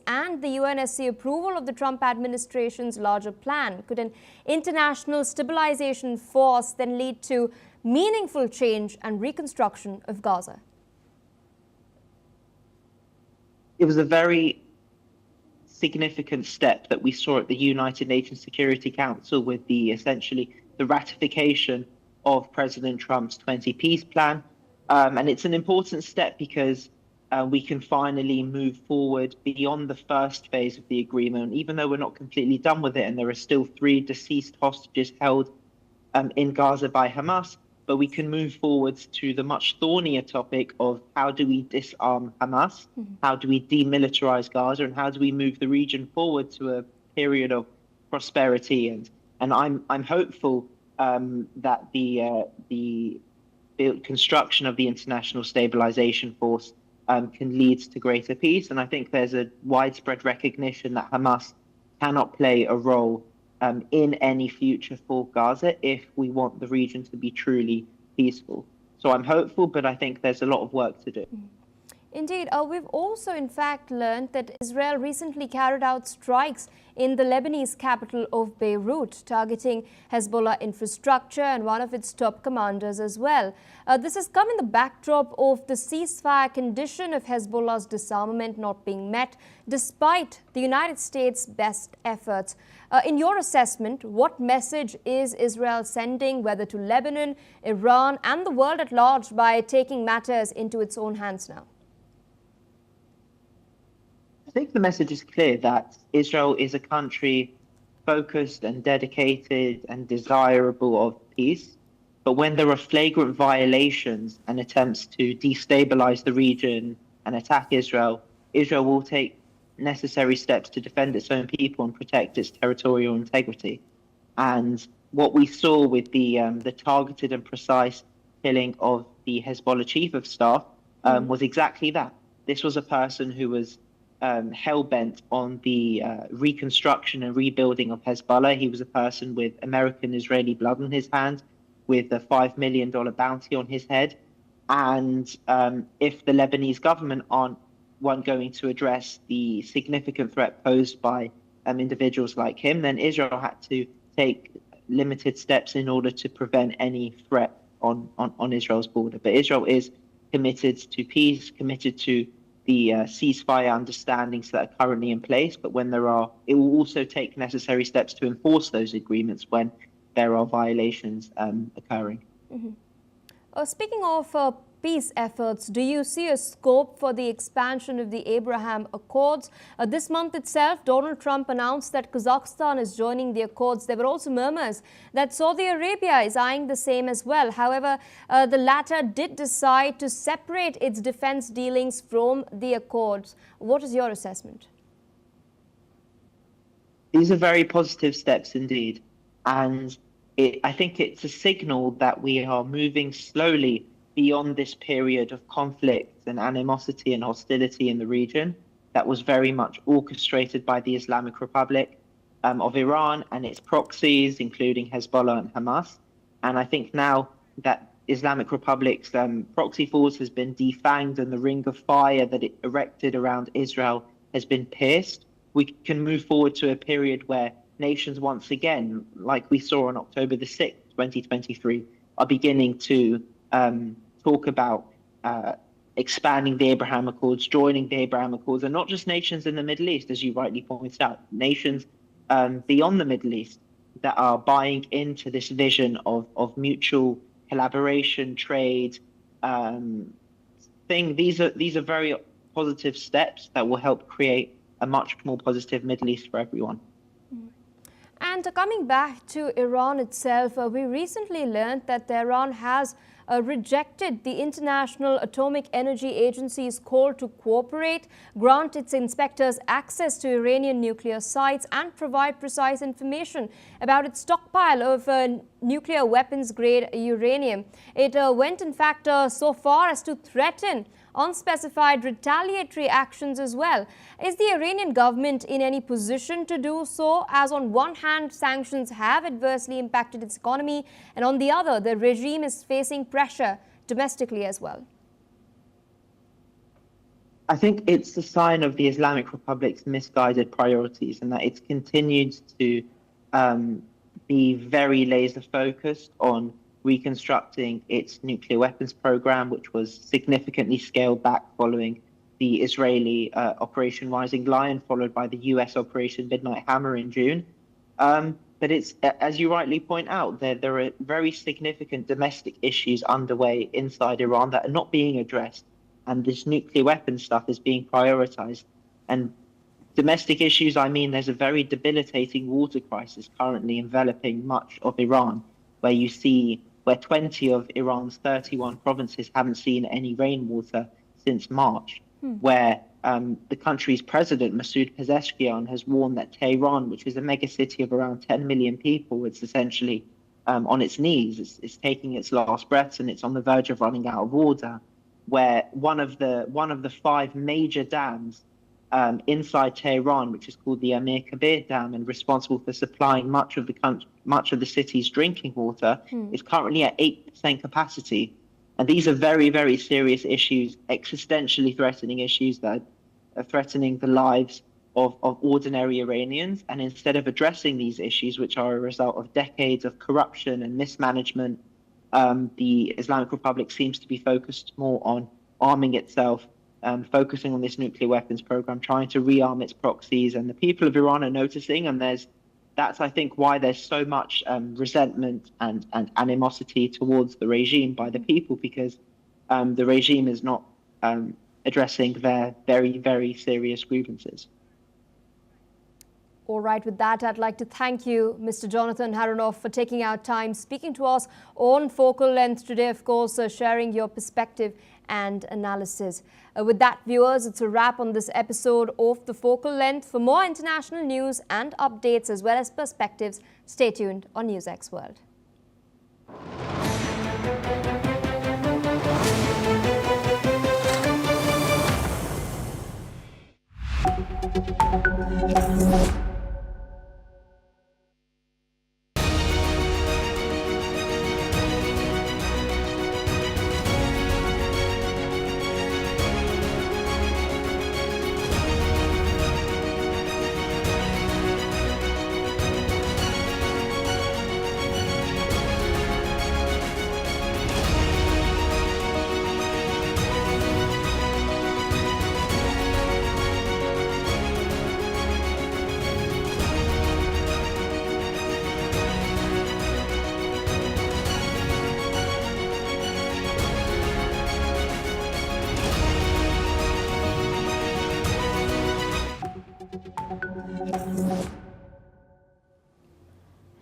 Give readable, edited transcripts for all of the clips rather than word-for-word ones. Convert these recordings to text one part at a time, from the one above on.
and the UNSC approval of the Trump administration's larger plan? Could an international stabilization force then lead to meaningful change and reconstruction of Gaza? It was a very significant step that we saw at the United Nations Security Council with essentially the ratification of President Trump's 20 peace plan. And it's an important step because we can finally move forward beyond the first phase of the agreement, even though we're not completely done with it. And there are still 3 deceased hostages held in Gaza by Hamas. But we can move forward to the much thornier topic of how do we disarm Hamas, how do we demilitarize Gaza, and how do we move the region forward to a period of prosperity. And I'm hopeful that the construction of the International Stabilization Force can lead to greater peace. And I think there's a widespread recognition that Hamas cannot play a role in any future for Gaza if we want the region to be truly peaceful. So I'm hopeful, but I think there's a lot of work to do. Indeed. We've also, in fact, learned that Israel recently carried out strikes in the Lebanese capital of Beirut, targeting Hezbollah infrastructure and one of its top commanders as well. This has come in the backdrop of the ceasefire condition of Hezbollah's disarmament not being met, despite the United States' best efforts. In your assessment, what message is Israel sending, whether to Lebanon, Iran, and the world at large, by taking matters into its own hands now? I think the message is clear that Israel is a country focused and dedicated and desirable of peace. But when there are flagrant violations and attempts to destabilize the region and attack Israel, Israel will take necessary steps to defend its own people and protect its territorial integrity. And what we saw with the targeted and precise killing of the Hezbollah chief of staff was exactly that. This was a person who was hell-bent on the reconstruction and rebuilding of Hezbollah. He was a person with American-Israeli blood on his hands, with a $5 million bounty on his head. And if the Lebanese government weren't going to address the significant threat posed by individuals like him, then Israel had to take limited steps in order to prevent any threat on Israel's border. But Israel is committed to peace, committed to the ceasefire understandings that are currently in place, but when it will also take necessary steps to enforce those agreements when there are violations occurring. Speaking of peace efforts, do you see a scope for the expansion of the Abraham Accords? This month itself, Donald Trump announced that Kazakhstan is joining the Accords. There were also murmurs that Saudi Arabia is eyeing the same as well. However, the latter did decide to separate its defense dealings from the Accords. What is your assessment? These are very positive steps indeed. And I think it's a signal that we are moving slowly beyond this period of conflict and animosity and hostility in the region that was very much orchestrated by the Islamic Republic of Iran and its proxies, including Hezbollah and Hamas. And I think now that Islamic Republic's proxy force has been defanged and the ring of fire that it erected around Israel has been pierced, we can move forward to a period where nations once again, like we saw on October the 6th, 2023, are beginning to talk about expanding the Abraham Accords, joining the Abraham Accords, and not just nations in the Middle East, as you rightly pointed out, nations beyond the Middle East that are buying into this vision of mutual collaboration, trade thing. These are very positive steps that will help create a much more positive Middle East for everyone. And coming back to Iran itself, we recently learned that Tehran has rejected the International Atomic Energy Agency's call to cooperate, grant its inspectors access to Iranian nuclear sites, and provide precise information about its stockpile of nuclear weapons-grade uranium. It went, in fact, so far as to threaten unspecified retaliatory actions as well. Is the Iranian government in any position to do so, as on one hand sanctions have adversely impacted its economy, and on the other the regime is facing pressure domestically as well? I think it's a sign of the Islamic Republic's misguided priorities and that it's continued to um, be very laser focused on reconstructing its nuclear weapons program, which was significantly scaled back following the Israeli Operation Rising Lion, followed by the US Operation Midnight Hammer in June. But it's, as you rightly point out, there are very significant domestic issues underway inside Iran that are not being addressed, and this nuclear weapons stuff is being prioritized. And domestic issues, I mean, there's a very debilitating water crisis currently enveloping much of Iran, where 20 of Iran's 31 provinces haven't seen any rainwater since March, where the country's president, Masoud Pezeshkian, has warned that Tehran, which is a megacity of around 10 million people, it's essentially on its knees. It's taking its last breaths, and it's on the verge of running out of water. Where one of the five major dams inside Tehran, which is called the Amir Kabir Dam and responsible for supplying much of the city's drinking water, is currently at 8% capacity. And these are very, very serious issues, existentially threatening issues that are threatening the lives of ordinary Iranians. And instead of addressing these issues, which are a result of decades of corruption and mismanagement, the Islamic Republic seems to be focused more on arming itself, focusing on this nuclear weapons program, trying to rearm its proxies. And the people of Iran are noticing, and that's, I think, why there's so much resentment and animosity towards the regime by the people, because the regime is not addressing their very, very serious grievances. All right, with that, I'd like to thank you, Mr. Jonathan Harunoff, for taking out time, speaking to us on Focal Length today, of course, sharing your perspective and analysis. With that, viewers, it's a wrap on this episode of The Focal Length. For more international news and updates as well as perspectives, stay tuned on NewsX World.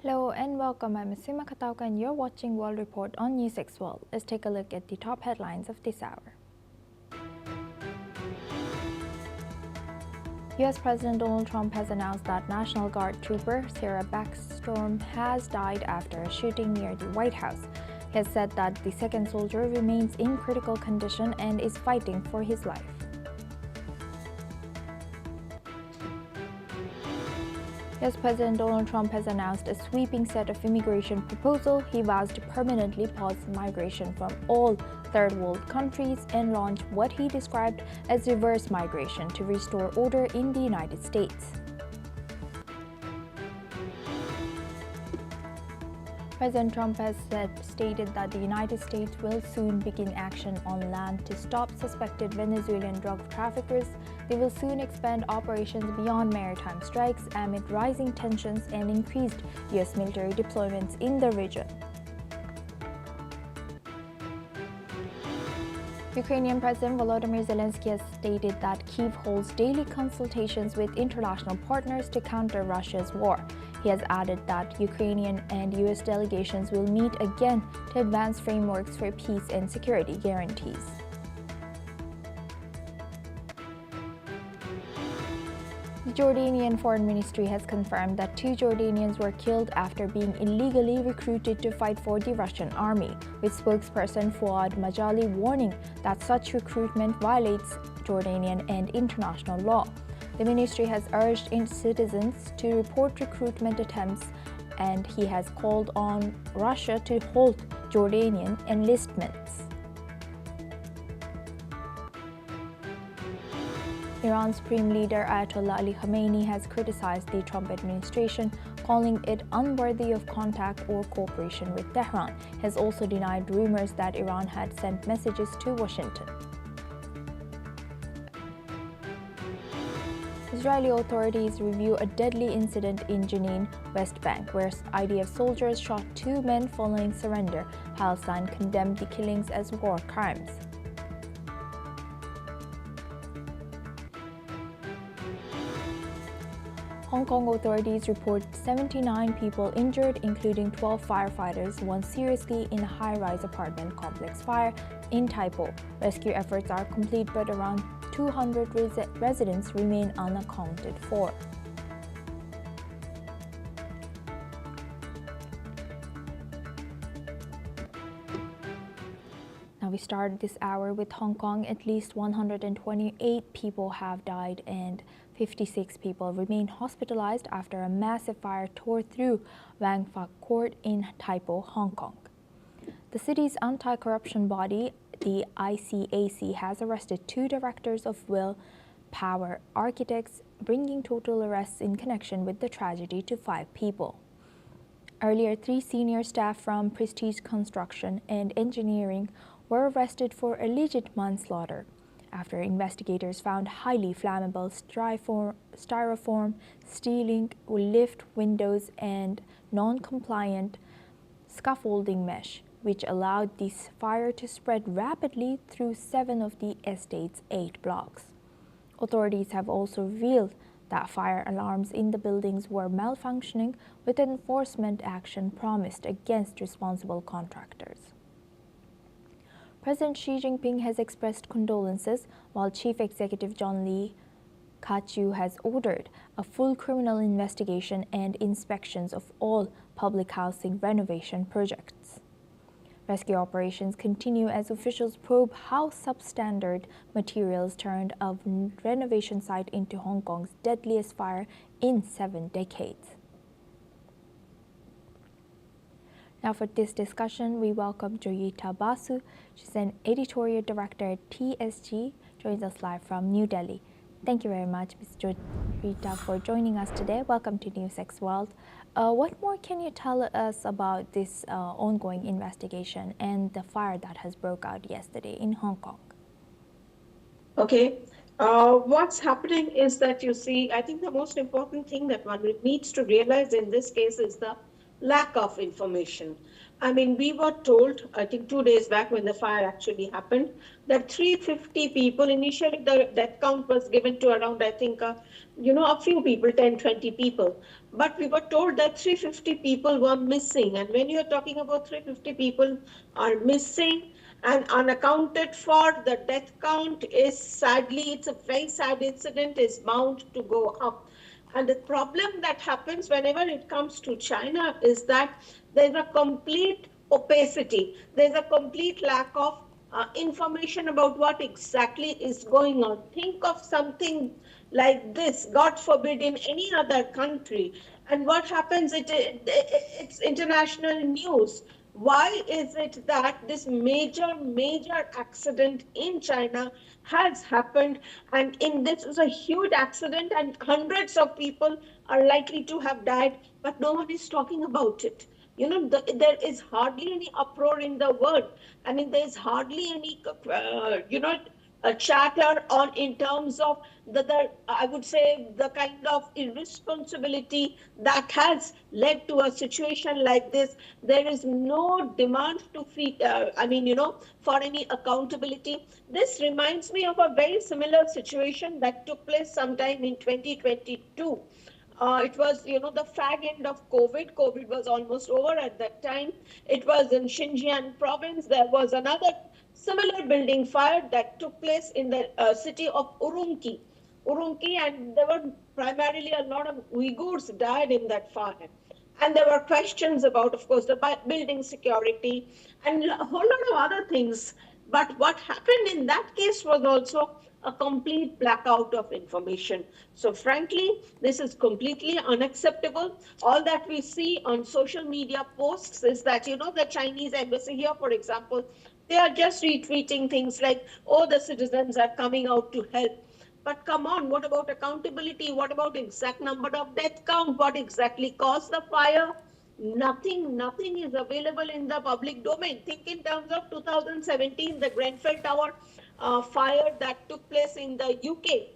Hello and welcome. I'm Asima Katauka and you're watching World Report on NewsX World. Let's take a look at the top headlines of this hour. US President Donald Trump has announced that National Guard trooper Sarah Backstrom has died after a shooting near the White House. He has said that the second soldier remains in critical condition and is fighting for his life. US President Donald Trump has announced a sweeping set of immigration proposals. He vows to permanently pause migration from all third world countries and launch what he described as reverse migration to restore order in the United States. President Trump has stated that the United States will soon begin action on land to stop suspected Venezuelan drug traffickers. They will soon expand operations beyond maritime strikes amid rising tensions and increased U.S. military deployments in the region. Ukrainian President Volodymyr Zelensky has stated that Kyiv holds daily consultations with international partners to counter Russia's war. He has added that Ukrainian and U.S. delegations will meet again to advance frameworks for peace and security guarantees. The Jordanian Foreign Ministry has confirmed that 2 Jordanians were killed after being illegally recruited to fight for the Russian army, with spokesperson Fouad Majali warning that such recruitment violates Jordanian and international law. The ministry has urged its citizens to report recruitment attempts, and he has called on Russia to halt Jordanian enlistments. Iran's Supreme Leader Ayatollah Ali Khamenei has criticized the Trump administration, calling it unworthy of contact or cooperation with Tehran. He has also denied rumors that Iran had sent messages to Washington. Israeli authorities review a deadly incident in Jenin, West Bank, where IDF soldiers shot 2 men following surrender. Palestine condemned the killings as war crimes. Hong Kong authorities report 79 people injured, including 12 firefighters, one seriously in a high-rise apartment complex fire in Tai Po. Rescue efforts are complete, but around 200 residents remain unaccounted for. Now we start this hour with Hong Kong. At least 128 people have died and 56 people remain hospitalized after a massive fire tore through Wang Fuk Court in Tai Po, Hong Kong. The city's anti-corruption body, the ICAC, has arrested 2 directors of Will Power Architects, bringing total arrests in connection with the tragedy to 5 people. Earlier, 3 senior staff from Prestige Construction and Engineering were arrested for alleged manslaughter after investigators found highly flammable styrofoam, stealing lift windows, and non-compliant scaffolding mesh, which allowed this fire to spread rapidly through 7 of the estate's 8 blocks. Authorities have also revealed that fire alarms in the buildings were malfunctioning, with enforcement action promised against responsible contractors. President Xi Jinping has expressed condolences, while Chief Executive John Lee Ka-chiu has ordered a full criminal investigation and inspections of all public housing renovation projects. Rescue operations continue as officials probe how substandard materials turned a renovation site into Hong Kong's deadliest fire in 7 decades. Now for this discussion, we welcome Joyita Basu. She's an editorial director at TSG, joins us live from New Delhi. Thank you very much, Ms. Joyita, for joining us today. Welcome to NewsX World. What more can you tell us about this ongoing investigation and the fire that has broke out yesterday in Hong Kong? Okay. What's happening is that, you see, I think the most important thing that one needs to realize in this case is the lack of information. I mean, we were told, I think 2 days back when the fire actually happened, that 350 people, initially the death count was given to around, I think, a few people, 10, 20 people. But we were told that 350 people were missing. And when you're talking about 350 people are missing and unaccounted for, the death count is sadly, it's a very sad incident, is bound to go up. And the problem that happens whenever it comes to China is that there's a complete opacity. There's a complete lack of information about what exactly is going on. Think of something like this, God forbid, in any other country. And what happens, it's international news. Why is it that this major accident in China has happened, and this is a huge accident and hundreds of people are likely to have died, but no one is talking about it? There is hardly any uproar in the world. I mean, there's hardly any, a chatter on in terms of I would say, the kind of irresponsibility that has led to a situation like this. There is no demand to for any accountability. This reminds me of a very similar situation that took place sometime in 2022. It was, the fag end of COVID. COVID was almost over at that time. It was in Xinjiang province. There was another similar building fire that took place in the city of Urumqi, and there were primarily a lot of Uyghurs died in that fire. And there were questions about, of course, the building security and a whole lot of other things. But what happened in that case was also a complete blackout of information. So frankly, this is completely unacceptable. All that we see on social media posts is that, the Chinese embassy here, for example, they are just retweeting things like, oh, the citizens are coming out to help. But come on, what about accountability? What about exact number of death count? What exactly caused the fire? Nothing is available in the public domain. Think in terms of 2017, the Grenfell Tower fire that took place in the UK.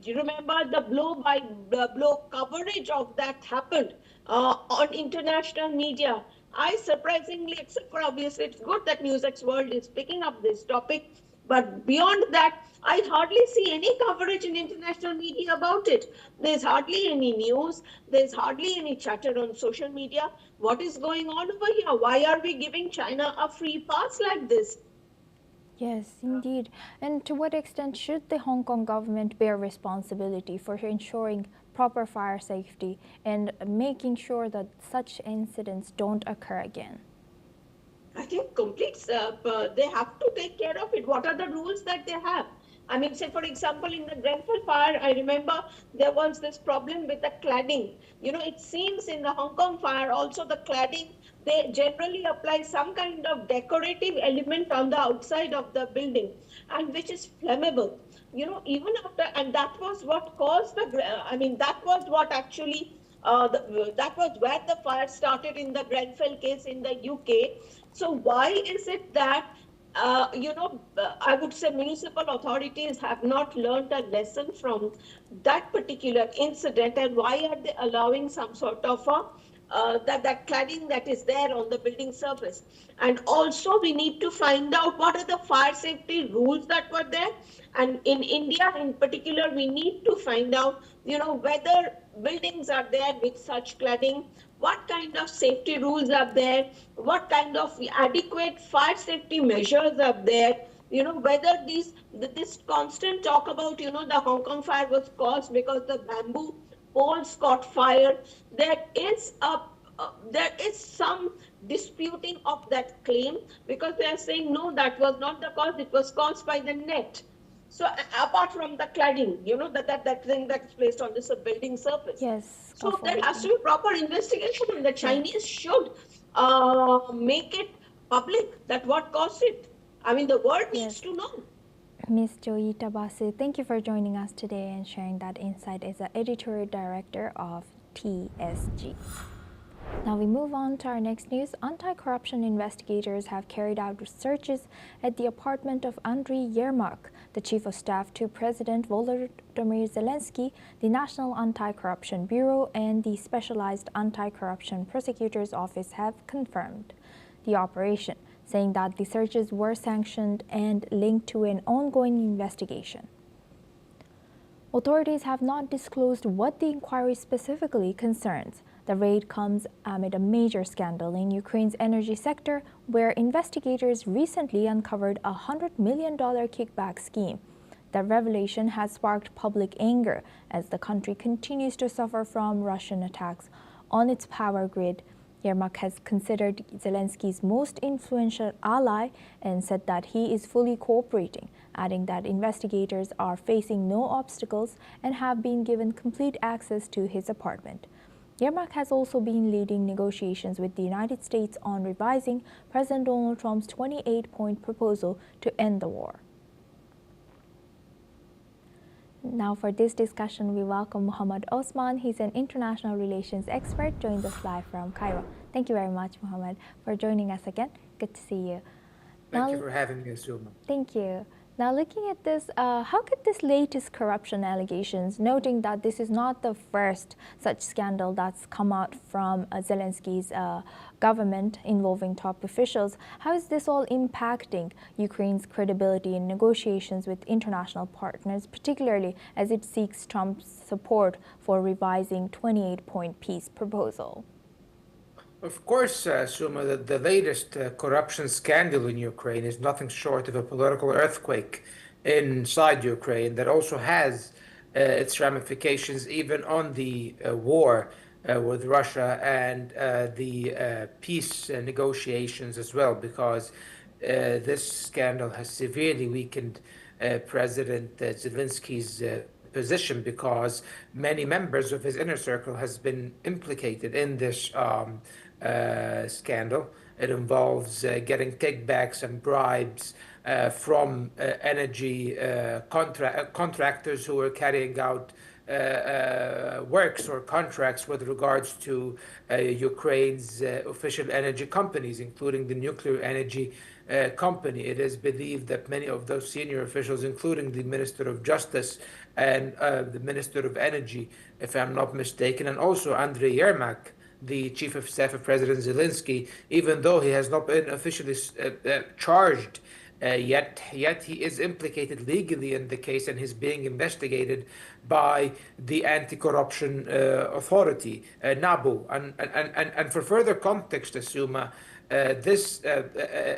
You remember the blow by blow coverage of that happened on international media. I surprisingly, except for obviously, it's good that NewsX World is picking up this topic. But beyond that, I hardly see any coverage in international media about it. There's hardly any news. There's hardly any chatter on social media. What is going on over here? Why are we giving China a free pass like this? Yes, indeed. And to what extent should the Hong Kong government bear responsibility for ensuring proper fire safety and making sure that such incidents don't occur again? I think they have to take care of it. What are the rules that they have? I mean, say, for example, in the Grenfell fire, I remember there was this problem with the cladding. It seems in the Hong Kong fire, also the cladding, they generally apply some kind of decorative element on the outside of the building, and which is flammable. Even after, and that was what caused that was what actually that was where the fire started in the Grenfell case in the UK. So why is it that I would say municipal authorities have not learned a lesson from that particular incident, and why are they allowing some sort of that cladding that is there on the building surface? And also, we need to find out what are the fire safety rules that were there. And in India, in particular, we need to find out, whether buildings are there with such cladding, what kind of safety rules are there, what kind of adequate fire safety measures are there, whether this constant talk about, the Hong Kong fire was caused because the bamboo poles caught fire. There is some disputing of that claim, because they are saying no, that was not the cause, it was caused by the net. So apart from the cladding, that thing that's placed on this building surface. Yes. So there has to be proper investigation, and the Chinese should make it public that what caused it. I mean, the world needs to know. Ms. Joyita Basu, thank you for joining us today and sharing that insight as the editorial director of TSG. Now we move on to our next news. Anti-corruption investigators have carried out searches at the apartment of Andriy Yermak, the chief of staff to President Volodymyr Zelensky. The National Anti-Corruption Bureau and the Specialized Anti-Corruption Prosecutor's Office have confirmed the operation, saying that the searches were sanctioned and linked to an ongoing investigation. Authorities have not disclosed what the inquiry specifically concerns. The raid comes amid a major scandal in Ukraine's energy sector, where investigators recently uncovered a $100 million kickback scheme. The revelation has sparked public anger as the country continues to suffer from Russian attacks on its power grid. Yermak has considered Zelensky's most influential ally and said that he is fully cooperating, adding that investigators are facing no obstacles and have been given complete access to his apartment. Yermak has also been leading negotiations with the United States on revising President Donald Trump's 28-point proposal to end the war. Now for this discussion, we welcome Muhammad Osman. He's an international relations expert, joins us live from Cairo. Thank you very much, Muhammad, for joining us again. Good to see you. Thank you for having me, Suma. Thank you. Now looking at this, how could this latest corruption allegations, noting that this is not the first such scandal that's come out from Zelensky's government involving top officials, how is this all impacting Ukraine's credibility in negotiations with international partners, particularly as it seeks Trump's support for revising 28-point peace proposal? Of course, Suma, the latest corruption scandal in Ukraine is nothing short of a political earthquake inside Ukraine that also has its ramifications even on the war with Russia and the peace negotiations as well, because this scandal has severely weakened President Zelensky's position, because many members of his inner circle has been implicated in this scandal. It involves getting kickbacks and bribes from energy contractors who were carrying out works or contracts with regards to Ukraine's official energy companies, including the nuclear energy company. It is believed that many of those senior officials, including the Minister of Justice and the Minister of Energy, if I'm not mistaken, and also Andrei Yermak, the chief of staff of President Zelensky, even though he has not been officially charged yet he is implicated legally in the case and he's being investigated by the anti-corruption authority, NABU. And for further context, Asuma, this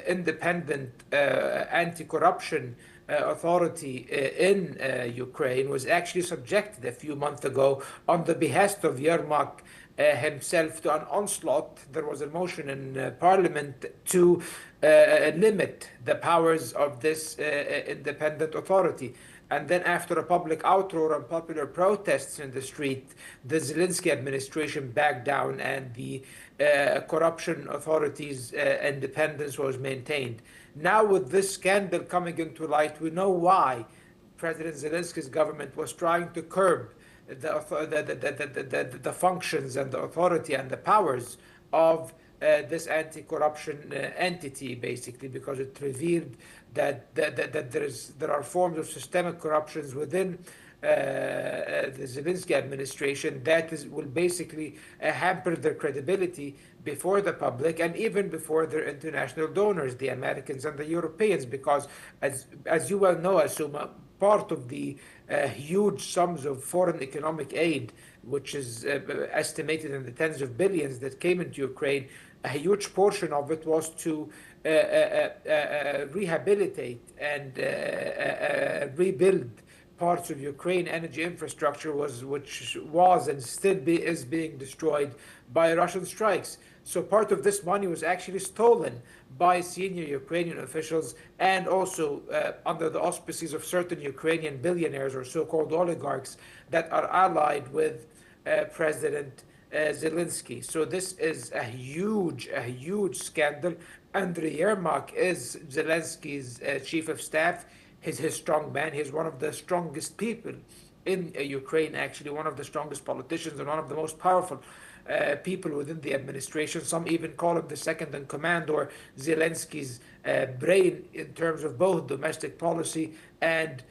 independent anti-corruption authority in Ukraine was actually subjected a few months ago on the behest of Yermak himself to an onslaught. There was a motion in parliament to limit the powers of this independent authority. And then after a public outroar and popular protests in the street, the Zelensky administration backed down and the corruption authorities' independence was maintained. Now with this scandal coming into light, we know why President Zelensky's government was trying to curb the functions and the authority and the powers of this anti-corruption entity, basically, because it revealed that there are forms of systemic corruptions within the Zelensky administration that will basically hamper their credibility before the public and even before their international donors, the Americans and the Europeans, because as you well know, Asuma, part of the huge sums of foreign economic aid, which is estimated in the tens of billions that came into Ukraine, a huge portion of it was to rehabilitate and rebuild parts of Ukraine energy infrastructure which was and still is being destroyed by Russian strikes. So part of this money was actually stolen by senior Ukrainian officials and also under the auspices of certain Ukrainian billionaires or so-called oligarchs that are allied with President Zelensky. So this is a huge scandal. Andriy Yermak is Zelensky's chief of staff. He's his strong man. He's one of the strongest people in Ukraine, actually, one of the strongest politicians and one of the most powerful people within the administration. Some even call him the second in command or Zelensky's brain in terms of both domestic policy and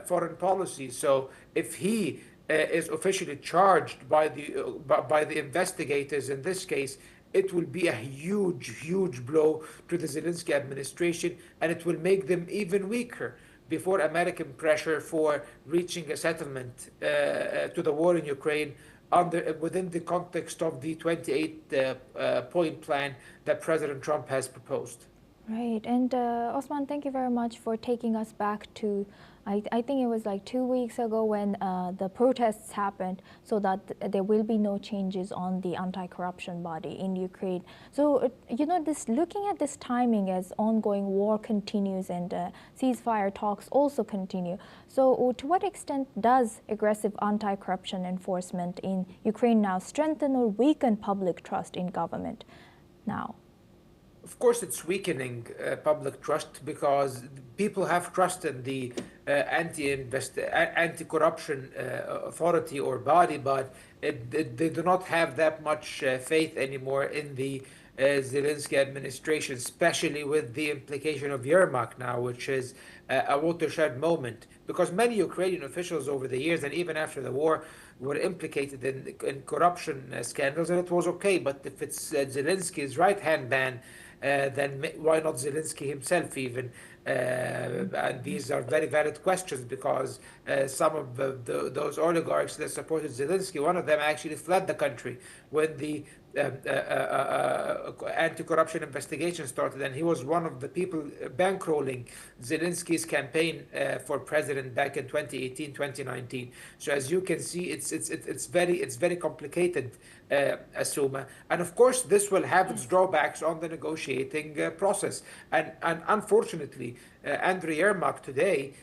foreign policy. So if he is officially charged by the investigators in this case, it will be a huge blow to the Zelensky administration, and it will make them even weaker before American pressure for reaching a settlement to the war in Ukraine within the context of the 28-point plan that President Trump has proposed. Right, and Osman, thank you very much for taking us back to, I think it was like 2 weeks ago when the protests happened, so that there will be no changes on the anti-corruption body in Ukraine. So, looking at this timing as ongoing war continues and ceasefire talks also continue. So, to what extent does aggressive anti-corruption enforcement in Ukraine now strengthen or weaken public trust in government now? Of course, it's weakening public trust because people have trust in the anti-corruption authority or body, but they do not have that much faith anymore in the Zelensky administration, especially with the implication of Yermak now, which is a watershed moment. Because many Ukrainian officials over the years and even after the war were implicated in corruption scandals, and it was okay. But if it's Zelensky's right-hand man, then why not Zelensky himself even? And these are very valid questions because some of those oligarchs that supported Zelensky, one of them actually fled the country when the anti-corruption investigation started, and he was one of the people bankrolling Zelensky's campaign for president back in 2018, 2019. So as you can see, it's very complicated, Asuma, and of course this will have its drawbacks on the negotiating process. And unfortunately, the Andriy Yermak today,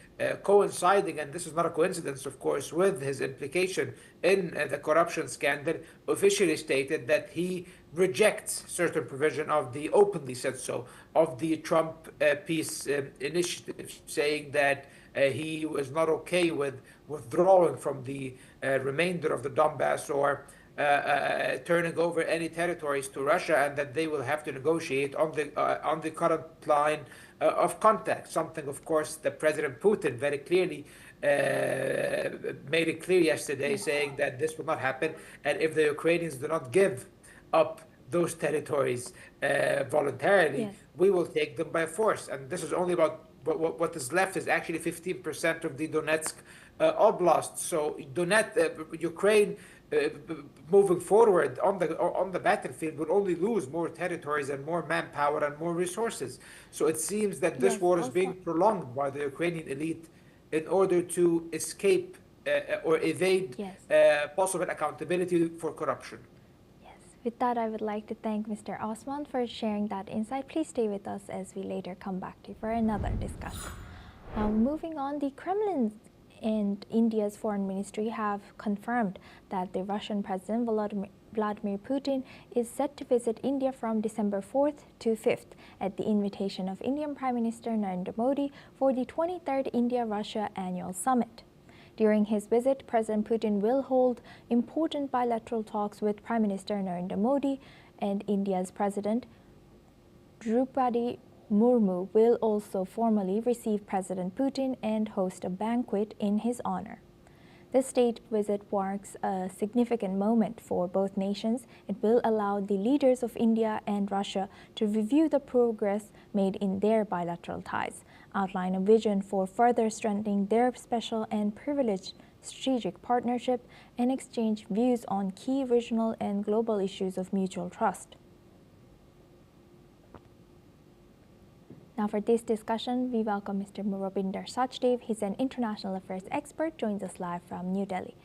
coinciding, and this is not a coincidence, of course, with his implication in the corruption scandal, officially stated that he rejects certain provision of the, openly said so, of the Trump peace initiative, saying that he was not okay with withdrawing from the remainder of the Donbass or turning over any territories to Russia, and that they will have to negotiate on the current line of contact. Something, of course, that President Putin very clearly made it clear yesterday, saying that this will not happen, and if the Ukrainians do not give up those territories voluntarily, Yes. we will take them by force. And this is only about what is left is actually 15% of the Donetsk oblast. So Ukraine moving forward on the battlefield will only lose more territories and more manpower and more resources. So it seems that this Yes, war is also. being prolonged by the Ukrainian elite in order to escape or evade Yes. possible accountability for corruption. Yes. With that, I would like to thank Mr. Osman for sharing that insight. Please stay with us as we later come back to you for another discussion. Now, moving on, the Kremlin and India's foreign ministry have confirmed that the Russian President Vladimir Putin is set to visit India from December 4th to 5th at the invitation of Indian Prime Minister Narendra Modi for the 23rd India-Russia Annual Summit. During his visit, President Putin will hold important bilateral talks with Prime Minister Narendra Modi, and India's President Draupadi Murmu will also formally receive President Putin and host a banquet in his honor. This state visit marks a significant moment for both nations. It will allow the leaders of India and Russia to review the progress made in their bilateral ties, outline a vision for further strengthening their special and privileged strategic partnership, and exchange views on key regional and global issues of mutual trust. Now for this discussion, we welcome Mr. Rupinder Sachdev. He's an international affairs expert, joins us live from New Delhi.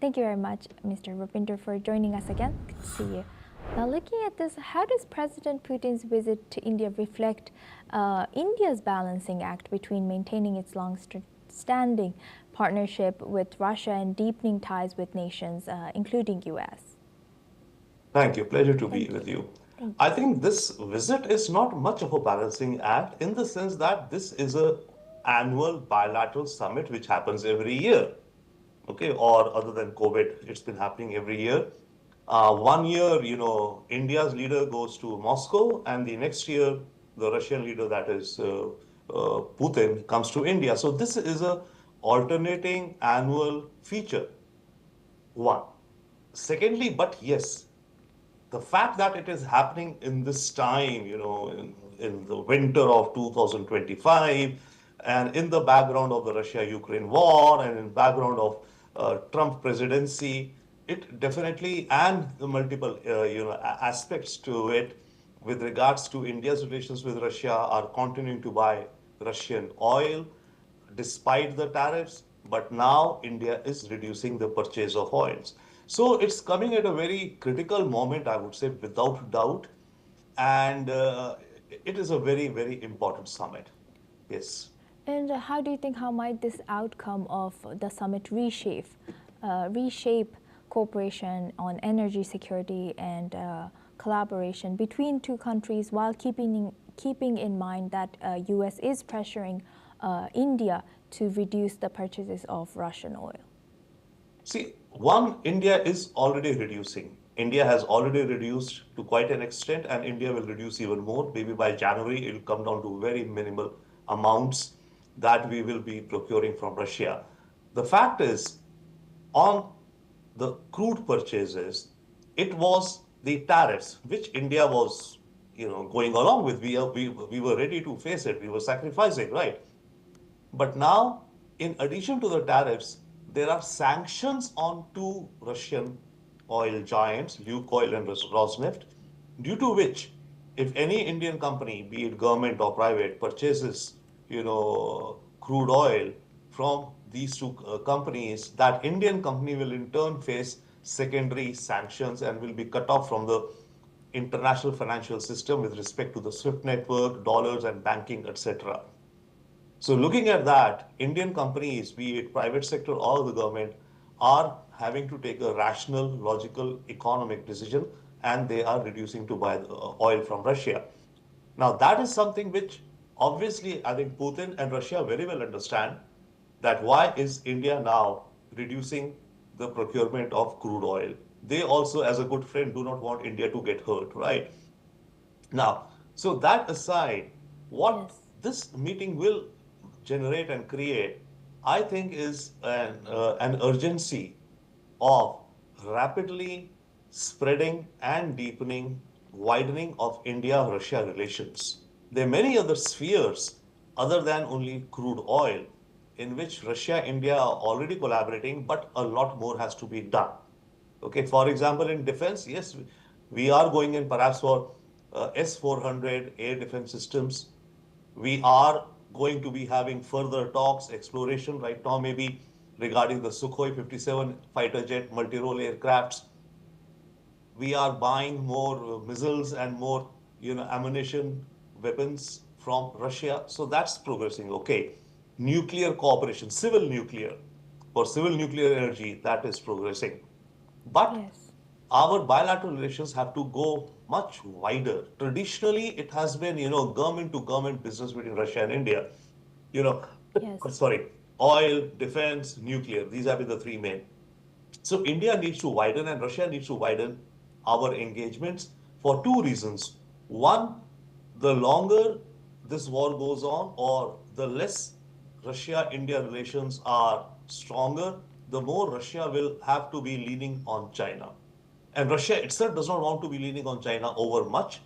Thank you very much, Mr. Rupinder, for joining us again. Good to see you. Now looking at this, how does President Putin's visit to India reflect India's balancing act between maintaining its long-standing partnership with Russia and deepening ties with nations, including US? Thank you. Pleasure to be Thank with you. Thank you. I think this visit is not much of a balancing act in the sense that this is an annual bilateral summit which happens every year. Okay, or other than COVID, it's been happening every year. 1 year, India's leader goes to Moscow, and the next year, the Russian leader, that is Putin, comes to India. So this is a alternating annual feature. One. Secondly, but yes, the fact that it is happening in this time, in the winter of 2025, and in the background of the Russia-Ukraine war, and in background of Trump presidency, it definitely, and the multiple, aspects to it with regards to India's relations with Russia are continuing to buy Russian oil despite the tariffs, but now India is reducing the purchase of oils. So it's coming at a very critical moment, I would say, without doubt. And it is a very, very important summit. Yes. And how might this outcome of the summit reshape cooperation on energy security and collaboration between two countries, while keeping in mind that US is pressuring India to reduce the purchases of Russian oil? See, India is already reducing. India has already reduced to quite an extent, and India will reduce even more. Maybe by January, it will come down to very minimal amounts that we will be procuring from Russia. The fact is, on the crude purchases, it was the tariffs, which India was, going along with. We were ready to face it. We were sacrificing, right? But now, in addition to the tariffs, there are sanctions on two Russian oil giants, Lukoil and Rosneft, due to which, if any Indian company, be it government or private, purchases, crude oil from these two companies, that Indian company will in turn face secondary sanctions and will be cut off from the international financial system with respect to the SWIFT network, dollars and banking, etc. So looking at that, Indian companies, be it private sector or the government, are having to take a rational, logical, economic decision, and they are reducing to buy oil from Russia. Now, that is something which obviously I think Putin and Russia very well understand that why is India now reducing the procurement of crude oil? They also, as a good friend, do not want India to get hurt, right? Now, so that aside, what Yes. this meeting will generate and create, I think, is an urgency of rapidly spreading and deepening, widening of India-Russia relations. There are many other spheres other than only crude oil in which Russia, India are already collaborating, but a lot more has to be done. Okay, for example, in defense, yes, we are going in perhaps for S-400 air defense systems. We are going to be having further talks, exploration right now, maybe regarding the Sukhoi 57 fighter jet multi-role aircrafts. We are buying more missiles and more, ammunition, weapons from Russia. So that's progressing. Okay, nuclear cooperation, civil nuclear, for civil nuclear energy, that is progressing. But Yes. our bilateral relations have to go much wider. Traditionally, it has been, government to government business between Russia and India. You know, Yes. sorry, oil, defense, nuclear. These have been the three main. So India needs to widen and Russia needs to widen our engagements for two reasons. One, the longer this war goes on, or the less Russia-India relations are stronger, the more Russia will have to be leaning on China. And Russia itself does not want to be leaning on China over much.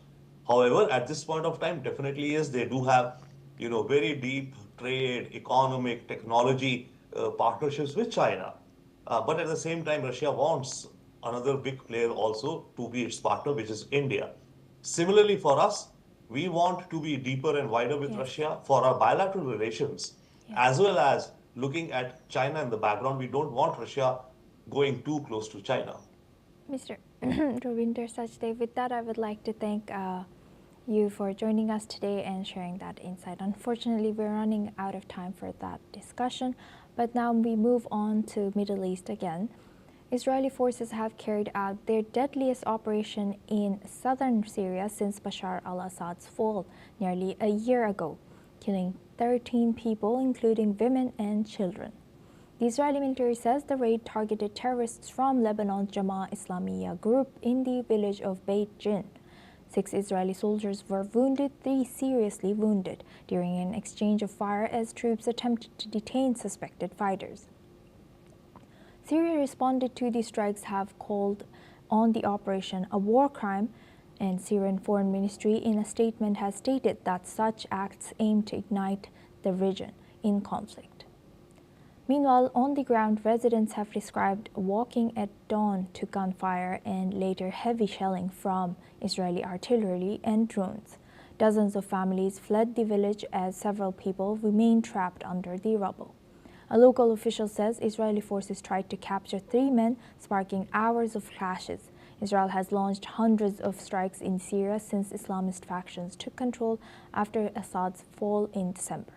However, at this point of time, definitely yes, they do have, very deep trade, economic, technology partnerships with China. But at the same time, Russia wants another big player also to be its partner, which is India. Similarly, for us, we want to be deeper and wider with Yes. Russia for our bilateral relations, as Yes. well as looking at China in the background. We don't want Russia going too close to China. Mr. Ravinder Sachdev, with that, I would like to thank you for joining us today and sharing that insight. Unfortunately, we're running out of time for that discussion, but now we move on to Middle East again. Israeli forces have carried out their deadliest operation in southern Syria since Bashar al-Assad's fall nearly a year ago, killing 13 people, including women and children. The Israeli military says the raid targeted terrorists from Lebanon's Jamaah Islamiyah group in the village of Beit Jin. 6 Israeli soldiers were wounded, 3 seriously wounded, during an exchange of fire as troops attempted to detain suspected fighters. Syria responded to the strikes, have called on the operation a war crime, and Syrian Foreign Ministry in a statement has stated that such acts aim to ignite the region in conflict. Meanwhile, on the ground, residents have described walking at dawn to gunfire and later heavy shelling from Israeli artillery and drones. Dozens of families fled the village as several people remain trapped under the rubble. A local official says Israeli forces tried to capture 3 men, sparking hours of clashes. Israel has launched hundreds of strikes in Syria since Islamist factions took control after Assad's fall in December.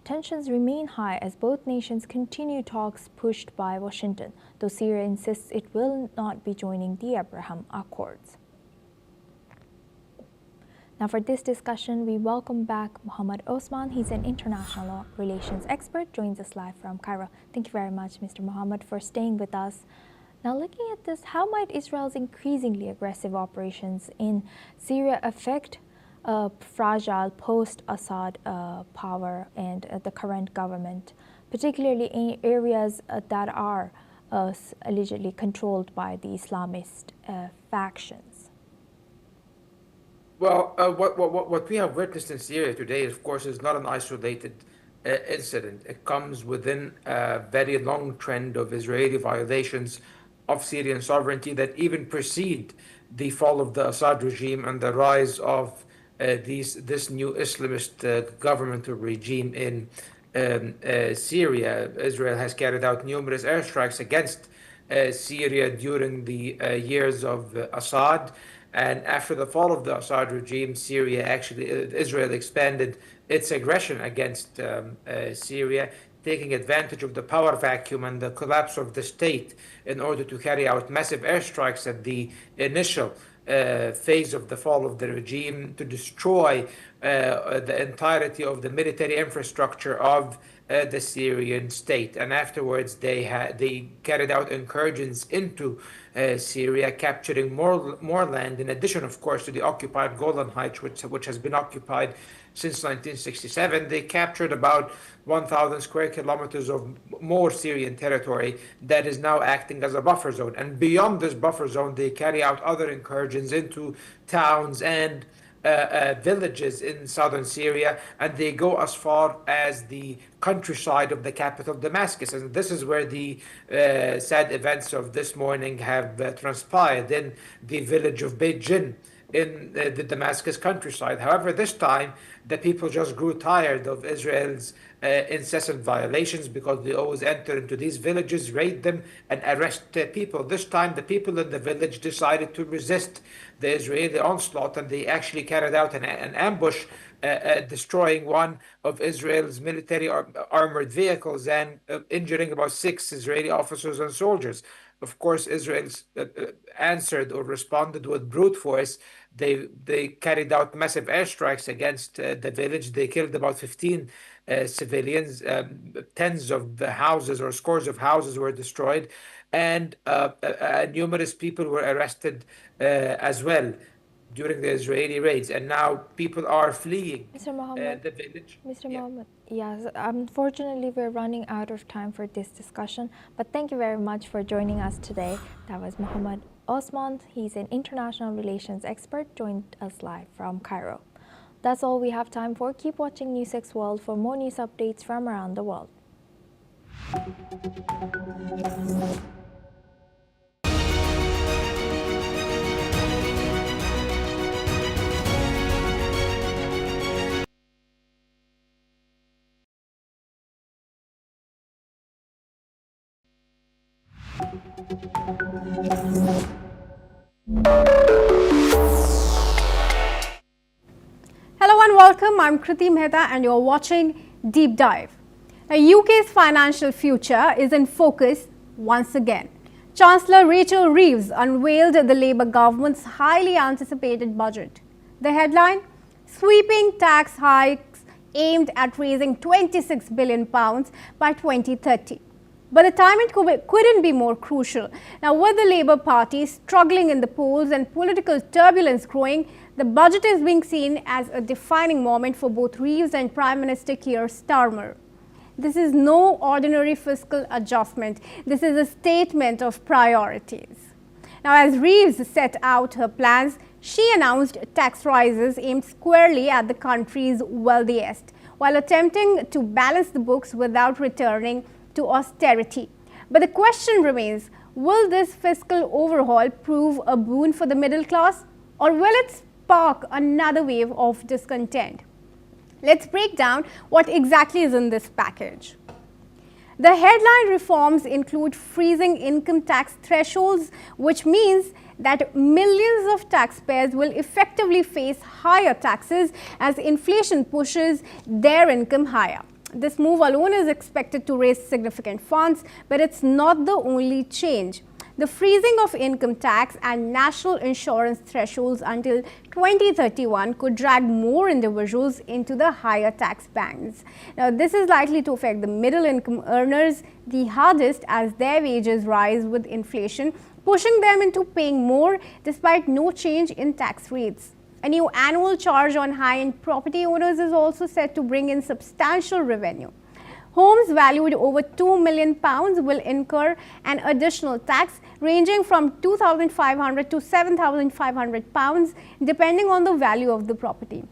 Tensions remain high as both nations continue talks pushed by Washington, though Syria insists it will not be joining the Abraham Accords. Now for this discussion, we welcome back Mohammed Osman. He's an international relations expert, joins us live from Cairo. Thank you very much, Mr. Mohammed, for staying with us. Now looking at this, how might Israel's increasingly aggressive operations in Syria affect fragile post-Assad power and the current government, particularly in areas that are allegedly controlled by the Islamist factions? Well, what we have witnessed in Syria today, of course, is not an isolated incident. It comes within a very long trend of Israeli violations of Syrian sovereignty that even precede the fall of the Assad regime and the rise of this new Islamist governmental regime in Syria. Israel has carried out numerous airstrikes against Syria during the years of Assad. And after the fall of the Assad regime, Israel expanded its aggression against Syria, taking advantage of the power vacuum and the collapse of the state in order to carry out massive airstrikes at the initial phase of the fall of the regime to destroy the entirety of the military infrastructure of the Syrian state. And afterwards, they carried out incursions into Syria, capturing more land, in addition, of course, to the occupied Golan Heights, which has been occupied since 1967. They captured about 1,000 square kilometers of more Syrian territory that is now acting as a buffer zone. And beyond this buffer zone, they carry out other incursions into towns and villages in southern Syria, and they go as far as the countryside of the capital, Damascus. And this is where the sad events of this morning have transpired in the village of Beit Jin in the Damascus countryside. However, this time the people just grew tired of Israel's incessant violations, because they always enter into these villages, raid them, and arrest people. This time the people in the village decided to resist the Israeli onslaught, and they actually carried out an ambush, destroying one of Israel's military armored vehicles and injuring about 6 Israeli officers and soldiers. Of course, Israel answered or responded with brute force. They carried out massive airstrikes against the village. They killed about 15 civilians. Tens of the houses or scores of houses were destroyed, and numerous people were arrested as well during the Israeli raids. And now people are fleeing Mr. Mohammed, the village. Mr. Mohammed, yes, unfortunately we're running out of time for this discussion, but thank you very much for joining us today. That was Mohammed Osman. He's an international relations expert, joined us live from Cairo. That's all we have time for. Keep watching NewsX World for more news updates from around the world. Hello and welcome. I'm Kriti Mehta and you're watching Deep Dive. Now, UK's financial future is in focus once again. Chancellor Rachel Reeves unveiled the Labour government's highly anticipated budget. The headline: sweeping tax hikes aimed at raising £26 billion by 2030. But the timing couldn't be more crucial. Now, with the Labour Party struggling in the polls and political turbulence growing, the budget is being seen as a defining moment for both Reeves and Prime Minister Keir Starmer. This is no ordinary fiscal adjustment. This is a statement of priorities. Now, as Reeves set out her plans, she announced tax rises aimed squarely at the country's wealthiest, while attempting to balance the books without returning to austerity. But the question remains, will this fiscal overhaul prove a boon for the middle class, or will it spark another wave of discontent? Let's break down what exactly is in this package. The headline reforms include freezing income tax thresholds, which means that millions of taxpayers will effectively face higher taxes as inflation pushes their income higher. This move alone is expected to raise significant funds, but it's not the only change. The freezing of income tax and national insurance thresholds until 2031 could drag more individuals into the higher tax bands. Now, this is likely to affect the middle income earners the hardest, as their wages rise with inflation, pushing them into paying more despite no change in tax rates. A new annual charge on high-end property owners is also set to bring in substantial revenue. Homes valued over £2 million will incur an additional tax ranging from £2,500 to £7,500 depending on the value of the property.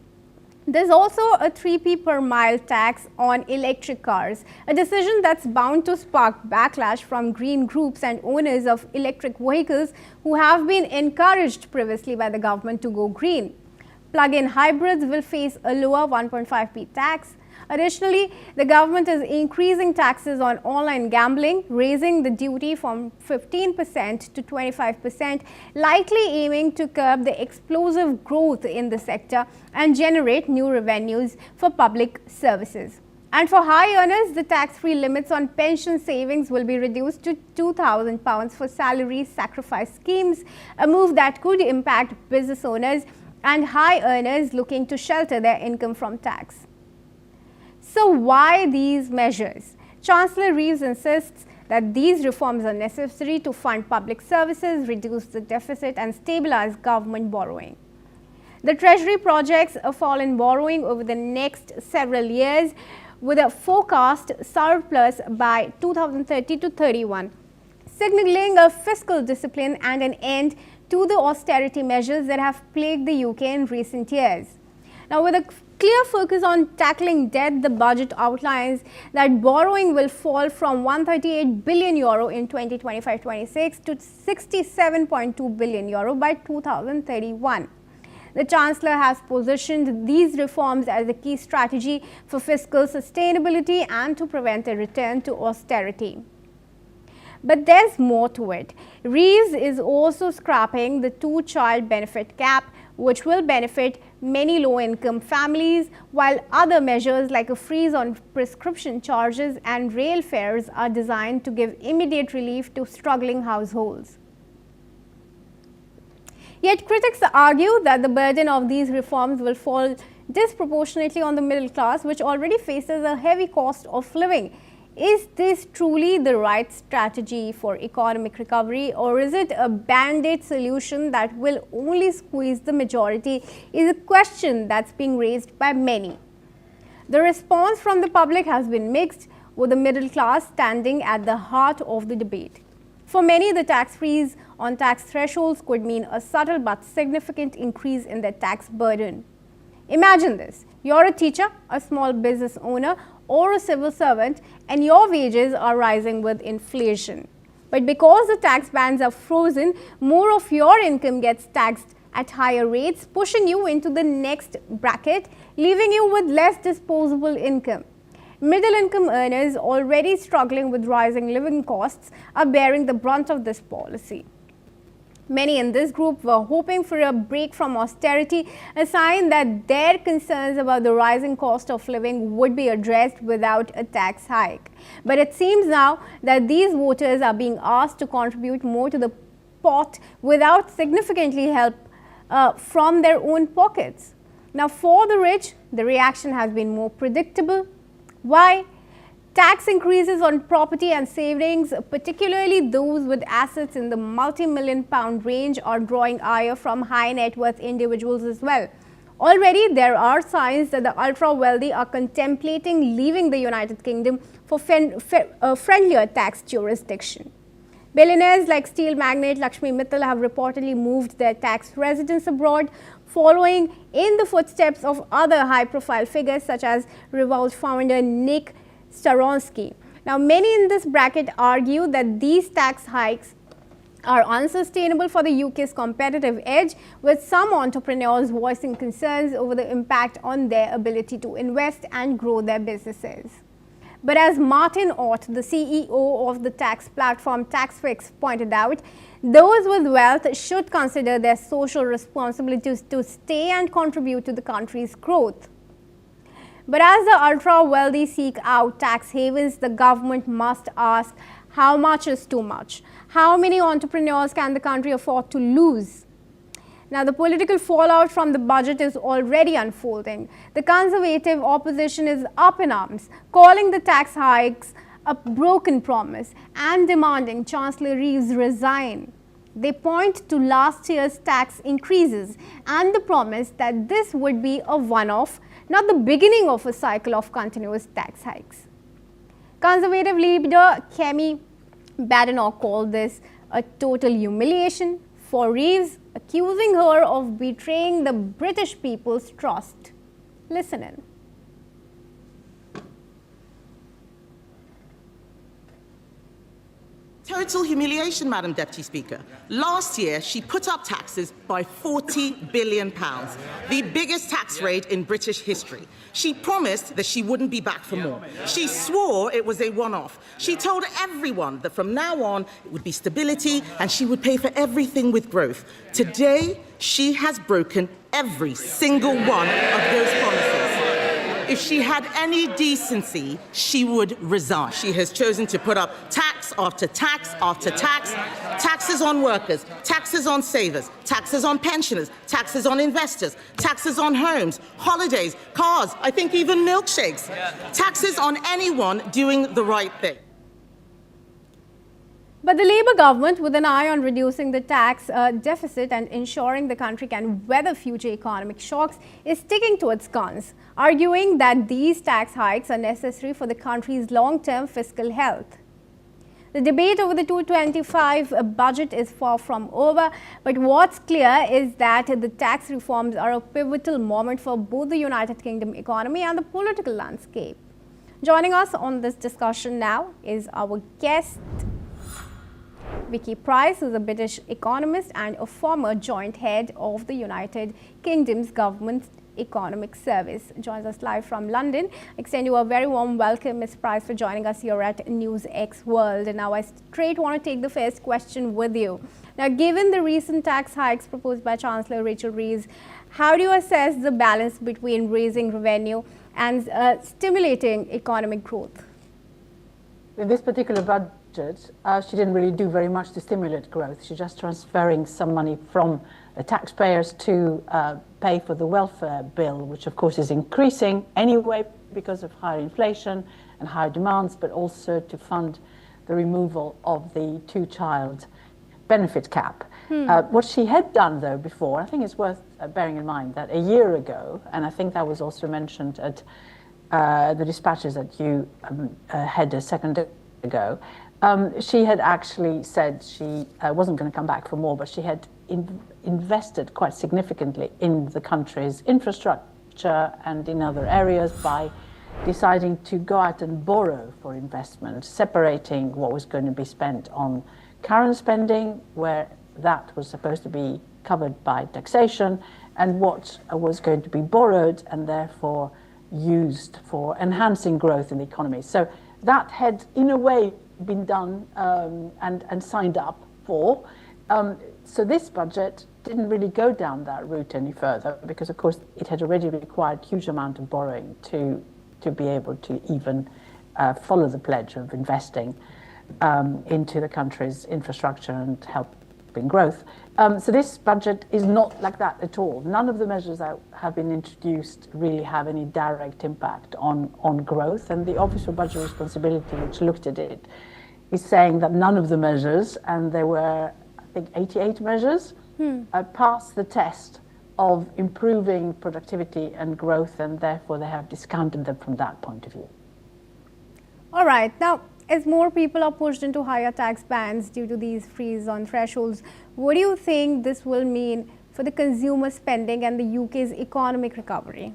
There's also a 3p per mile tax on electric cars, a decision that's bound to spark backlash from green groups and owners of electric vehicles who have been encouraged previously by the government to go green. Plug-in hybrids will face a lower 1.5p tax. Additionally, the government is increasing taxes on online gambling, raising the duty from 15% to 25%, likely aiming to curb the explosive growth in the sector and generate new revenues for public services. And for high earners, the tax-free limits on pension savings will be reduced to £2,000 for salary sacrifice schemes, a move that could impact business owners and high earners looking to shelter their income from tax. So why these measures? Chancellor Reeves insists that these reforms are necessary to fund public services, reduce the deficit and stabilize government borrowing. The Treasury projects a fall in borrowing over the next several years, with a forecast surplus by 2030 to 31, signaling a fiscal discipline and an end to the austerity measures that have plagued the UK in recent years. Now, with a clear focus on tackling debt, the budget outlines that borrowing will fall from €138 billion in 2025-26 to €67.2 billion by 2031. The Chancellor has positioned these reforms as a key strategy for fiscal sustainability and to prevent a return to austerity. But there's more to it. Reeves is also scrapping the two-child benefit cap, which will benefit many low-income families, while other measures like a freeze on prescription charges and rail fares are designed to give immediate relief to struggling households. Yet critics argue that the burden of these reforms will fall disproportionately on the middle class, which already faces a heavy cost of living. Is this truly the right strategy for economic recovery, or is it a band-aid solution that will only squeeze the majority? Is a question that's being raised by many. The response from the public has been mixed, with the middle class standing at the heart of the debate. For many, the tax freeze on tax thresholds could mean a subtle but significant increase in their tax burden. Imagine this: you're a teacher, a small business owner, or a civil servant, and your wages are rising with inflation. But because the tax bands are frozen, more of your income gets taxed at higher rates, pushing you into the next bracket, leaving you with less disposable income. Middle-income earners, already struggling with rising living costs, are bearing the brunt of this policy. Many in this group were hoping for a break from austerity, a sign that their concerns about the rising cost of living would be addressed without a tax hike. But it seems now that these voters are being asked to contribute more to the pot without significantly help from their own pockets. Now, for the rich, the reaction has been more predictable. Why? Tax increases on property and savings, particularly those with assets in the multi-million pound range, are drawing ire from high net worth individuals as well. Already, there are signs that the ultra-wealthy are contemplating leaving the United Kingdom for friendlier tax jurisdiction. Billionaires like steel magnate Lakshmi Mittal have reportedly moved their tax residence abroad, following in the footsteps of other high-profile figures such as Revolt founder Nick Staronsky. Now, many in this bracket argue that these tax hikes are unsustainable for the UK's competitive edge, with some entrepreneurs voicing concerns over the impact on their ability to invest and grow their businesses. But as Martin Ott, the CEO of the tax platform TaxFix, pointed out, those with wealth should consider their social responsibilities to stay and contribute to the country's growth. But as the ultra-wealthy seek out tax havens, the government must ask, how much is too much? How many entrepreneurs can the country afford to lose? Now, the political fallout from the budget is already unfolding. The Conservative opposition is up in arms, calling the tax hikes a broken promise and demanding Chancellor Reeves resign. They point to last year's tax increases and the promise that this would be a one-off, not the beginning of a cycle of continuous tax hikes. Conservative leader Kemi Badenoch called this a total humiliation for Reeves, accusing her of betraying the British people's trust. Listen in. Total humiliation, Madam Deputy Speaker. Last year, she put up taxes by £40 billion, the biggest tax raid in British history. She promised that she wouldn't be back for more. She swore it was a one-off. She told everyone that from now on, it would be stability and she would pay for everything with growth. Today, she has broken every single one of those promises. If she had any decency, she would resign. She has chosen to put up tax after tax after tax, taxes on workers, taxes on savers, taxes on pensioners, taxes on investors, taxes on homes, holidays, cars, I think even milkshakes, taxes on anyone doing the right thing. But the Labour government, with an eye on reducing the tax deficit and ensuring the country can weather future economic shocks, is sticking to its guns, arguing that these tax hikes are necessary for the country's long-term fiscal health. The debate over the 2025 budget is far from over, but what's clear is that the tax reforms are a pivotal moment for both the United Kingdom economy and the political landscape. Joining us on this discussion now is our guest, Vicky Price, who is a British economist and a former joint head of the United Kingdom's Government Economic Service, joins us live from London. I extend you a very warm welcome, Ms. Price, for joining us here at NewsX World. And now I straight want to take the first question with you. Now, given the recent tax hikes proposed by Chancellor Rachel Reeves, how do you assess the balance between raising revenue and stimulating economic growth? In this particular budget, she didn't really do very much to stimulate growth. She's just transferring some money from the taxpayers to pay for the welfare bill, which of course is increasing anyway because of higher inflation and higher demands, but also to fund the removal of the two-child benefit cap. What she had done, though, before, I think it's worth bearing in mind that a year ago, and I think that was also mentioned at the dispatches that you had a second ago, she had actually said she wasn't going to come back for more, but she had invested quite significantly in the country's infrastructure and in other areas by deciding to go out and borrow for investment, separating what was going to be spent on current spending, where that was supposed to be covered by taxation, and what was going to be borrowed and therefore used for enhancing growth in the economy. So that had, in a way, been done and signed up for. So this budget didn't really go down that route any further because, of course, it had already required a huge amount of borrowing to be able to even follow the pledge of investing into the country's infrastructure and helping growth. So this budget is not like that at all. None of the measures that have been introduced really have any direct impact on growth. And the Office for Budget Responsibility, which looked at it, is saying that none of the measures, and there were, I think, 88 measures, passed the test of improving productivity and growth, and therefore they have discounted them from that point of view. All right. Now, as more people are pushed into higher tax bands due to these freeze on thresholds, what do you think this will mean for the consumer spending and the UK's economic recovery?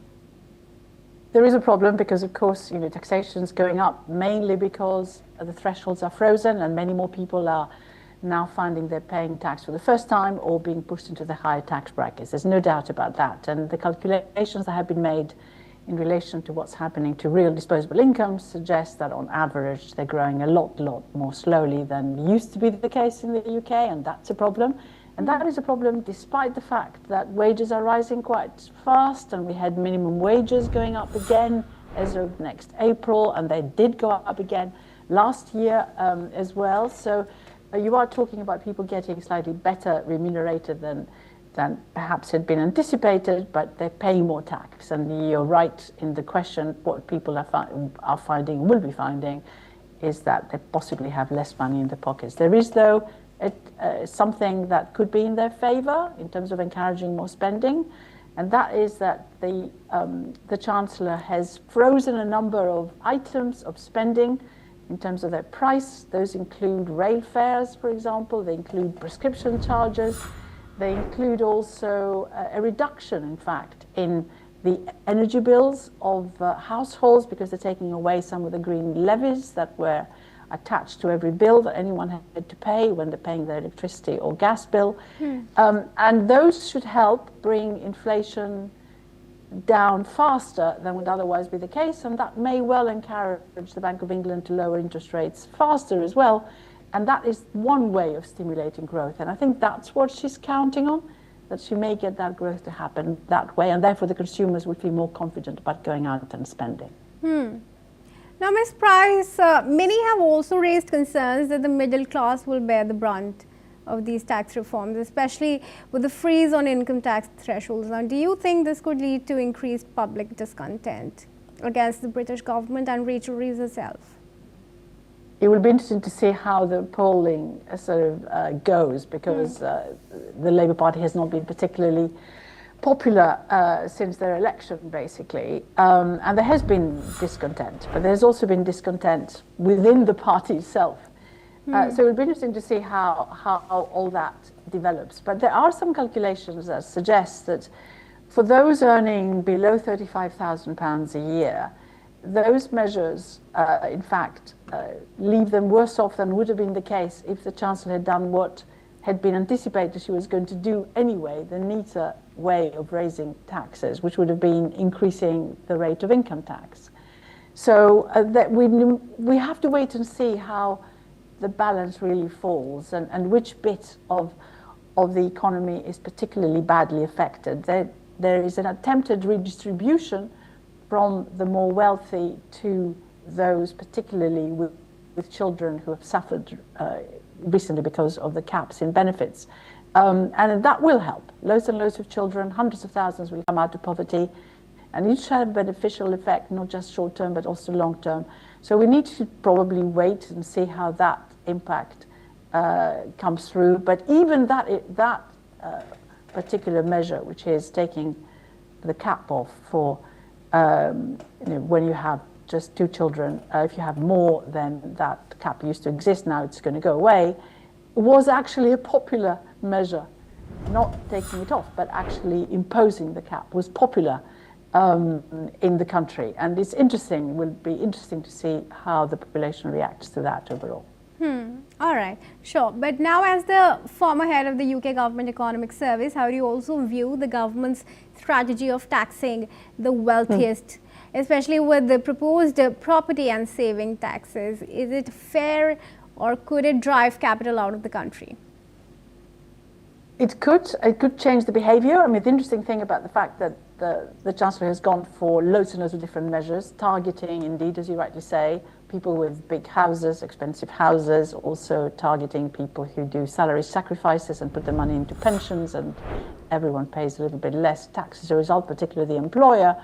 There is a problem because, of course, taxation is going up mainly because the thresholds are frozen and many more people are now finding they're paying tax for the first time or being pushed into the higher tax brackets. There's no doubt about that. And the calculations that have been made in relation to what's happening to real disposable incomes suggest that on average they're growing a lot more slowly than used to be the case in the UK, and that's a problem. And that is a problem despite the fact that wages are rising quite fast, and we had minimum wages going up again as of next April, and they did go up again last year as well. So you are talking about people getting slightly better remunerated than perhaps had been anticipated, but they're paying more tax. And you're right in the question, what people are finding, will be finding, is that they possibly have less money in their pockets. There is, though, something that could be in their favour in terms of encouraging more spending, and that is that the Chancellor has frozen a number of items of spending in terms of their price. Those include rail fares, for example, they include prescription charges, they include also a reduction, in fact, in the energy bills of households because they're taking away some of the green levies that were attached to every bill that anyone had to pay when they're paying their electricity or gas bill. And those should help bring inflation down faster than would otherwise be the case, and that may well encourage the Bank of England to lower interest rates faster as well. And that is one way of stimulating growth. And I think that's what she's counting on, that she may get that growth to happen that way, and therefore the consumers will feel more confident about going out and spending. Now, Ms. Price, many have also raised concerns that the middle class will bear the brunt of these tax reforms, especially with the freeze on income tax thresholds. Now, do you think this could lead to increased public discontent against the British government and Rachel Reeves herself? It will be interesting to see how the polling goes, because the Labour Party has not been particularly popular since their election, basically. And there has been discontent, but there's also been discontent within the party itself. So it will be interesting to see how all that develops. But there are some calculations that suggest that for those earning below £35,000 a year, those measures, in fact, leave them worse off than would have been the case if the Chancellor had done what had been anticipated she was going to do anyway, the neater way of raising taxes, which would have been increasing the rate of income tax. So that we have to wait and see how the balance really falls, and which bit of the economy is particularly badly affected. There is an attempted redistribution from the more wealthy to those particularly with children who have suffered recently because of the caps in benefits. And that will help. Loads and loads of children, hundreds of thousands will come out of poverty, and it should have a beneficial effect, not just short term, but also long term. So we need to probably wait and see how that impact comes through. But even that particular measure, which is taking the cap off for when you have just 2 children, if you have more, then that cap used to exist, now it's going to go away, was actually a popular measure. Not taking it off, but actually imposing the cap was popular in the country. And it's interesting, will be interesting to see how the population reacts to that overall. All right, sure. But now, as the former head of the UK Government Economic Service, how do you also view the government's strategy of taxing the wealthiest, especially with the proposed property and saving taxes? Is it fair, or could it drive capital out of the country? It could change the behavior. I mean, the interesting thing about the fact that the Chancellor has gone for loads and loads of different measures, targeting, indeed, as you rightly say, people with big houses, expensive houses, also targeting people who do salary sacrifices and put the money into pensions, and everyone pays a little bit less tax as a result, particularly the employer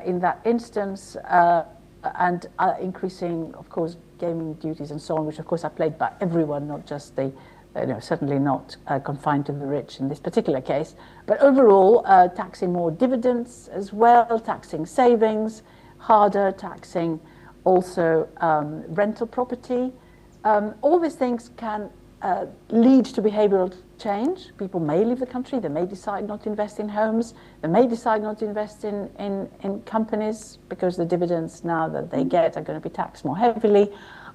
in that instance, and increasing, of course, gaming duties and so on, which of course are paid by everyone, not just the certainly not confined to the rich in this particular case. But overall, taxing more dividends as well, taxing savings harder, taxing also rental property. All these things can lead to behavioral change. People may leave the country, they may decide not to invest in homes, they may decide not to invest in companies because the dividends now that they get are going to be taxed more heavily.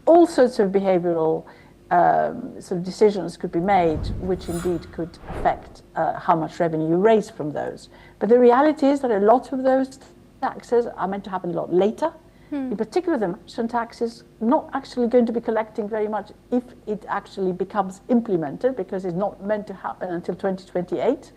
All sorts of behavioral sort of decisions could be made, which indeed could affect how much revenue you raise from those. But the reality is that a lot of those taxes are meant to happen a lot later. In particular, the mansion tax is not actually going to be collecting very much if it actually becomes implemented, because it's not meant to happen until 2028.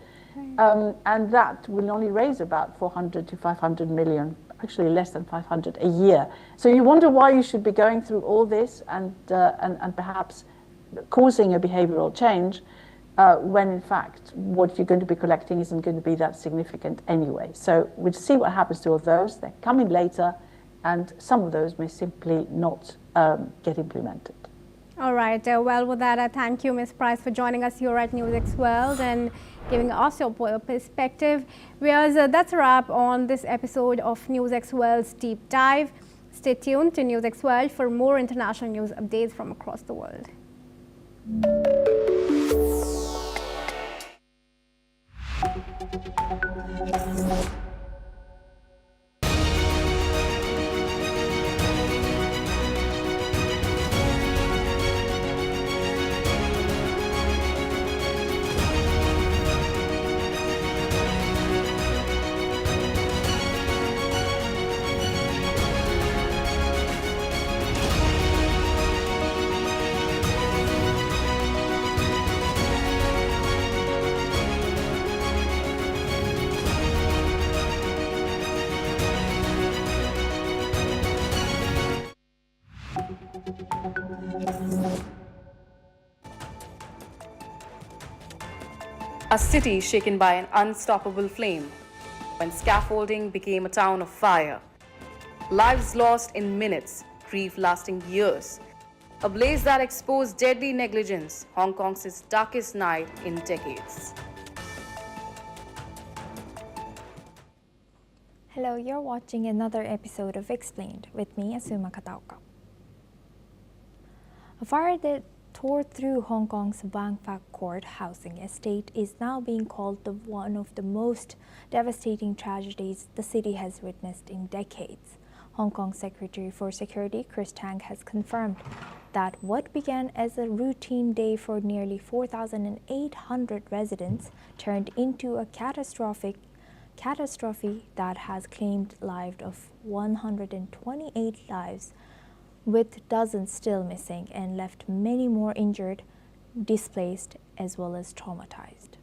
And that will only raise about 400 to 500 million, actually less than 500 a year. So you wonder why you should be going through all this and perhaps causing a behavioral change when in fact what you're going to be collecting isn't going to be that significant anyway. So we'll see what happens to all those. They're coming later, and some of those may simply not get implemented. All right. Well, with that, I thank you, Ms. Price, for joining us here at NewsX World and giving us your perspective. Viewers, that's a wrap on this episode of NewsX World's Deep Dive. Stay tuned to NewsX World for more international news updates from across the world. A city shaken by an unstoppable flame, when scaffolding became a town of fire. Lives lost in minutes, grief lasting years. A blaze that exposed deadly negligence, Hong Kong's darkest night in decades. Hello, you're watching another episode of Explained with me, Asuma Kataoka. A fire that tore through Hong Kong's Wang Fat Court housing estate is now being called one of the most devastating tragedies the city has witnessed in decades. Hong Kong Secretary for Security Chris Tang has confirmed that what began as a routine day for nearly 4,800 residents turned into a catastrophe that has claimed lives of 128 lives, with dozens still missing and left many more injured, displaced, as well as traumatized.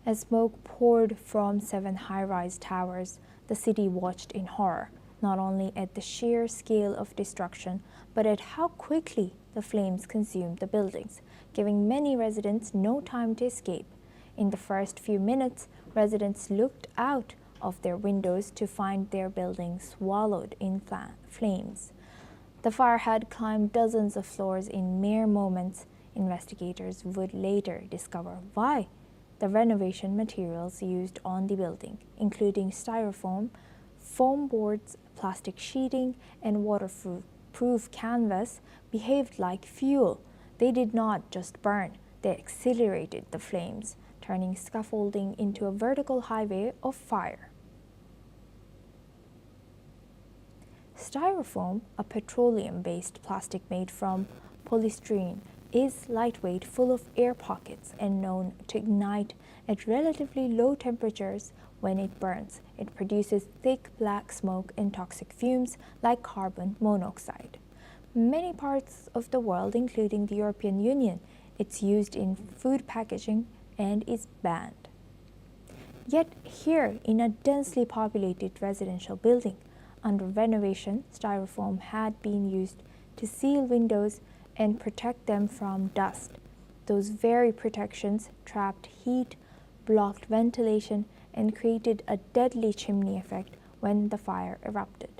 As smoke poured from 7 high-rise towers, the city watched in horror, not only at the sheer scale of destruction, but at how quickly the flames consumed the buildings, giving many residents no time to escape. In the first few minutes, residents looked out of their windows to find their buildings swallowed in flames. The fire had climbed dozens of floors in mere moments. Investigators would later discover why. The renovation materials used on the building, including styrofoam, foam boards, plastic sheeting, and waterproof canvas, behaved like fuel. They did not just burn, they accelerated the flames, turning scaffolding into a vertical highway of fire. Styrofoam, a petroleum-based plastic made from polystyrene, is lightweight, full of air pockets, and known to ignite at relatively low temperatures. When it burns, it produces thick black smoke and toxic fumes like carbon monoxide. Many parts of the world, including the European Union, it's used in food packaging and is banned. Yet here, in a densely populated residential building, under renovation, styrofoam had been used to seal windows and protect them from dust. Those very protections trapped heat, blocked ventilation, and created a deadly chimney effect when the fire erupted.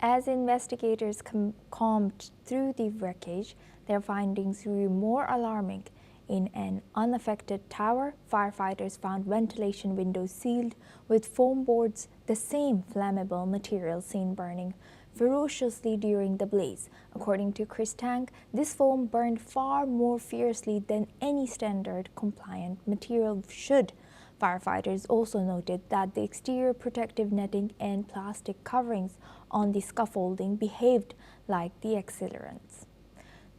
As investigators combed through the wreckage, their findings grew more alarming. In an unaffected tower, firefighters found ventilation windows sealed with foam boards, the same flammable material seen burning ferociously during the blaze. According to Chris Tang, this foam burned far more fiercely than any standard compliant material should. Firefighters also noted that the exterior protective netting and plastic coverings on the scaffolding behaved like the accelerants.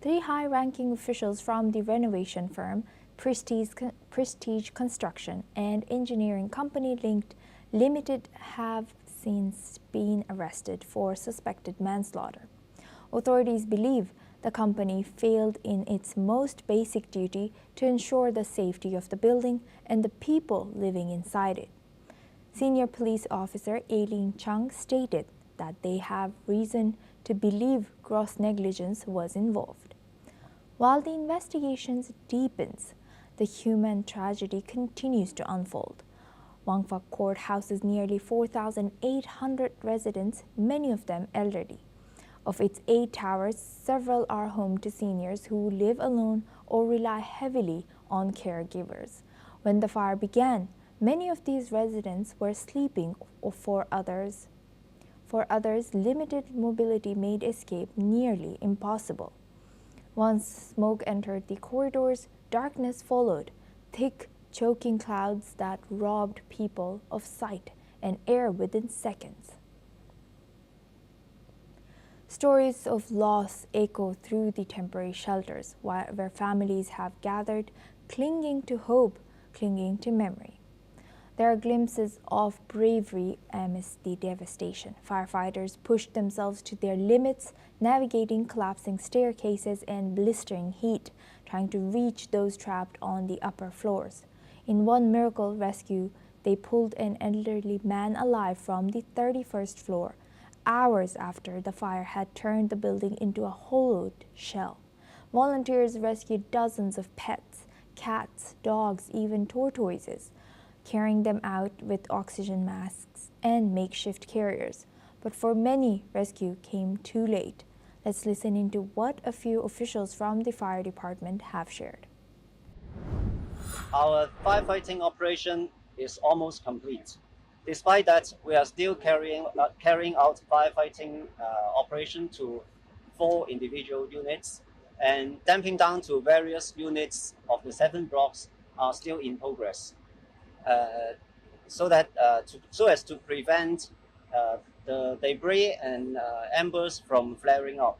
3 high-ranking officials from the renovation firm, Prestige Construction, and engineering company Limited have since been arrested for suspected manslaughter. Authorities believe the company failed in its most basic duty to ensure the safety of the building and the people living inside it. Senior police officer Aileen Chung stated that they have reason to believe gross negligence was involved. While the investigations deepens, the human tragedy continues to unfold. Wang Fat Court houses nearly 4,800 residents, many of them elderly. Of its 8 towers, several are home to seniors who live alone or rely heavily on caregivers. When the fire began, many of these residents were sleeping, or for For others, limited mobility made escape nearly impossible. Once smoke entered the corridors, darkness followed, thick, choking clouds that robbed people of sight and air within seconds. Stories of loss echo through the temporary shelters, where families have gathered, clinging to hope, clinging to memory. There are glimpses of bravery amidst the devastation. Firefighters pushed themselves to their limits, navigating collapsing staircases and blistering heat, trying to reach those trapped on the upper floors. In one miracle rescue, they pulled an elderly man alive from the 31st floor, hours after the fire had turned the building into a hollowed shell. Volunteers rescued dozens of pets, cats, dogs, even tortoises, carrying them out with oxygen masks and makeshift carriers. But for many, rescue came too late. Let's listen into what a few officials from the fire department have shared. Our firefighting operation is almost complete. Despite that, we are still carrying out firefighting operation to 4 individual units, and damping down to various units of the 7 blocks are still in progress. So as to prevent the debris and embers from flaring up.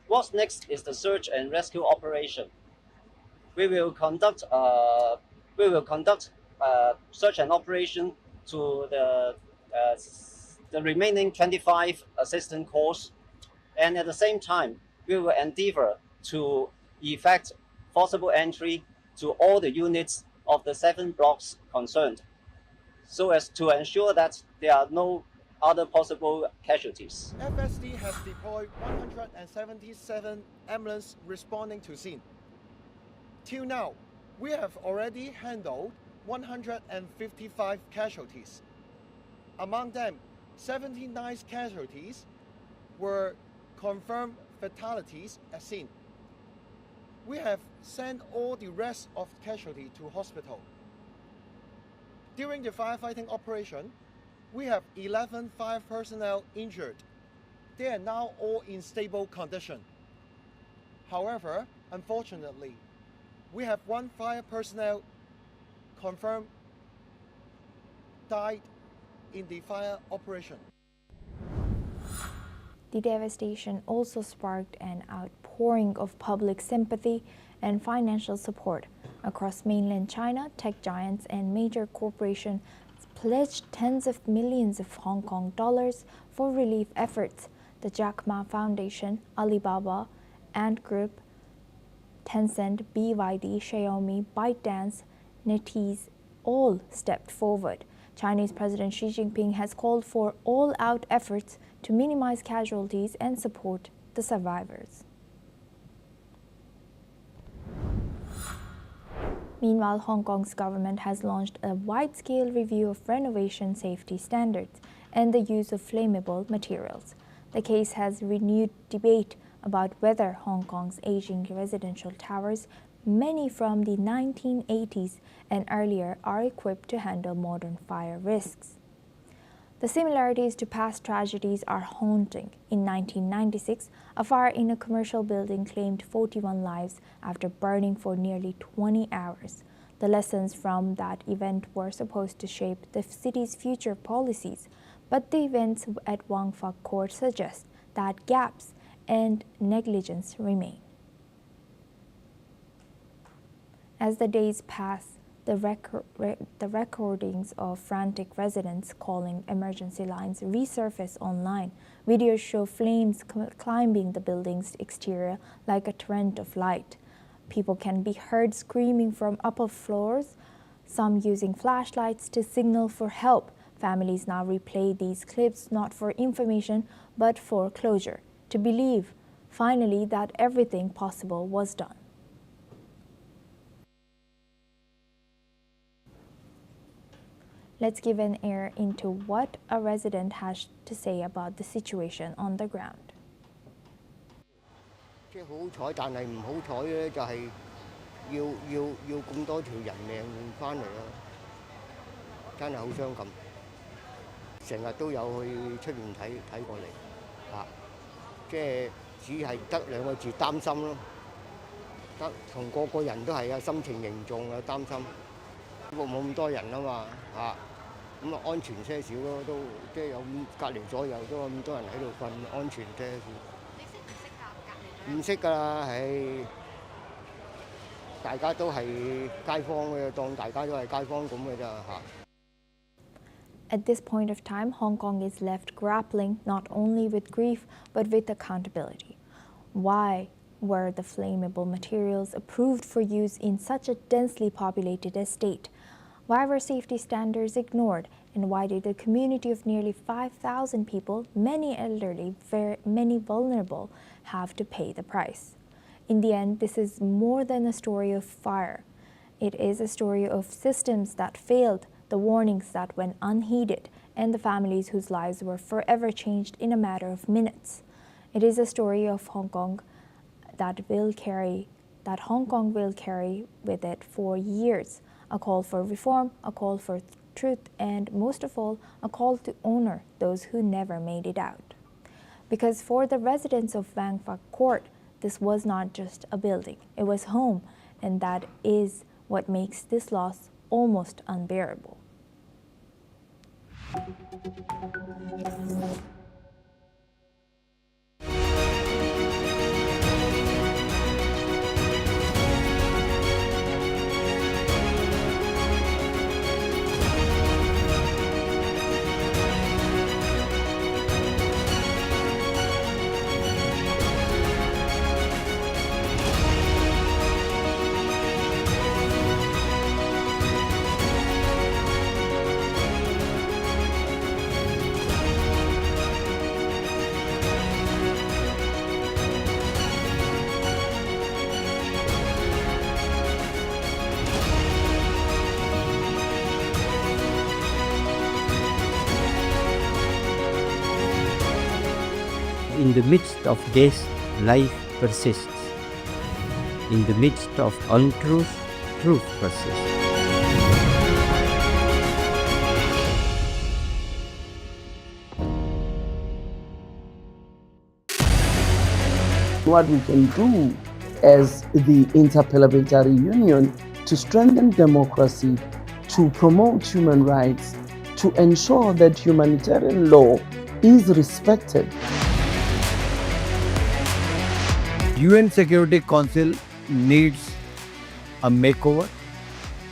What's next is the search and rescue operation. We will conduct search and operation to the remaining 25 assistant corps, and at the same time, we will endeavor to effect forcible entry to all the units of the 7 blocks concerned, so as to ensure that there are no other possible casualties. FSD has deployed 177 ambulances responding to scene. Till now, we have already handled 155 casualties. Among them, 79 casualties were confirmed fatalities at scene. We have sent all the rest of casualties to hospital. During the firefighting operation, we have 11 fire personnel injured. They are now all in stable condition. However, unfortunately, we have 1 fire personnel confirmed died in the fire operation. The devastation also sparked an outpouring of public sympathy and financial support. Across mainland China, tech giants and major corporations pledged tens of millions of Hong Kong dollars for relief efforts. The Jack Ma Foundation, Alibaba, Ant Group, Tencent, BYD, Xiaomi, ByteDance, NetEase all stepped forward. Chinese President Xi Jinping has called for all-out efforts to minimize casualties and support the survivors. Meanwhile, Hong Kong's government has launched a wide-scale review of renovation safety standards and the use of flammable materials. The case has renewed debate about whether Hong Kong's aging residential towers, many from the 1980s and earlier, are equipped to handle modern fire risks. The similarities to past tragedies are haunting. In 1996, a fire in a commercial building claimed 41 lives after burning for nearly 20 hours. The lessons from that event were supposed to shape the city's future policies, but the events at Wang Fuk Court suggest that gaps and negligence remain. As the days pass, the recordings of frantic residents calling emergency lines resurface online. Videos show flames climbing the building's exterior like a torrent of light. People can be heard screaming from upper floors, some using flashlights to signal for help. Families now replay these clips not for information but for closure, to believe, finally, that everything possible was done. Let's give an ear into what a resident has to say about the situation on the ground. 即係好彩，但係唔好彩咧，就係要咁多條人命翻嚟咯，真係好傷感。成日都有去出面睇過嚟，即係只係得2個字擔心咯，同個個人都係啊，心情凝重啊，擔心，不過冇咁多人啊嘛，咁啊安全些少咯，都即係有隔離左右都咁多人喺度瞓，安全些少。你識唔識㗎？隔離？唔識㗎啦，大家都係街坊嘅，當大家都係街坊咁嘅咋嚇。At this point of time, Hong Kong is left grappling not only with grief but with accountability. Why were the flammable materials approved for use in such a densely populated estate? Why were safety standards ignored? And why did a community of nearly 5,000 people, many elderly, many vulnerable, have to pay the price? In the end, this is more than a story of fire. It is a story of systems that failed, the warnings that went unheeded, and the families whose lives were forever changed in a matter of minutes. It is a story of Hong Kong that Hong Kong will carry with it for years. A call for reform, a call for truth, and most of all, a call to honor those who never made it out. Because for the residents of Vang Phak Court, this was not just a building, it was home, and that is what makes this loss almost unbearable. In the midst of this, life persists. In the midst of untruth, truth persists. What we can do as the Interparliamentary Union to strengthen democracy, to promote human rights, to ensure that humanitarian law is respected. UN Security Council needs a makeover,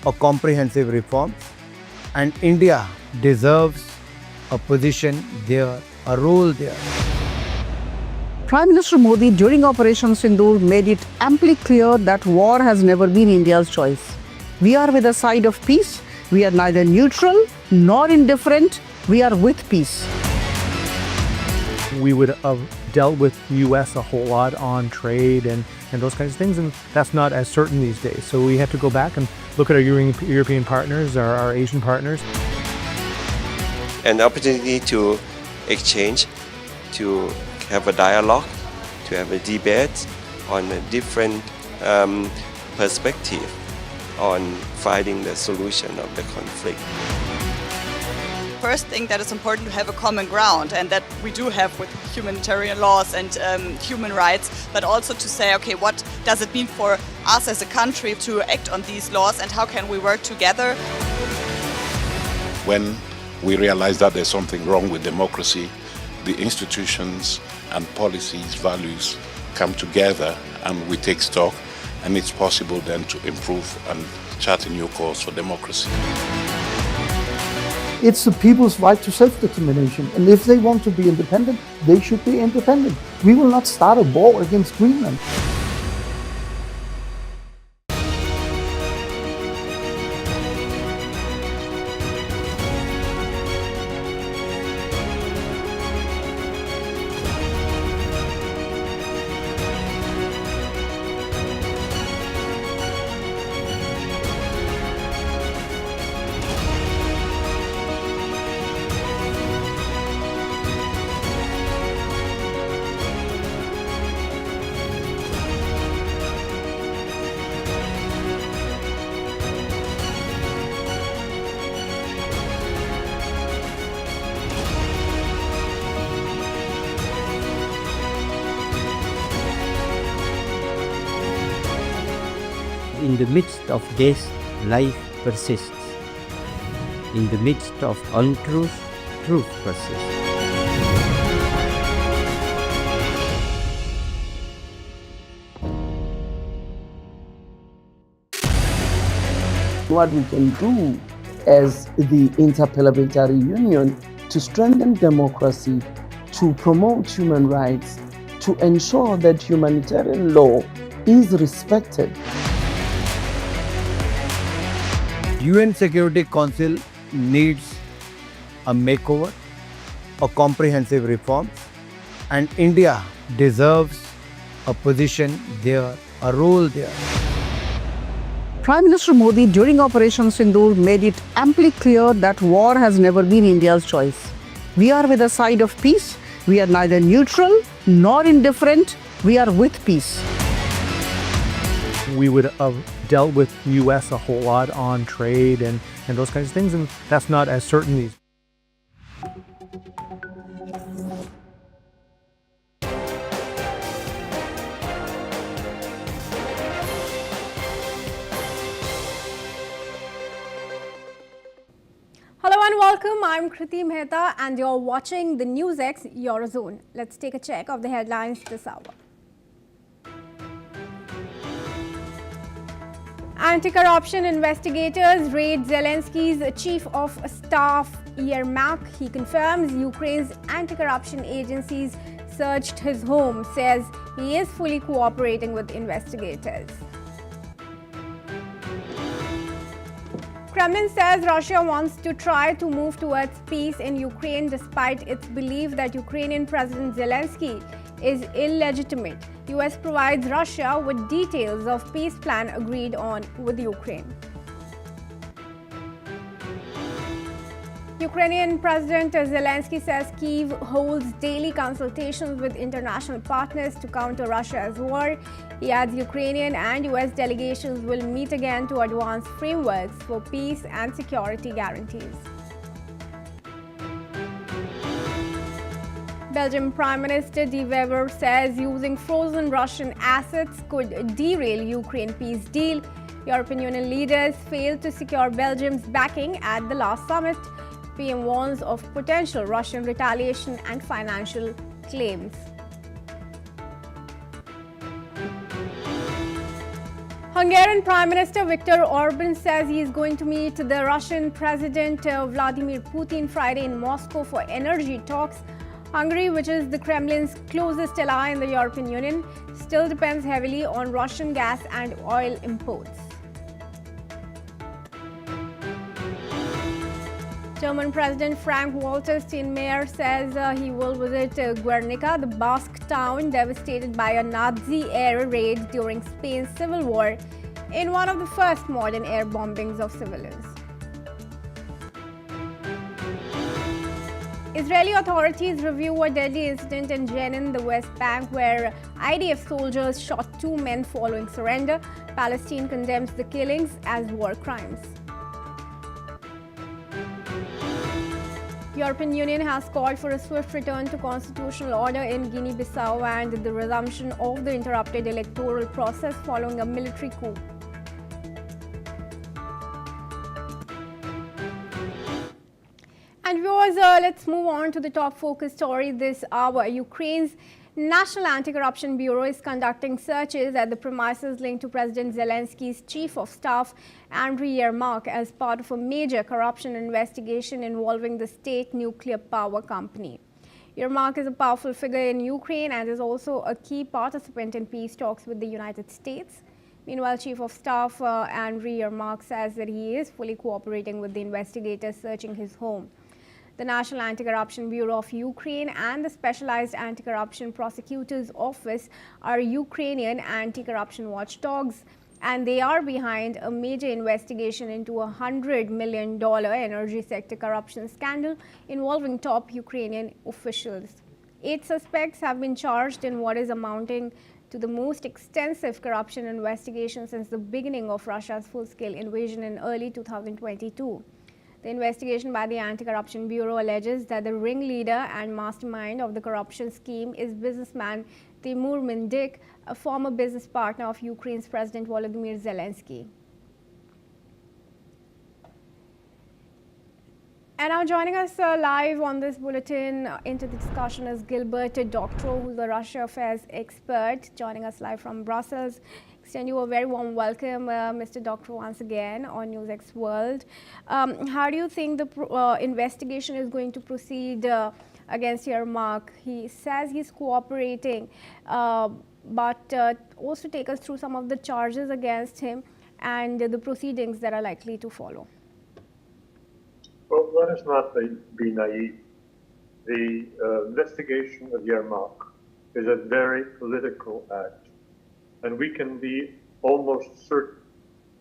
a comprehensive reform, and India deserves a position there, a role there. Prime Minister Modi during Operation Sindoor made it amply clear that war has never been India's choice. We are with the side of peace. We are neither neutral nor indifferent. We are with peace. We would have dealt with the US a whole lot on trade and those kinds of things, and that's not as certain these days. So we have to go back and look at our European partners, our Asian partners. An opportunity to exchange, to have a dialogue, to have a debate on a different perspective on finding the solution of the conflict. First thing that is important to have a common ground, and that we do have with humanitarian laws and human rights, but also to say, okay, what does it mean for us as a country to act on these laws, and how can we work together? When we realize that there's something wrong with democracy, the institutions and policies, values come together and we take stock, and it's possible then to improve and chart a new course for democracy. It's the people's right to self-determination, and if they want to be independent, they should be independent. We will not start a war against Greenland. in the midst of this, life persists. In the midst of untruth, truth persists. What we can do as the Interparliamentary Union to strengthen democracy, to promote human rights, to ensure that humanitarian law is respected. UN Security Council needs a makeover, a comprehensive reform, and India deserves a position there, a role there. Prime Minister Modi during Operation Sindoor made it amply clear that war has never been India's choice. We are with the side of peace. We are neither neutral nor indifferent. We are with peace. We would have dealt with US a whole lot on trade and those kinds of things, and that's not as certain these. Hello and welcome. I'm Kriti Mehta and you're watching the NewsX Eurozone. Let's take a check of the headlines this hour. Anti-corruption investigators raid Zelensky's chief of staff Yermak. He confirms Ukraine's anti-corruption agencies searched his home, says he is fully cooperating with investigators. Kremlin says Russia wants to try to move towards peace in Ukraine despite its belief that Ukrainian President Zelensky is illegitimate. US provides Russia with details of peace plan agreed on with Ukraine. Ukrainian President Zelensky says Kyiv holds daily consultations with international partners to counter Russia's war. He adds Ukrainian and US delegations will meet again to advance frameworks for peace and security guarantees. Belgium Prime Minister De Wever says using frozen Russian assets could derail Ukraine peace deal. European Union leaders failed to secure Belgium's backing at the last summit. PM warns of potential Russian retaliation and financial claims. Hungarian Prime Minister Viktor Orban says he is going to meet the Russian President Vladimir Putin Friday in Moscow for energy talks. Hungary, which is the Kremlin's closest ally in the European Union, still depends heavily on Russian gas and oil imports. German President Frank-Walter Steinmeier says he will visit Guernica, the Basque town devastated by a Nazi air raid during Spain's civil war, in one of the first modern air bombings of civilians. Israeli authorities review a deadly incident in Jenin, the West Bank, where IDF soldiers shot 2 men following surrender. Palestine condemns the killings as war crimes. European Union has called for a swift return to constitutional order in Guinea-Bissau and the resumption of the interrupted electoral process following a military coup. And viewers, let's move on to the top focus story this hour. Ukraine's National Anti-Corruption Bureau is conducting searches at the premises linked to President Zelensky's chief of staff, Andriy Yermak, as part of a major corruption investigation involving the state nuclear power company. Yermak is a powerful figure in Ukraine and is also a key participant in peace talks with the United States. Meanwhile, Chief of Staff Andriy Yermak says that he is fully cooperating with the investigators searching his home. The National Anti-Corruption Bureau of Ukraine and the Specialized Anti-Corruption Prosecutor's Office are Ukrainian anti-corruption watchdogs, and they are behind a major investigation into a $100 million energy sector corruption scandal involving top Ukrainian officials. 8 suspects have been charged in what is amounting to the most extensive corruption investigation since the beginning of Russia's full-scale invasion in early 2022. The investigation by the Anti-Corruption Bureau alleges that the ringleader and mastermind of the corruption scheme is businessman Timur Mendik, a former business partner of Ukraine's President Volodymyr Zelensky. And now joining us live on this bulletin into the discussion is Gilbert Doctorow, who's a Russia affairs expert, joining us live from Brussels. Extend you a very warm welcome, Mr. Doctorow, once again on NewsX World. How do you think the investigation is going to proceed against Yermak? He says he's cooperating, but also take us through some of the charges against him and the proceedings that are likely to follow. Well, let us not be naive. The investigation of Yermak is a very political act, and we can be almost certain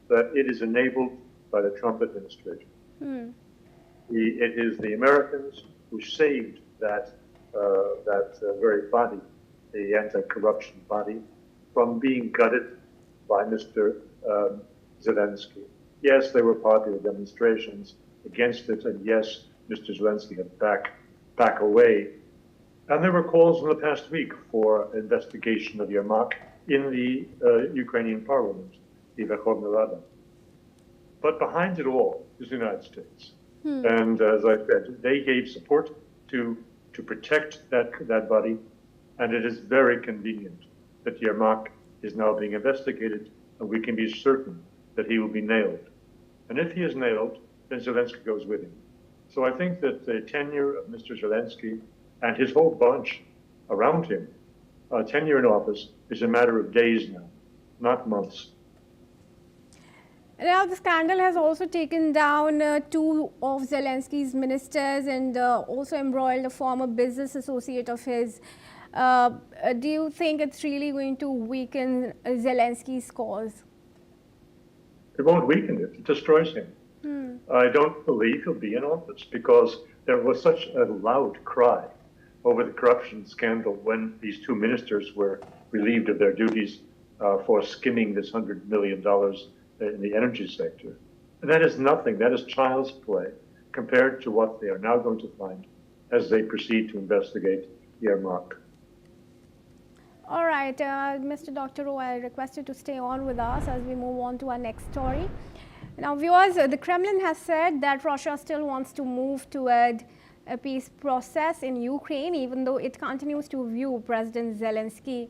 that it is enabled by the Trump administration. It is the Americans who saved that very body, the anti-corruption body, from being gutted by Mr. Zelensky. Yes, there were popular demonstrations against it, and yes, Mr. Zelensky had back away. And there were calls in the past week for investigation of Yermak in the Ukrainian parliament, the Verkhovna Rada. But behind it all is the United States. And as I said, they gave support to protect that body, and it is very convenient that Yermak is now being investigated, and we can be certain that he will be nailed. And if he is nailed, then Zelensky goes with him. So I think that the tenure of Mr. Zelensky and his whole bunch around him, tenure in office, is a matter of days now, not months. Now, the scandal has also taken down two of Zelensky's ministers and also embroiled a former business associate of his. Do you think it's really going to weaken Zelensky's cause? It won't weaken it, it destroys him. I don't believe he'll be in office because there was such a loud cry over the corruption scandal when these two ministers were relieved of their duties for skimming this $100 million in the energy sector. And that is nothing, that is child's play compared to what they are now going to find as they proceed to investigate Yermak. All right, Mr. Doctorow, I request you to stay on with us as we move on to our next story. Now, viewers, the Kremlin has said that Russia still wants to move toward a peace process in Ukraine, even though it continues to view President Zelensky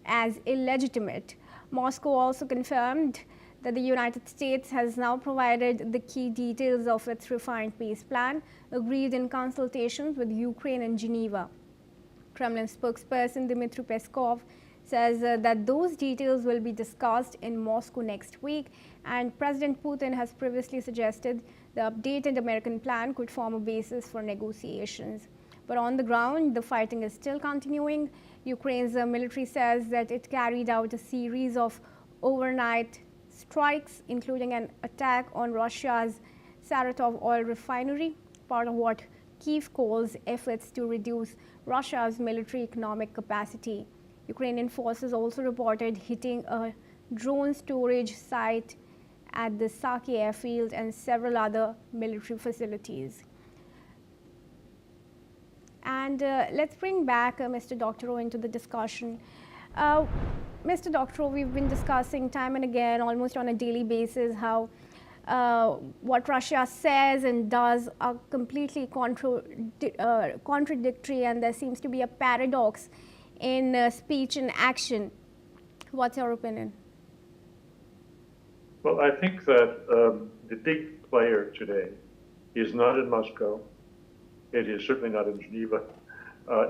as illegitimate. Moscow also confirmed that the United States has now provided the key details of its refined peace plan, agreed in consultations with Ukraine and Geneva. Kremlin spokesperson Dmitry Peskov says that those details will be discussed in Moscow next week, and President Putin has previously suggested the updated American plan could form a basis for negotiations. But on the ground, the fighting is still continuing. Ukraine's military says that it carried out a series of overnight strikes, including an attack on Russia's Saratov oil refinery, part of what Kyiv calls efforts to reduce Russia's military economic capacity. Ukrainian forces also reported hitting a drone storage site at the Saki airfield and several other military facilities. And let's bring back Mr. Doctorow into the discussion. Mr. Doctorow, we've been discussing time and again, almost on a daily basis, how what Russia says and does are completely contradictory, and there seems to be a paradox in speech and action. What's your opinion? Well, I think that the big player today is not in Moscow. It is certainly not in Geneva.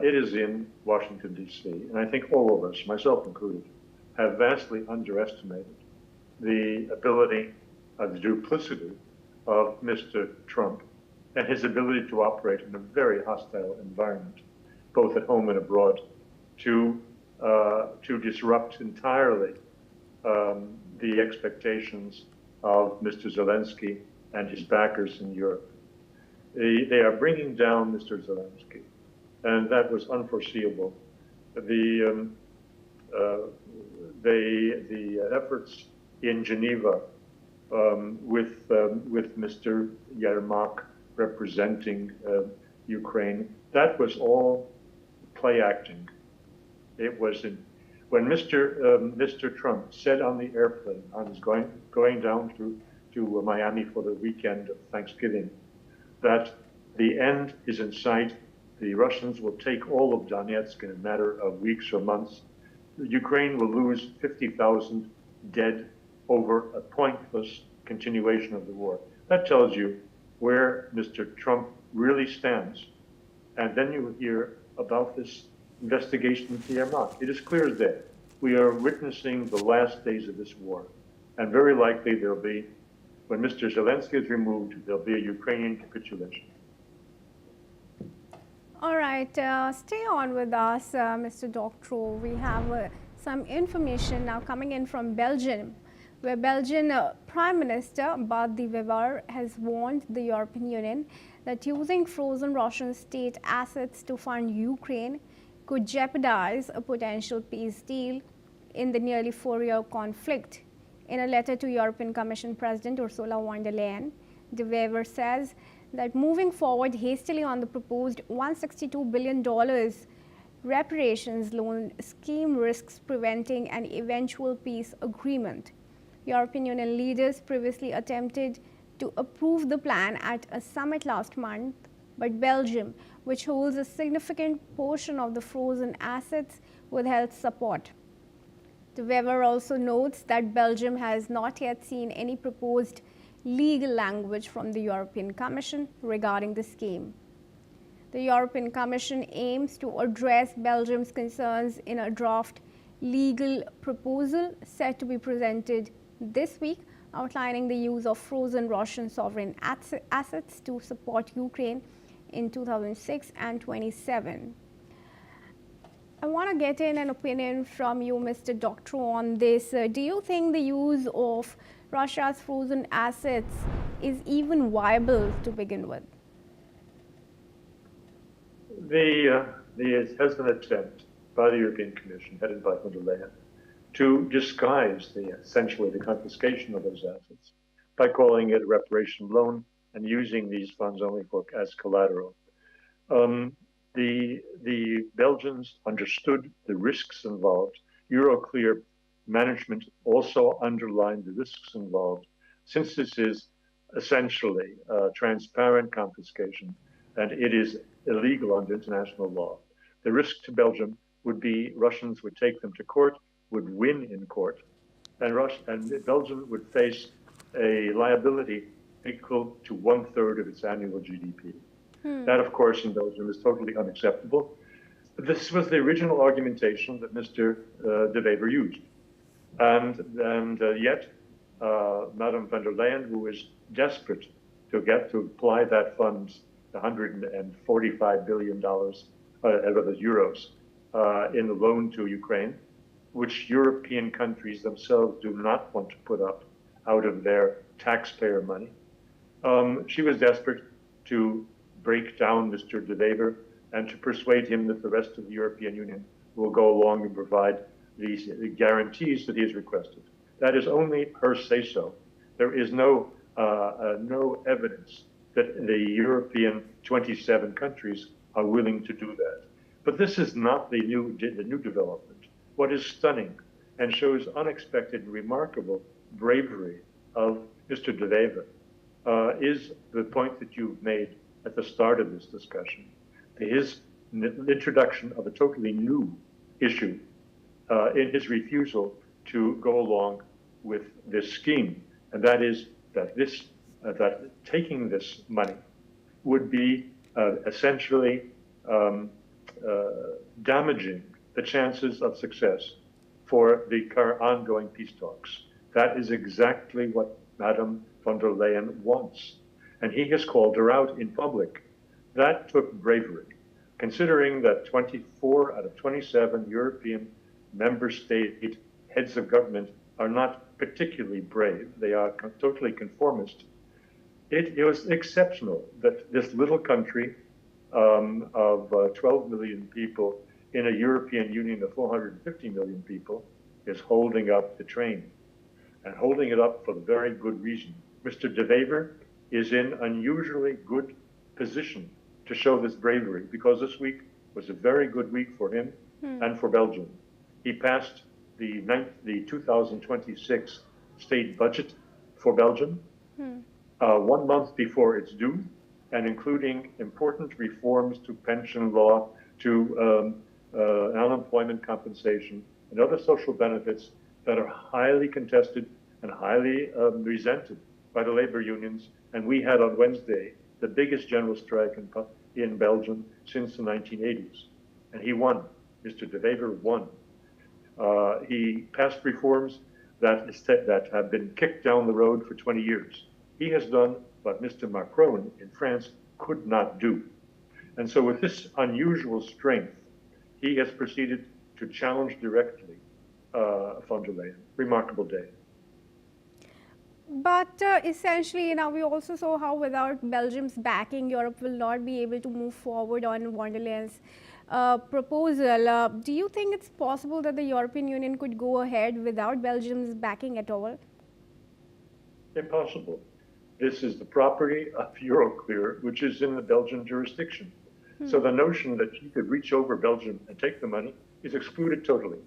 It is in Washington, D.C. And I think all of us, myself included, have vastly underestimated the ability, the duplicity of Mr. Trump and his ability to operate in a very hostile environment, both at home and abroad, to disrupt entirely the expectations of Mr. Zelensky and his backers in Europe. They are bringing down Mr. Zelensky, and that was unforeseeable. The efforts in Geneva with Mr. Yermak representing Ukraine. That was all play acting. It wasn't. When Mr. Trump said on the airplane, I was going down to Miami for the weekend of Thanksgiving, that the end is in sight. The Russians will take all of Donetsk in a matter of weeks or months. Ukraine will lose 50,000 dead over a pointless continuation of the war. That tells you where Mr. Trump really stands. And then you hear about this investigation into Yermak. It is clear as day. We are witnessing the last days of this war. And very likely there'll be, when Mr. Zelensky is removed, there'll be a Ukrainian capitulation. All right, stay on with us, Mr. Doctorow. We have some information now coming in from Belgium, where Belgian Prime Minister Bart de Wever has warned the European Union that using frozen Russian state assets to fund Ukraine could jeopardize a potential peace deal in the nearly 4-year conflict. In a letter to European Commission President Ursula von der Leyen, de Wever says that moving forward hastily on the proposed $162 billion reparations loan scheme risks preventing an eventual peace agreement. European Union leaders previously attempted to approve the plan at a summit last month, but Belgium, which holds a significant portion of the frozen assets, withheld support. De Wever also notes that Belgium has not yet seen any proposed legal language from the European Commission regarding the scheme. The European Commission aims to address Belgium's concerns in a draft legal proposal set to be presented this week, outlining the use of frozen Russian sovereign assets to support Ukraine in 2006 and 27. I want to get in an opinion from you, Mr. Doctorow, on this. Do you think the use of Russia's frozen assets is even viable to begin with? There has an attempt by the European Commission, headed by von der Leyen, to disguise essentially the confiscation of those assets by calling it a reparation loan and using these funds only as collateral. The Belgians understood the risks involved. Euroclear management also underlined the risks involved. Since this is essentially transparent confiscation and it is illegal under international law, the risk to Belgium would be Russians would take them to court, would win in court, and Belgium would face a liability equal to 1/3 of its annual GDP. That, of course, in Belgium is totally unacceptable. But this was the original argumentation that Mr. de Wever used. And yet, Madame von der Leyen, who is desperate to apply that fund, $145 billion, euros, in the loan to Ukraine, which European countries themselves do not want to put up out of their taxpayer money. She was desperate to break down Mr. de Wever and to persuade him that the rest of the European Union will go along and provide the guarantees that he has requested. That is only her say-so. There is no evidence that the European 27 countries are willing to do that. But this is not the new development. What is stunning and shows unexpected and remarkable bravery of Mr. de Wever is the point that you've made at the start of this discussion. His introduction of a totally new issue in his refusal to go along with this scheme, and that is that taking this money would be essentially damaging the chances of success for the ongoing peace talks. That is exactly what Madame von der Leyen wants. And he has called her out in public. That took bravery, considering that 24 out of 27 European member state heads of government are not particularly brave. They are totally conformist. It was exceptional that this little country of 12 million people in a European Union of 450 million people is holding up the train. and holding it up for very good reason. Mr. De Wever is in unusually good position to show this bravery, because this week was a very good week for him and for Belgium. He passed the 2026 state budget for Belgium 1 month before it's due, and including important reforms to pension law, to unemployment compensation, and other social benefits that are highly contested and highly resented by the labor unions. And we had on Wednesday the biggest general strike in Belgium since the 1980s. And he won. Mr. De Wever won. He passed reforms that have been kicked down the road for 20 years. He has done what Mr. Macron in France could not do. And so with this unusual strength, he has proceeded to challenge directly von der Leyen. Remarkable day. But essentially, now we also saw how without Belgium's backing, Europe will not be able to move forward on von der Leyen's proposal. Do you think it's possible that the European Union could go ahead without Belgium's backing at all? Impossible. This is the property of Euroclear, which is in the Belgian jurisdiction. So the notion that she could reach over Belgium and take the money is excluded totally.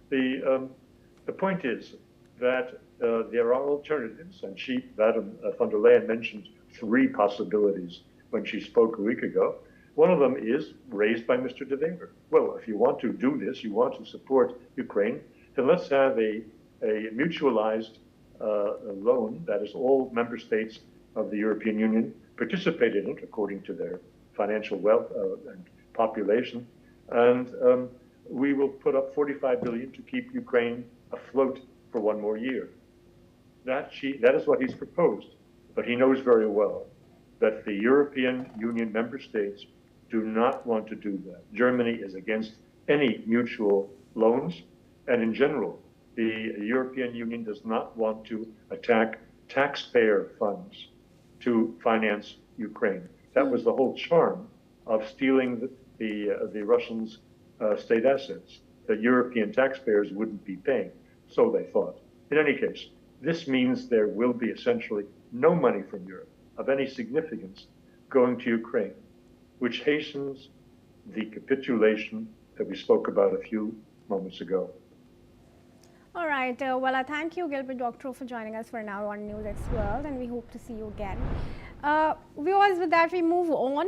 The point is that there are alternatives, and Madam von der Leyen mentioned 3 possibilities when she spoke a week ago. One of them is raised by Mr. De Wever. Well, if you want to do this, you want to support Ukraine, then let's have a mutualized loan that is all member states of the European Union participate in it according to their financial wealth and population. And we will put up 45 billion to keep Ukraine afloat for 1 more year. That is what he's proposed. But he knows very well that the European Union member states do not want to do that. Germany is against any mutual loans. And in general, the European Union does not want to attack taxpayer funds to finance Ukraine. That was the whole charm of stealing the Russians' state assets. The European taxpayers wouldn't be paying, so they thought. In any case, this means there will be essentially no money from Europe of any significance going to Ukraine, which hastens the capitulation that we spoke about a few moments ago. All right. Well, I thank you, Gilbert Doctorow, for joining us for now on NewsX World, and we hope to see you again. Viewers, with that, we move on.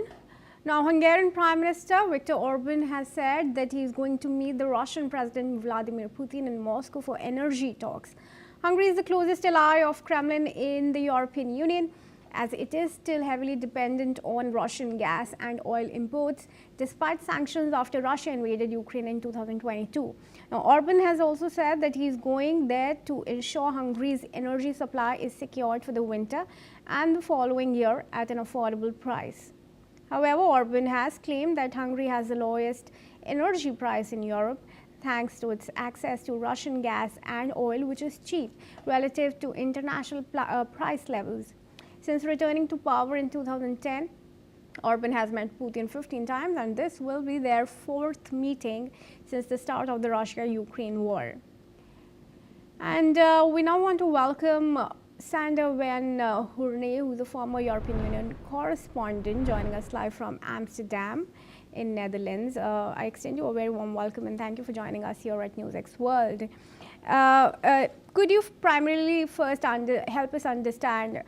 Now, Hungarian Prime Minister Viktor Orban has said that he is going to meet the Russian President Vladimir Putin in Moscow for energy talks. Hungary is the closest ally of Kremlin in the European Union, as it is still heavily dependent on Russian gas and oil imports, despite sanctions after Russia invaded Ukraine in 2022. Now, Orban has also said that he is going there to ensure Hungary's energy supply is secured for the winter and the following year at an affordable price. However, Orban has claimed that Hungary has the lowest energy price in Europe, thanks to its access to Russian gas and oil, which is cheap relative to international price levels. Since returning to power in 2010, Orban has met Putin 15 times, and this will be their 4th meeting since the start of the Russia-Ukraine war. And we now want to welcome Sander van Hoorne, who is a former European Union correspondent, joining us live from Amsterdam in Netherlands. I extend you a very warm welcome and thank you for joining us here at NewsX World. Could you primarily first help us understand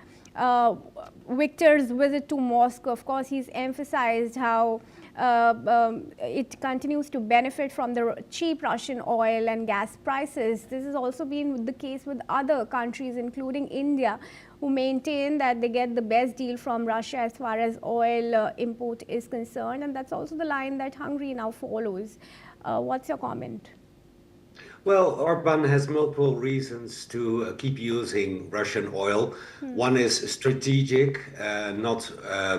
Viktor's visit to Moscow? Of course, he's emphasized how it continues to benefit from the cheap Russian oil and gas prices. This has also been the case with other countries, including India, who maintain that they get the best deal from Russia as far as oil import is concerned. And that's also the line that Hungary now follows. What's your comment? Well, Orban has multiple reasons to keep using Russian oil. One is strategic, not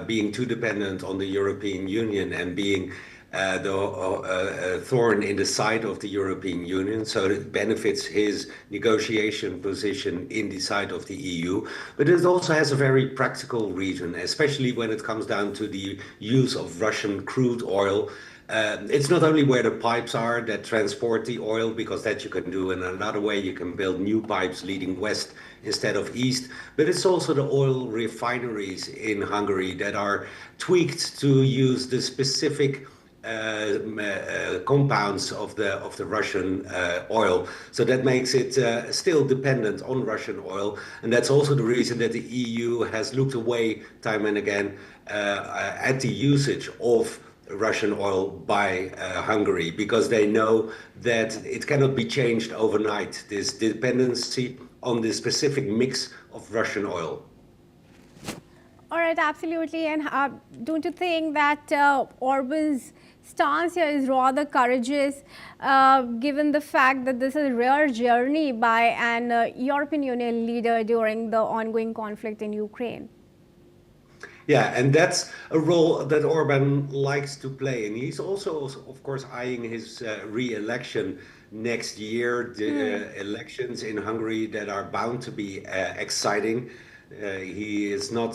being too dependent on the European Union and being the thorn in the side of the European Union, so it benefits his negotiation position in the side of the EU. But it also has a very practical reason, especially when it comes down to the use of Russian crude oil It's not only where the pipes are that transport the oil, because that you can do in another way. You can build new pipes leading west instead of east, but it's also the oil refineries in Hungary that are tweaked to use the specific compounds of the Russian oil. So that makes it still dependent on Russian oil, and that's also the reason that the EU has looked away time and again at the usage of Russian oil by Hungary, because they know that it cannot be changed overnight, this dependency on the specific mix of Russian oil. All right, absolutely. And don't you think that Orban's stance here is rather courageous, given the fact that this is a rare journey by an European Union leader during the ongoing conflict in Ukraine? Yeah, and that's a role that Orban likes to play. And he's also, of course, eyeing his re-election next year, the elections in Hungary that are bound to be exciting. He is not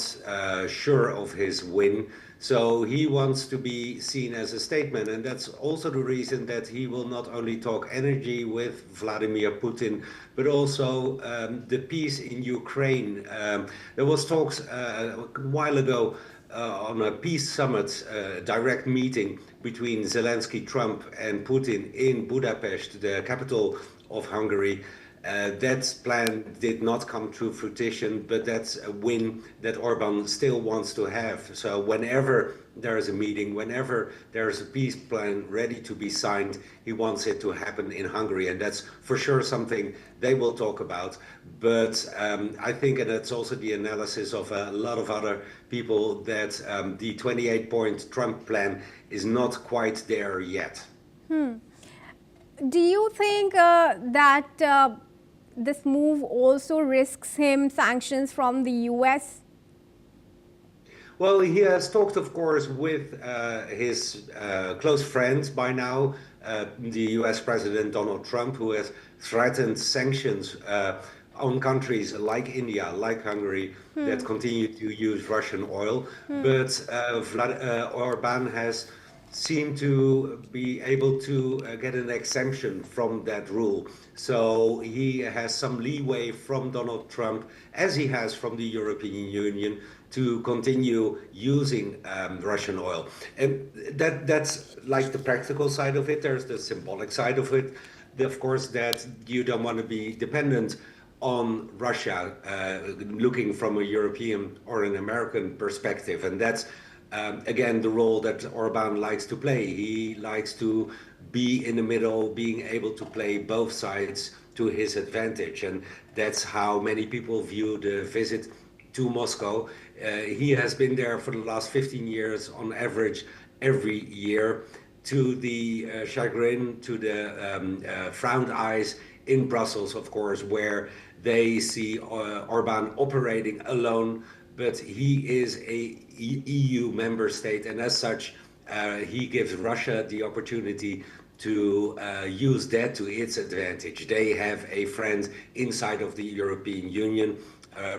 sure of his win, so he wants to be seen as a statement. And that's also the reason that he will not only talk energy with Vladimir Putin, but also the peace in Ukraine. There was talks a while ago on a peace summit, direct meeting between Zelensky, Trump, and Putin in Budapest, the capital of Hungary. That plan did not come to fruition, but that's a win that Orban still wants to have. So whenever there is a meeting, whenever there is a peace plan ready to be signed, he wants it to happen in Hungary. And that's for sure something they will talk about. But I think, and that's also the analysis of a lot of other people, that the 28-point Trump plan is not quite there yet. Do you think that this move also risks him sanctions from the US? Well, he has talked, of course, with his close friends by now, the US President Donald Trump, who has threatened sanctions on countries like India, like Hungary, that continue to use Russian oil. But Orban has seemed to be able to get an exemption from that rule. So he has some leeway from Donald Trump, as he has from the European Union, to continue using Russian oil. And that's like the practical side of it. There's the symbolic side of it, of course, that you don't want to be dependent on Russia, looking from a European or an American perspective. And that's again, the role that Orban likes to play. He likes to be in the middle, being able to play both sides to his advantage. And that's how many people view the visit to Moscow. He has been there for the last 15 years on average every year, to the chagrin, to the frowned eyes in Brussels, of course, where they see Orban operating alone. But he is a EU member state, and as such, he gives Russia the opportunity to use that to its advantage. They have a friend inside of the European Union.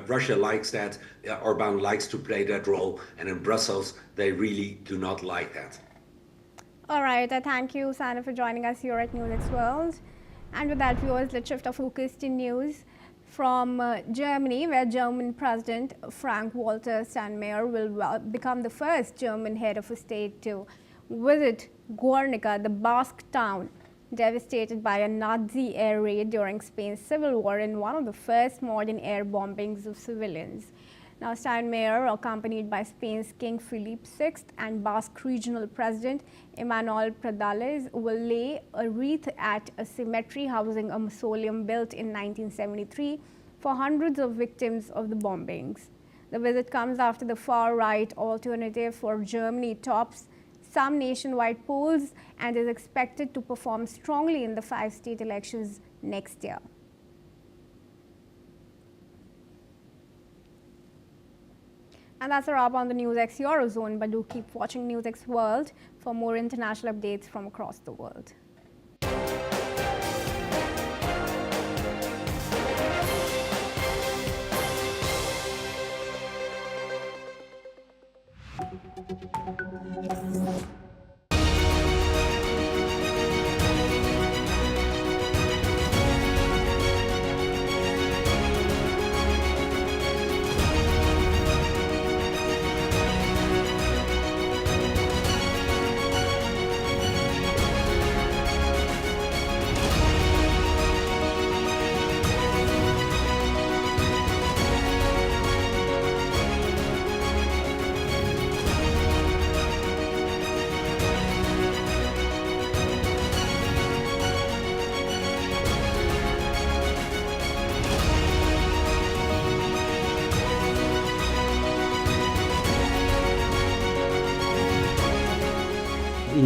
Russia likes that. Orban likes to play that role, and in Brussels, they really do not like that. All right, thank you, Sana, for joining us here at NewsX World. And with that, viewers, let's shift our focus to news from Germany, where German President Frank-Walter Steinmeier will become the first German head of a state to visit Guernica, the Basque town devastated by a Nazi air raid during Spain's civil war, in one of the first modern air bombings of civilians. Now, Steinmeier, accompanied by Spain's King Philippe VI and Basque Regional President Emmanuel Pradales, will lay a wreath at a cemetery housing a mausoleum built in 1973 for hundreds of victims of the bombings. The visit comes after the far-right Alternative for Germany tops some nationwide polls and is expected to perform strongly in the 5 state elections next year. And that's a wrap on the NewsX Eurozone, but do keep watching NewsX World for more international updates from across the world.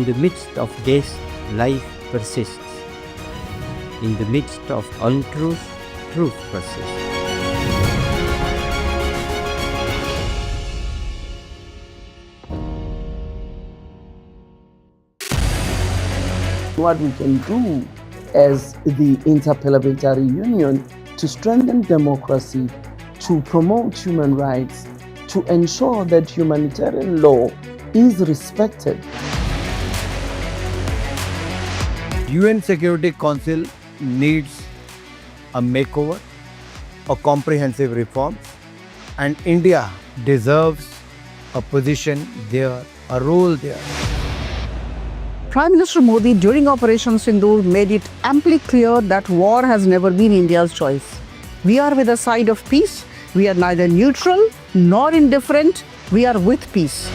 In the midst of this, life persists. In the midst of untruth, truth persists. What we can do as the Interparliamentary Union to strengthen democracy, to promote human rights, to ensure that humanitarian law is respected. UN Security Council needs a makeover, a comprehensive reform, and India deserves a position there, a role there. Prime Minister Modi during Operation Sindoor made it amply clear that war has never been India's choice. We are with the side of peace. We are neither neutral nor indifferent. We are with peace.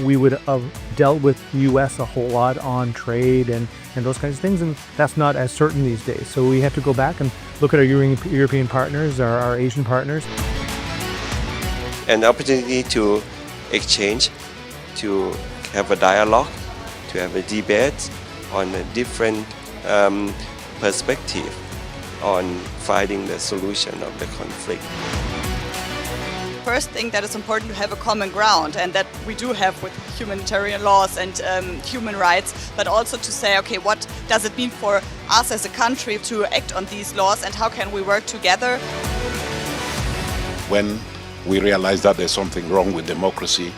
We would have dealt with US a whole lot on trade and those kinds of things, and that's not as certain these days. So we have to go back and look at our European partners, our Asian partners. An opportunity to exchange, to have a dialogue, to have a debate on a different perspective on finding the solution of the conflict. First thing that is important to have a common ground, and that we do have with humanitarian laws and human rights, but also to say, okay, what does it mean for us as a country to act on these laws and how can we work together? When we realize that there's something wrong with democracy,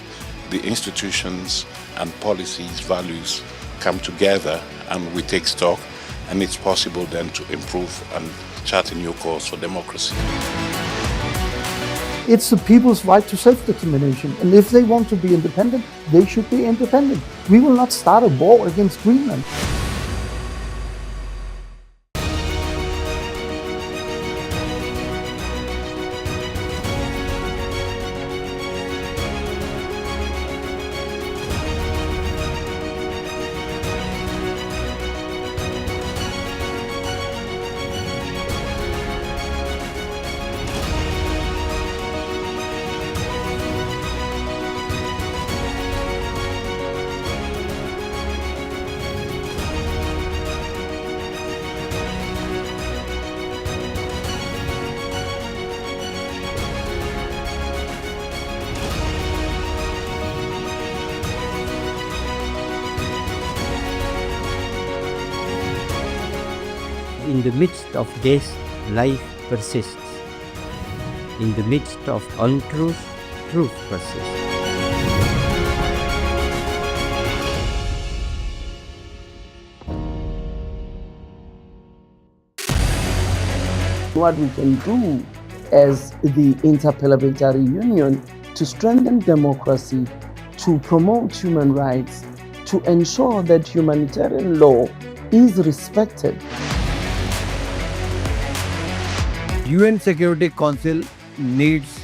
the institutions and policies, values come together and we take stock, and it's possible then to improve and chart a new course for democracy. It's the people's right to self-determination, and if they want to be independent, they should be independent. We will not start a war against Greenland. In the midst of this, life persists. In the midst of untruth, truth persists. What we can do as the Interparliamentary Union to strengthen democracy, to promote human rights, to ensure that humanitarian law is respected. UN Security Council needs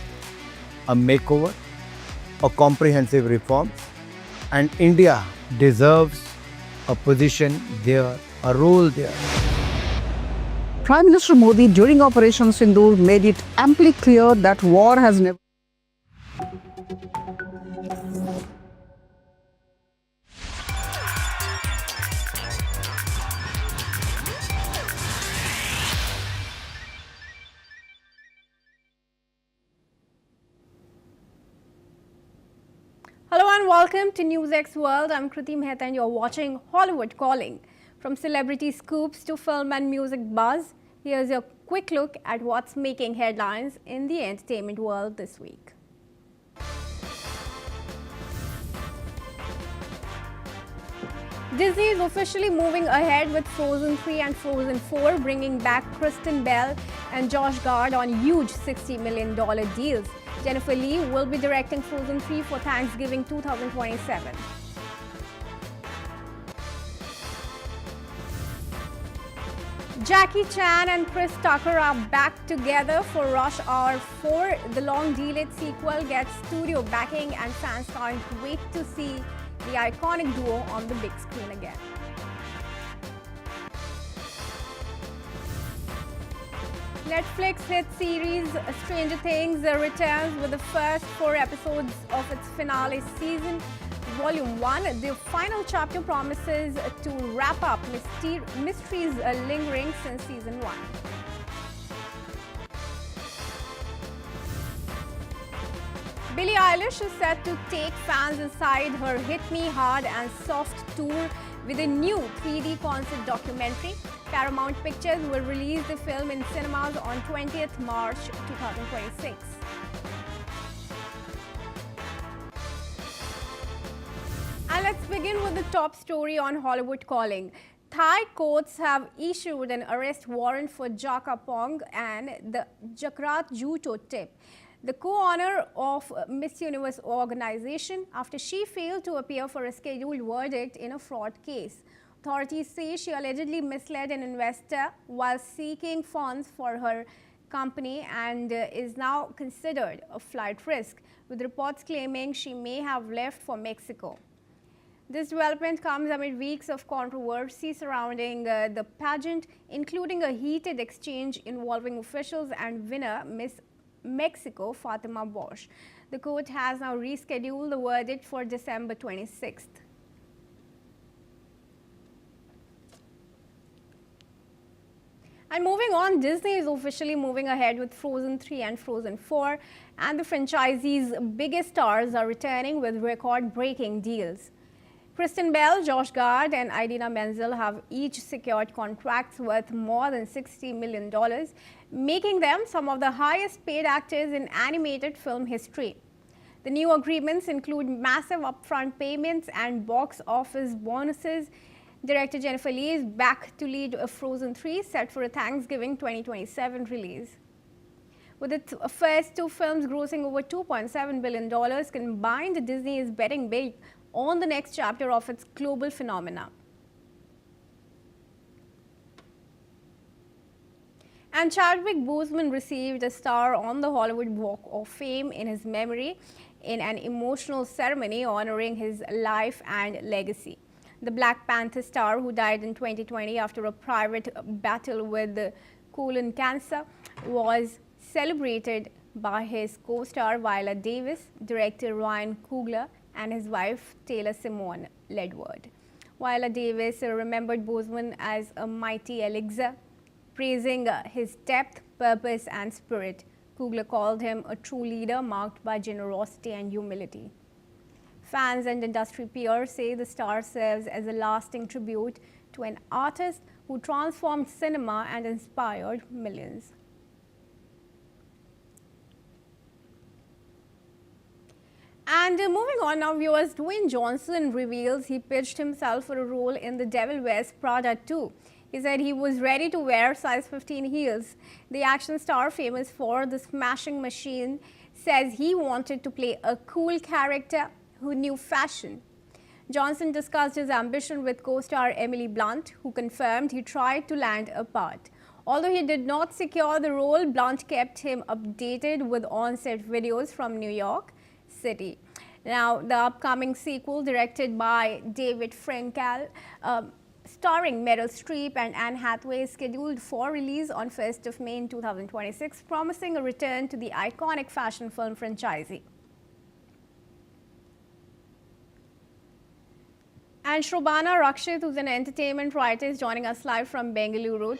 a makeover, a comprehensive reform, and India deserves a position there, a role there. Prime Minister Modi during Operation Sindoor made it amply clear that war has never... Hello and welcome to NewsX World. I'm Kriti Mehta and you're watching Hollywood Calling. From celebrity scoops to film and music buzz, here's a quick look at what's making headlines in the entertainment world this week. Disney is officially moving ahead with Frozen 3 and Frozen 4, bringing back Kristen Bell and Josh Gad on huge $60 million deals. Jennifer Lee will be directing Frozen 3 for Thanksgiving 2027. Jackie Chan and Chris Tucker are back together for Rush Hour 4. The long-delayed sequel gets studio backing and fans can't wait to see the iconic duo on the big screen again. Netflix hit series Stranger Things returns with the first 4 episodes of its finale season. Volume 1, the final chapter promises to wrap up mysteries lingering since Season 1. Billie Eilish is set to take fans inside her Hit Me Hard and Soft tour with a new 3D concert documentary. Paramount Pictures will release the film in cinemas on 20th March 2026. And let's begin with the top story on Hollywood Calling. Thai courts have issued an arrest warrant for Jakapong and the Jakrat Juto tip, the co-owner of Miss Universe organization, after she failed to appear for a scheduled verdict in a fraud case. Authorities say she allegedly misled an investor while seeking funds for her company and is now considered a flight risk, with reports claiming she may have left for Mexico. This development comes amid weeks of controversy surrounding the pageant, including a heated exchange involving officials and winner Miss Mexico Fatima Bosch. The court has now rescheduled the verdict for December 26th. And moving on, Disney is officially moving ahead with Frozen 3 and Frozen 4, and the franchise's biggest stars are returning with record-breaking deals. Kristen Bell, Josh Gad, and Idina Menzel have each secured contracts worth more than $60 million, making them some of the highest paid actors in animated film history. The new agreements include massive upfront payments and box office bonuses. Director Jennifer Lee is back to lead Frozen 3, set for a Thanksgiving 2027 release. With its first two films grossing over $2.7 billion combined, Disney is betting big on the next chapter of its global phenomena. And Chadwick Boseman received a star on the Hollywood Walk of Fame in his memory in an emotional ceremony honoring his life and legacy. The Black Panther star, who died in 2020 after a private battle with colon cancer, was celebrated by his co-star Viola Davis, director Ryan Coogler, and his wife Taylor Simone Ledward. Viola Davis remembered Boseman as a mighty elixir, praising his depth, purpose, and spirit. Coogler called him a true leader marked by generosity and humility. Fans and industry peers say the star serves as a lasting tribute to an artist who transformed cinema and inspired millions. And moving on now, viewers, Dwayne Johnson reveals he pitched himself for a role in The Devil Wears Prada 2. He said he was ready to wear size 15 heels. The action star, famous for The Smashing Machine, says he wanted to play a cool character who knew fashion. Johnson discussed his ambition with co-star Emily Blunt, who confirmed he tried to land a part. Although he did not secure the role, Blunt kept him updated with on-set videos from New York City. Now, the upcoming sequel, directed by David Frankel, starring Meryl Streep and Anne Hathaway, is scheduled for release on 1st of May in 2026, promising a return to the iconic fashion film franchise. And Shrobana Rakshit, who's an entertainment writer, is joining us live from Bengaluru.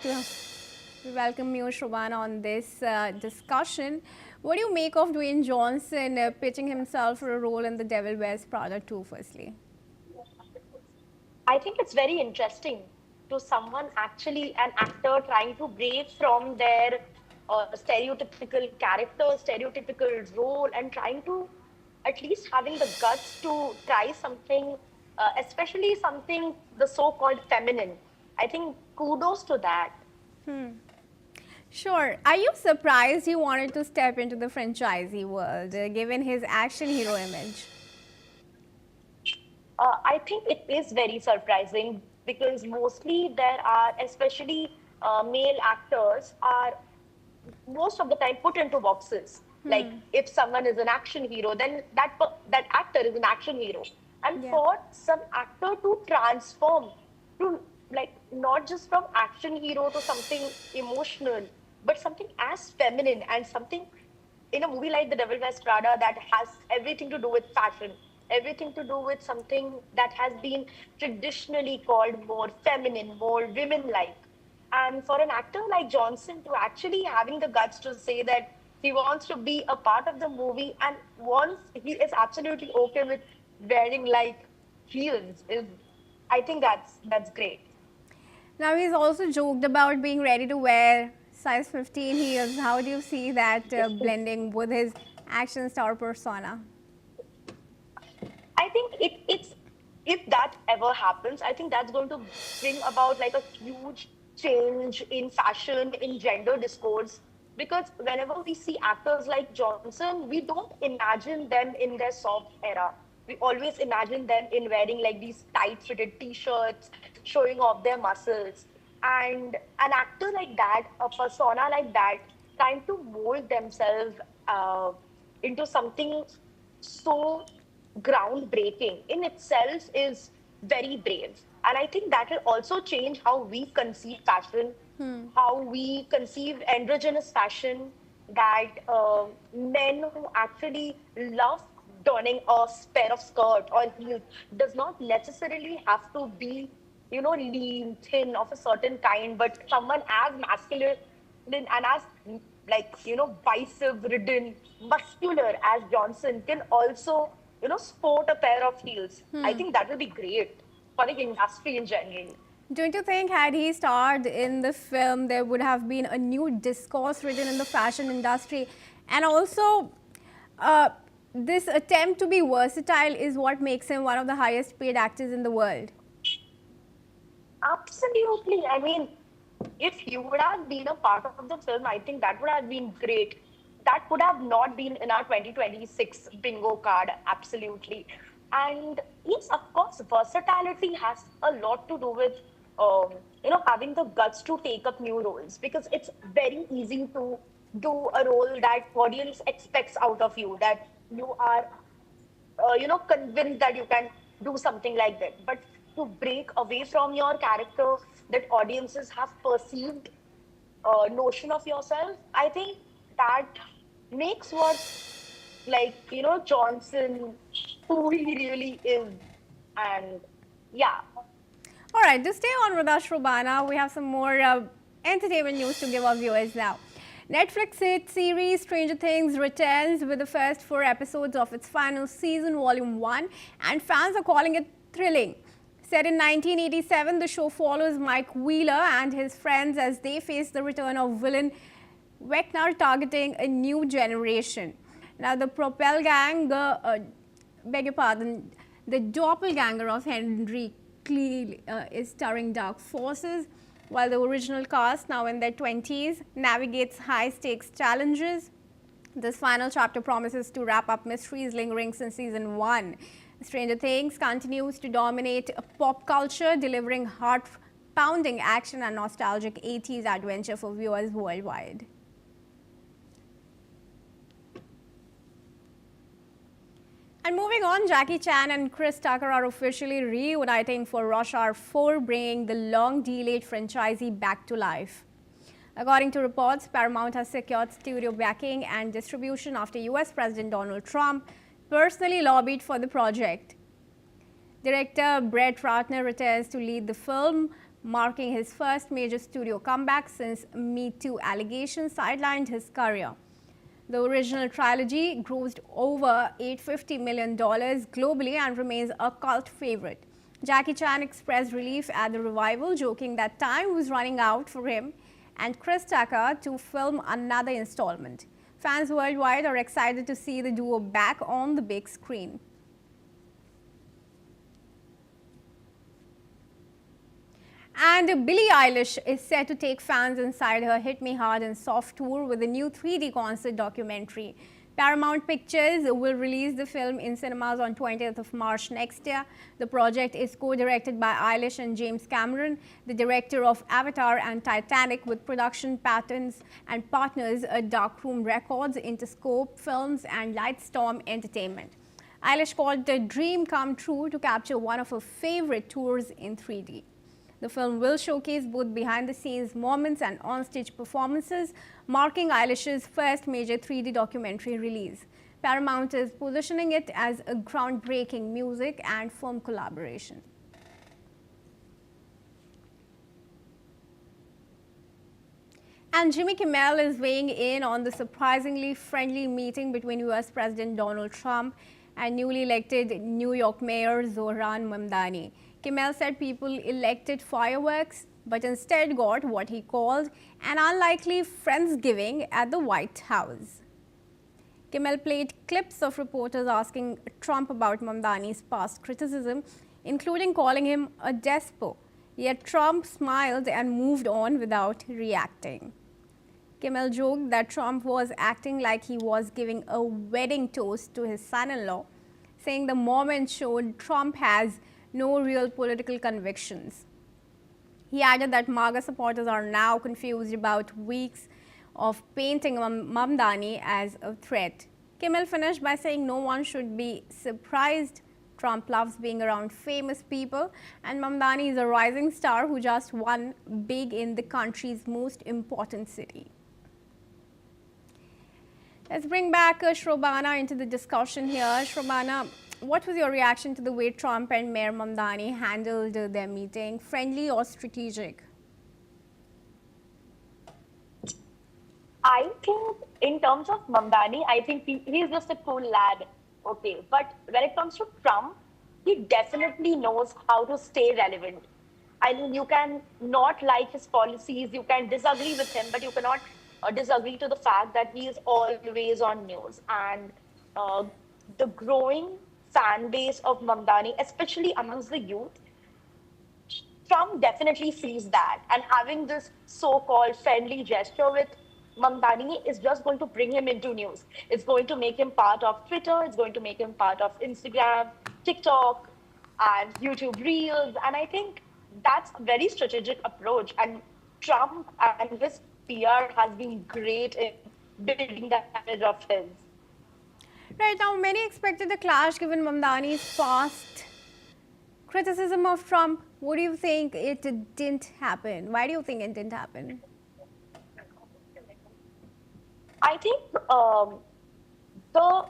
We welcome you, Shrobana, on this discussion. What do you make of Dwayne Johnson pitching himself for a role in The Devil Wears Prada 2, firstly? I think it's very interesting to someone, actually an actor, trying to break from their stereotypical character, stereotypical role, and trying to at least having the guts to try something, especially something the so-called feminine. I think kudos to that. Sure. Are you surprised he wanted to step into the franchisee world, given his action hero image? I think it is very surprising because mostly there are, especially male actors, are most of the time put into boxes. Like if someone is an action hero, then that actor is an action hero. And for some actor to transform to, like, not just from action hero to something emotional, but something as feminine, and something in a movie like The Devil Wears Prada that has everything to do with fashion, everything to do with something that has been traditionally called more feminine, more women-like. And for an actor like Johnson to actually having the guts to say that he wants to be a part of the movie and wants, he is absolutely okay with wearing like heels is, I think that's great. Now he's also joked about being ready to wear size 15 heels. How do you see that blending with his action star persona? I think it's if that ever happens, I think that's going to bring about like a huge change in fashion, in gender discourse. Because whenever we see actors like Johnson, we don't imagine them in their soft era. We always imagine them in wearing like these tight fitted t-shirts, showing off their muscles. And an actor like that, a persona like that, trying to mold themselves into something so groundbreaking in itself is very brave. And I think that will also change how we conceive fashion, how we conceive androgynous fashion, that men who actually love donning a pair of skirt or heels does not necessarily have to be, lean, thin, of a certain kind, but someone as masculine and as like bicep ridden, muscular as Johnson can also sport a pair of heels. I think that will be great for the industry in general. Don't you think had he starred in the film, there would have been a new discourse written in the fashion industry? And also, this attempt to be versatile is what makes him one of the highest paid actors in the world. Absolutely. I mean, if you would have been a part of the film, I think that would have been great. That would have not been in our 2026 bingo card, absolutely. And yes, of course, versatility has a lot to do with, having the guts to take up new roles, because it's very easy to do a role that audience expects out of you, that you are convinced that you can do something like that. But to break away from your character that audiences have perceived notion of yourself, I think that makes what, Johnson, who he really is. And yeah. All right, to stay on with us, Rubana, we have some more entertainment news to give our viewers now. Netflix hit series Stranger Things returns with the first 4 episodes of its final season, Volume 1, and fans are calling it thrilling. Set in 1987, the show follows Mike Wheeler and his friends as they face the return of villain Vecna targeting a new generation. Now, the Propel Gang, the doppelganger of Henry Clee is starring Dark Forces, while the original cast, now in their 20s, navigates high-stakes challenges. This final chapter promises to wrap up mysteries lingering since season 1. Stranger Things continues to dominate pop culture, delivering heart-pounding action and nostalgic 80s adventure for viewers worldwide. And moving on, Jackie Chan and Chris Tucker are officially reuniting for Rush Hour 4, bringing the long-delayed franchisee back to life. According to reports, Paramount has secured studio backing and distribution after US President Donald Trump personally lobbied for the project. Director Brett Ratner returns to lead the film, marking his first major studio comeback since Me Too allegations sidelined his career. The original trilogy grossed over $850 million globally and remains a cult favorite. Jackie Chan expressed relief at the revival, joking that time was running out for him and Chris Tucker to film another installment. Fans worldwide are excited to see the duo back on the big screen. And Billie Eilish is set to take fans inside her Hit Me Hard and Soft tour with a new 3D concert documentary. Paramount Pictures will release the film in cinemas on 20th of March next year. The project is co-directed by Eilish and James Cameron, the director of Avatar and Titanic, with production patterns and partners at Darkroom Records, Interscope Films and Lightstorm Entertainment. Eilish called it a dream come true to capture one of her favorite tours in 3D. The film will showcase both behind-the-scenes moments and on-stage performances, marking Eilish's first major 3D documentary release. Paramount is positioning it as a groundbreaking music and film collaboration. And Jimmy Kimmel is weighing in on the surprisingly friendly meeting between US President Donald Trump and newly elected New York Mayor Zohran Mamdani. Kimmel said people elected fireworks, but instead got what he called an unlikely Friendsgiving at the White House. Kimmel played clips of reporters asking Trump about Mamdani's past criticism, including calling him a despot. Yet Trump smiled and moved on without reacting. Kimmel joked that Trump was acting like he was giving a wedding toast to his son-in-law, saying the moment showed Trump has no real political convictions. He added that MAGA supporters are now confused about weeks of painting Mamdani as a threat. Kimmel finished by saying no one should be surprised. Trump loves being around famous people, and Mamdani is a rising star who just won big in the country's most important city. Let's bring back Shrobana into the discussion here. Shrobana, what was your reaction to the way Trump and Mayor Mamdani handled their meeting? Friendly or strategic? I think in terms of Mamdani, I think he's just a cool lad. Okay, but when it comes to Trump, he definitely knows how to stay relevant. I mean, you can not like his policies, you can disagree with him, but you cannot disagree to the fact that he is always on news. And the growing fan base of Mamdani, especially amongst the youth, Trump definitely sees that. And having this so-called friendly gesture with Mamdani is just going to bring him into news. It's going to make him part of Twitter. It's going to make him part of Instagram, TikTok, and YouTube Reels. And I think that's a very strategic approach. And Trump and his PR has been great in building that image of his. Right now, many expected a clash given Mamdani's past criticism of Trump. What do you think it didn't happen? Why do you think it didn't happen? I think the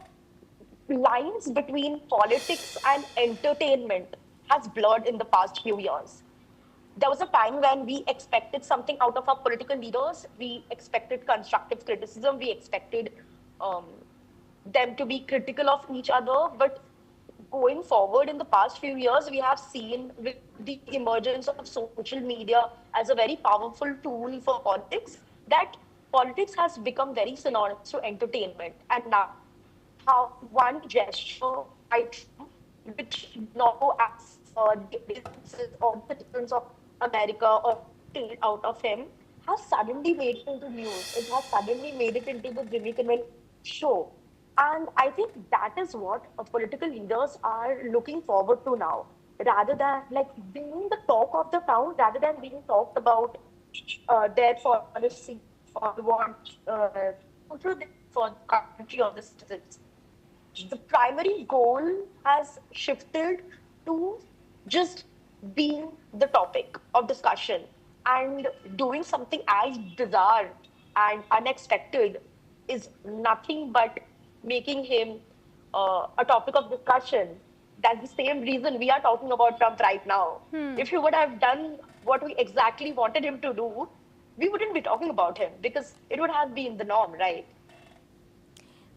lines between politics and entertainment has blurred in the past few years. There was a time when we expected something out of our political leaders. We expected constructive criticism. We expected them to be critical of each other. But going forward in the past few years, we have seen with the emergence of social media as a very powerful tool for politics, that politics has become very synonymous to entertainment. And now, how one gesture by Trump, which now as the businesses or citizens of America or taken out of him, has suddenly made it into news. It has suddenly made it into the Jimmy Kimmel show. And I think that is what political leaders are looking forward to now, rather than like being the talk of the town, rather than being talked about their policy for what for the country or the citizens. The primary goal has shifted to just being the topic of discussion, and doing something as bizarre and unexpected is nothing but making him a topic of discussion. That's the same reason we are talking about Trump right now. If he would have done what we exactly wanted him to do, we wouldn't be talking about him because it would have been the norm, right?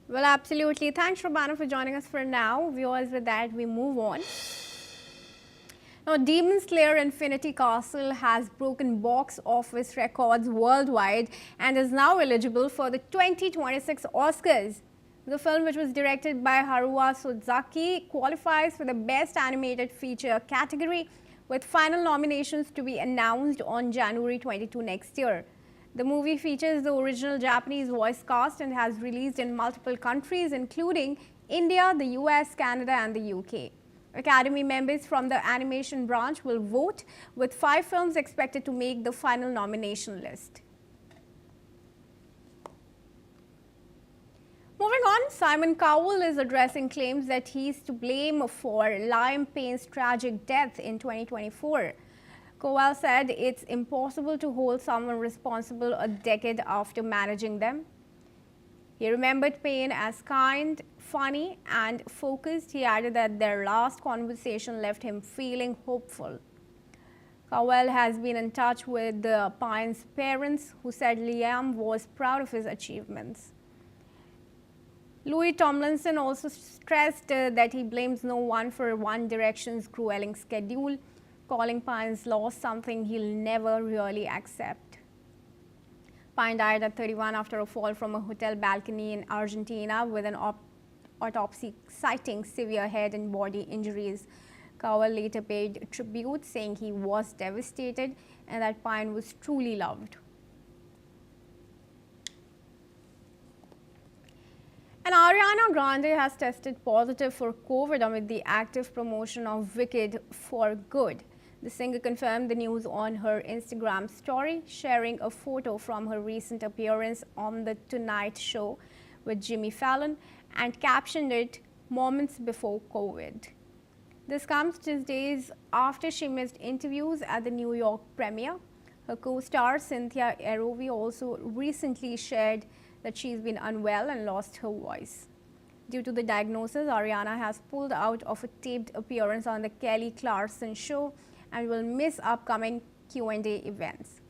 Well, absolutely. Thanks, Shrobana, for joining us for now. Viewers, with that, we move on. Now, Demon Slayer Infinity Castle has broken box office records worldwide and is now eligible for the 2026 Oscars. The film, which was directed by Haruo Suzuki, qualifies for the Best Animated Feature category, with final nominations to be announced on January 22 next year. The movie features the original Japanese voice cast and has released in multiple countries, including India, the US, Canada, and the UK. Academy members from the animation branch will vote, with 5 films expected to make the final nomination list. Moving on, Simon Cowell is addressing claims that he is to blame for Liam Payne's tragic death in 2024. Cowell said it's impossible to hold someone responsible a decade after managing them. He remembered Payne as kind, funny and focused. He added that their last conversation left him feeling hopeful. Cowell has been in touch with Payne's parents, who said Liam was proud of his achievements. Louis Tomlinson also stressed that he blames no one for One Direction's grueling schedule, calling Payne's loss something he'll never really accept. Payne died at 31 after a fall from a hotel balcony in Argentina, with an autopsy citing severe head and body injuries. Cowell later paid tribute, saying he was devastated and that Payne was truly loved. And Ariana Grande has tested positive for COVID amid the active promotion of Wicked for Good. The singer confirmed the news on her Instagram story, sharing a photo from her recent appearance on The Tonight Show with Jimmy Fallon, and captioned it, "Moments before COVID." This comes just days after she missed interviews at the New York premiere. Her co-star Cynthia Erivo also recently shared that she's been unwell and lost her voice. Due to the diagnosis, Ariana has pulled out of a taped appearance on the Kelly Clarkson show and will miss upcoming Q&A events.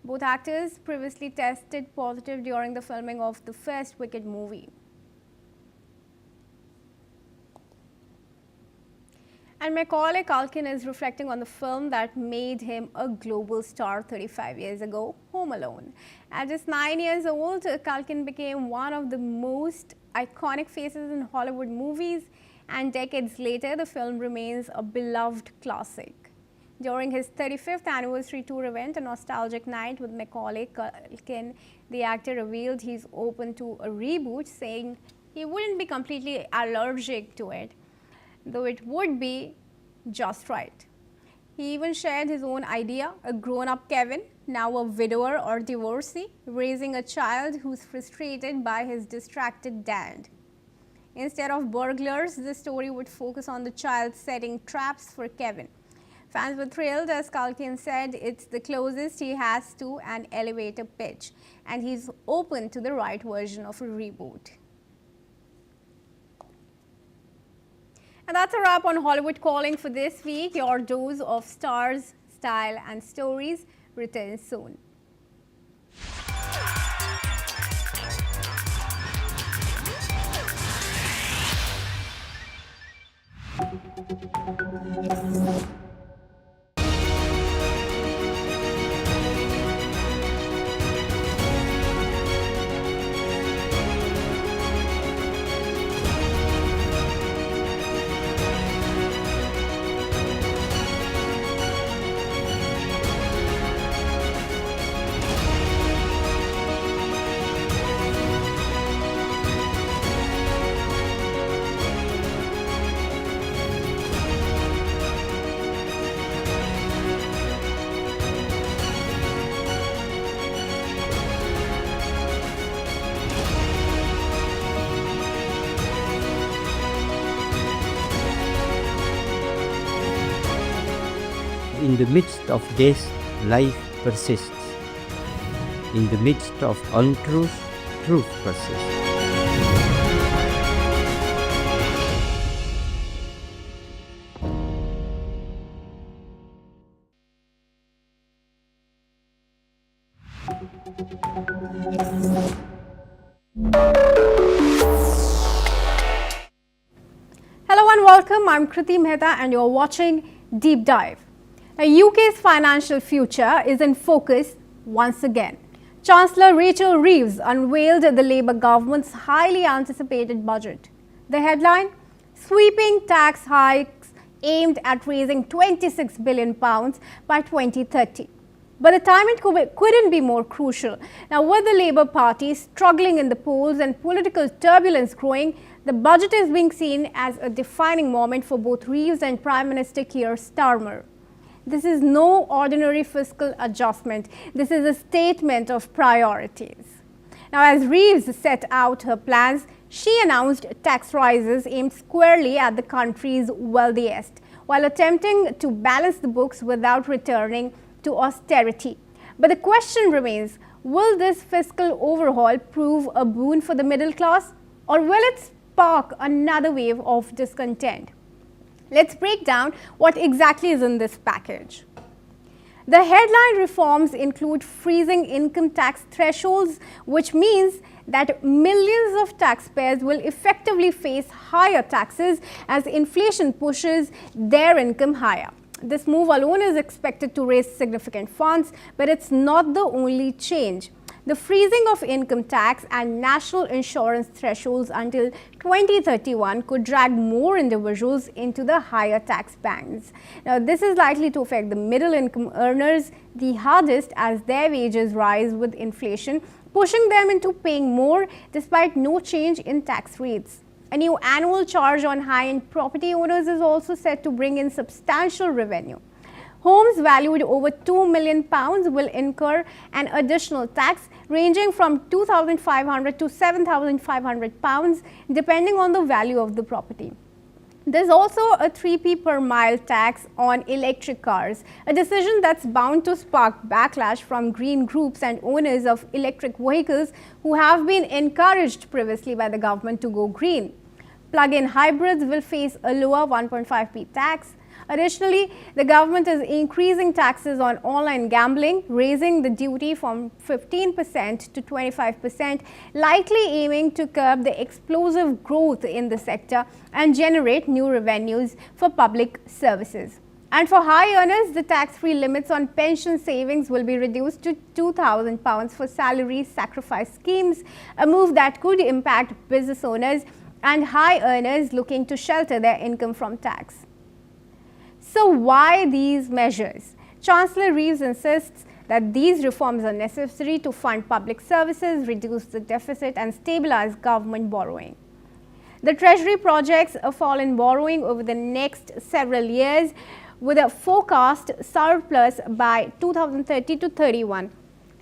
Both actors previously tested positive during the filming of the first Wicked movie. And Macaulay Culkin is reflecting on the film that made him a global star 35 years ago, Home Alone. At just 9 years old, Culkin became one of the most iconic faces in Hollywood movies, and decades later, the film remains a beloved classic. During his 35th anniversary tour event, A Nostalgic Night with Macaulay Culkin, the actor revealed he's open to a reboot, saying he wouldn't be completely allergic to it, though it would be just right. He even shared his own idea, a grown-up Kevin, now a widower or divorcee, raising a child who's frustrated by his distracted dad. Instead of burglars, the story would focus on the child setting traps for Kevin. Fans were thrilled as Culkin said it's the closest he has to an elevator pitch, and he's open to the right version of a reboot. And that's a wrap on Hollywood Calling for this week. Your dose of stars, style and stories returns soon. In the midst of death, life persists. In the midst of untruth, truth persists. Hello and welcome. I'm Kriti Mehta and you're watching Deep Dive. UK's financial future is in focus once again. Chancellor Rachel Reeves unveiled the Labour government's highly anticipated budget. The headline: sweeping tax hikes aimed at raising £26 billion by 2030. But the timing couldn't be more crucial. Now, with the Labour Party struggling in the polls and political turbulence growing, the budget is being seen as a defining moment for both Reeves and Prime Minister Keir Starmer. This is no ordinary fiscal adjustment. This is a statement of priorities. Now, as Reeves set out her plans, she announced tax rises aimed squarely at the country's wealthiest, while attempting to balance the books without returning to austerity. But the question remains, Will this fiscal overhaul prove a boon for the middle class, or will it spark another wave of discontent? Let's break down what exactly is in this package. The headline reforms include freezing income tax thresholds, which means that millions of taxpayers will effectively face higher taxes as inflation pushes their income higher. This move alone is expected to raise significant funds, but it's not the only change. The freezing of income tax and national insurance thresholds until 2031 could drag more individuals into the higher tax bands. Now, this is likely to affect the middle income earners the hardest as their wages rise with inflation, pushing them into paying more despite no change in tax rates. A new annual charge on high-end property owners is also set to bring in substantial revenue. Homes valued over £2 million will incur an additional tax ranging from £2,500 to £7,500 depending on the value of the property. There's also a 3p per mile tax on electric cars, a decision that's bound to spark backlash from green groups and owners of electric vehicles who have been encouraged previously by the government to go green. Plug-in hybrids will face a lower 1.5p tax. Additionally, the government is increasing taxes on online gambling, raising the duty from 15% to 25%, likely aiming to curb the explosive growth in the sector and generate new revenues for public services. And for high earners, the tax-free limits on pension savings will be reduced to £2,000 for salary sacrifice schemes, a move that could impact business owners and high earners looking to shelter their income from tax. So why these measures? Chancellor Reeves insists that these reforms are necessary to fund public services, reduce the deficit and stabilize government borrowing. The Treasury projects a fall in borrowing over the next several years with a forecast surplus by 2030 to 31,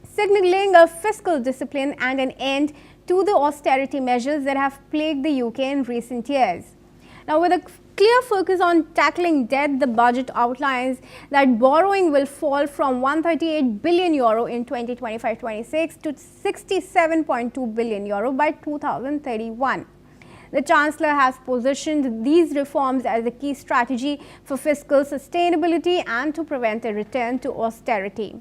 signaling a fiscal discipline and an end to the austerity measures that have plagued the UK in recent years. Now, with a clear focus on tackling debt, the budget outlines that borrowing will fall from €138 billion in 2025-26 to €67.2 billion by 2031. The Chancellor has positioned these reforms as a key strategy for fiscal sustainability and to prevent a return to austerity.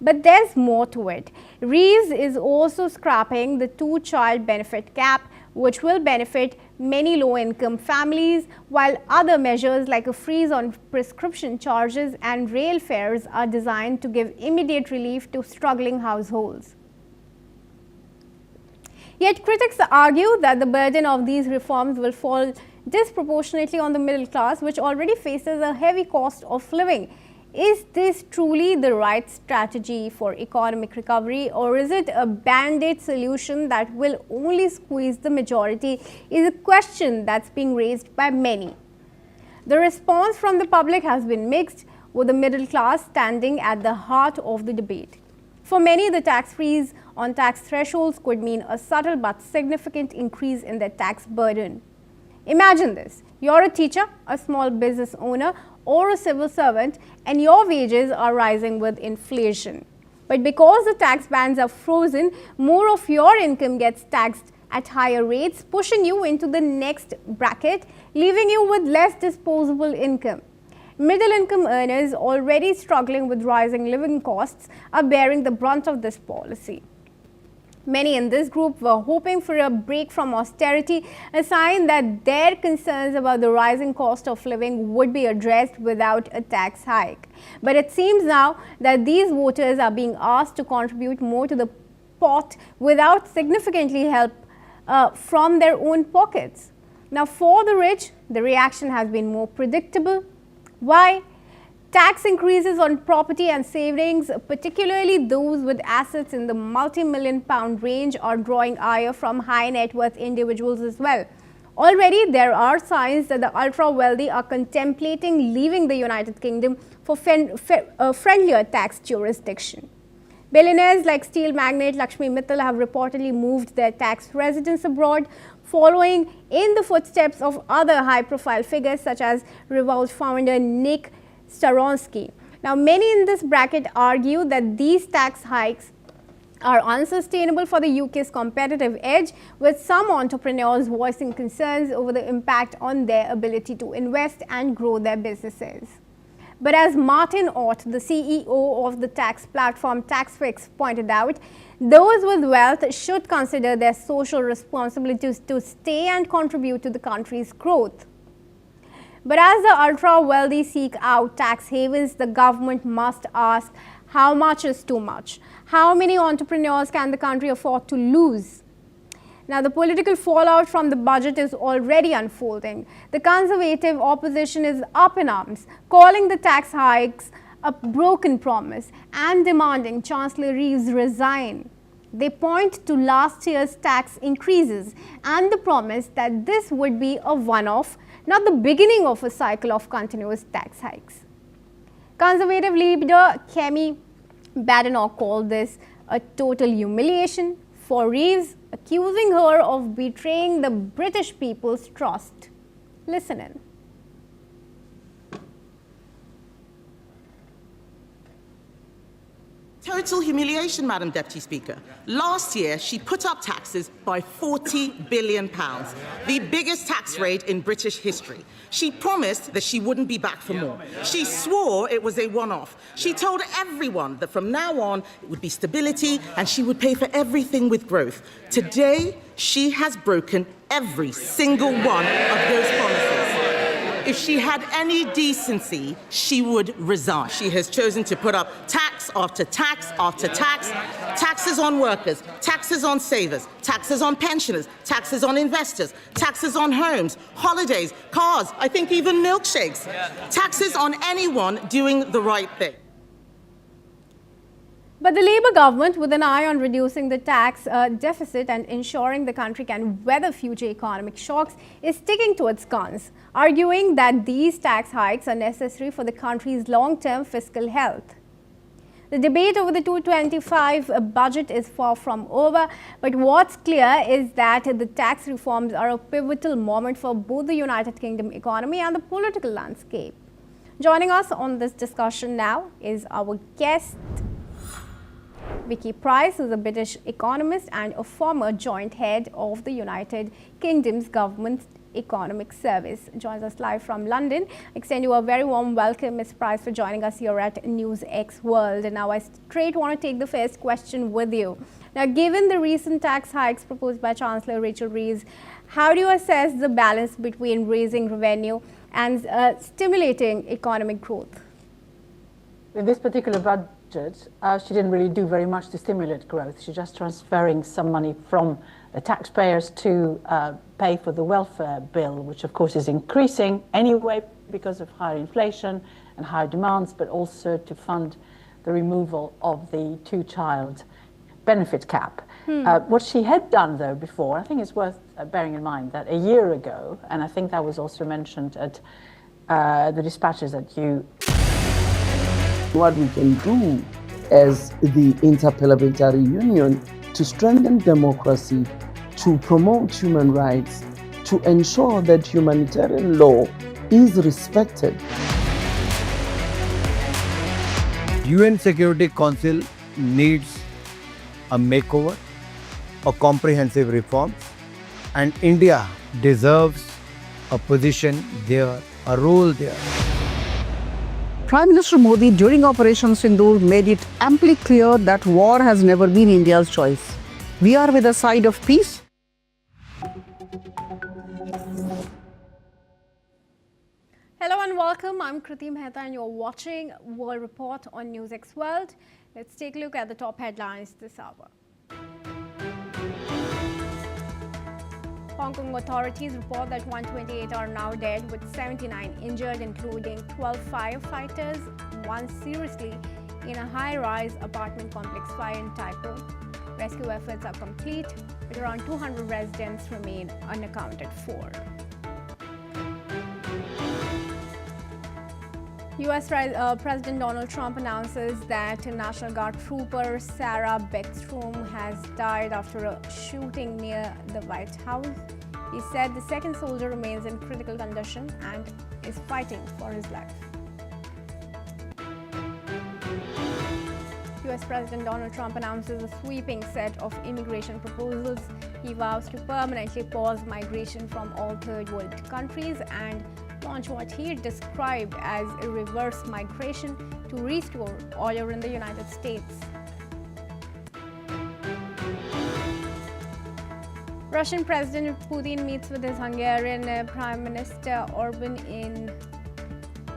But there's more to it. Reeves is also scrapping the two-child benefit cap, which will benefit many low-income families, while other measures like a freeze on prescription charges and rail fares are designed to give immediate relief to struggling households. Yet critics argue that the burden of these reforms will fall disproportionately on the middle class, which already faces a heavy cost of living. Is this truly the right strategy for economic recovery, or is it a band-aid solution that will only squeeze the majority? Is a question that's being raised by many. The response from the public has been mixed, with the middle class standing at the heart of the debate. For many, the tax freeze on tax thresholds could mean a subtle but significant increase in their tax burden. Imagine this: you're a teacher, a small business owner, or a civil servant, and your wages are rising with inflation. But because the tax bands are frozen, more of your income gets taxed at higher rates, pushing you into the next bracket, leaving you with less disposable income. Middle income earners, already struggling with rising living costs, are bearing the brunt of this policy. Many in this group were hoping for a break from austerity, a sign that their concerns about the rising cost of living would be addressed without a tax hike. But it seems now that these voters are being asked to contribute more to the pot without significantly help from their own pockets. Now, for the rich, the reaction has been more predictable. Why? Tax increases on property and savings, particularly those with assets in the multi-million pound range, are drawing ire from high net worth individuals as well. Already, there are signs that the ultra-wealthy are contemplating leaving the United Kingdom for a friendlier tax jurisdiction. Billionaires like steel magnate Lakshmi Mittal have reportedly moved their tax residence abroad, following in the footsteps of other high-profile figures such as Revolt founder Nick Staronsky. Now, many in this bracket argue that these tax hikes are unsustainable for the UK's competitive edge, with some entrepreneurs voicing concerns over the impact on their ability to invest and grow their businesses. But as Martin Ott, the CEO of the tax platform TaxFix, pointed out, those with wealth should consider their social responsibilities to stay and contribute to the country's growth. But as the ultra-wealthy seek out tax havens, the government must ask, how much is too much? How many entrepreneurs can the country afford to lose? Now, the political fallout from the budget is already unfolding. The Conservative opposition is up in arms, calling the tax hikes a broken promise and demanding Chancellor Reeves resign. They point to last year's tax increases and the promise that this would be a one-off, not the beginning of a cycle of continuous tax hikes. Conservative leader Kemi Badenoch called this a total humiliation for Reeves, accusing her of betraying the British people's trust. Listen in. Total humiliation, Madam Deputy Speaker. Last year, she put up taxes by £40 billion, the biggest tax rate in British history. She promised that she wouldn't be back for more. She swore it was a one-off. She told everyone that from now on, it would be stability and she would pay for everything with growth. Today, she has broken every single one of those promises. If she had any decency, she would resign. She has chosen to put up tax after tax after tax, taxes on workers, taxes on savers, taxes on pensioners, taxes on investors, taxes on homes, holidays, cars, I think even milkshakes, taxes on anyone doing the right thing. But the Labour government, with an eye on reducing the tax deficit and ensuring the country can weather future economic shocks, is sticking to its guns, arguing that these tax hikes are necessary for the country's long-term fiscal health. The debate over the 2025 budget is far from over, but what's clear is that the tax reforms are a pivotal moment for both the United Kingdom economy and the political landscape. Joining us on this discussion now is our guest, Vicky Price, who is a British economist and a former joint head of the United Kingdom's Government Economic Service. Joins us live from London. I extend you a very warm welcome, Ms. Price, for joining us here at NewsX World. And now I straight want to take the first question with you. Now, given the recent tax hikes proposed by Chancellor Rachel Reeves, how do you assess the balance between raising revenue and stimulating economic growth? In this particular budget, she didn't really do very much to stimulate growth. She's just transferring some money from the taxpayers to pay for the welfare bill, which of course is increasing anyway because of higher inflation and higher demands, but also to fund the removal of the two-child benefit cap. What she had done, though, before, I think it's worth bearing in mind that a year ago, and I think that was also mentioned at the dispatches that you... What we can do as the Interparliamentary Union to strengthen democracy, to promote human rights, to ensure that humanitarian law is respected. UN Security Council needs a makeover, a comprehensive reform, and India deserves a position there, a role there. Prime Minister Modi, during Operation Sindoor, made it amply clear that war has never been India's choice. We are with the side of peace. Hello and welcome. I'm Kriti Mehta and you're watching World Report on NewsX World. Let's take a look at the top headlines this hour. Hong Kong authorities report that 128 are now dead, with 79 injured, including 12 firefighters, one seriously, in a high-rise apartment complex fire in Tai Po. Rescue efforts are complete, but around 200 residents remain unaccounted for. US President Donald Trump announces that National Guard trooper Sarah Beckstrom has died after a shooting near the White House. He said the second soldier remains in critical condition and is fighting for his life. US President Donald Trump announces a sweeping set of immigration proposals. He vows to permanently pause migration from all third world countries and launch what he described as a reverse migration to restore order in the United States. Russian President Putin meets with his Hungarian Prime Minister Orban in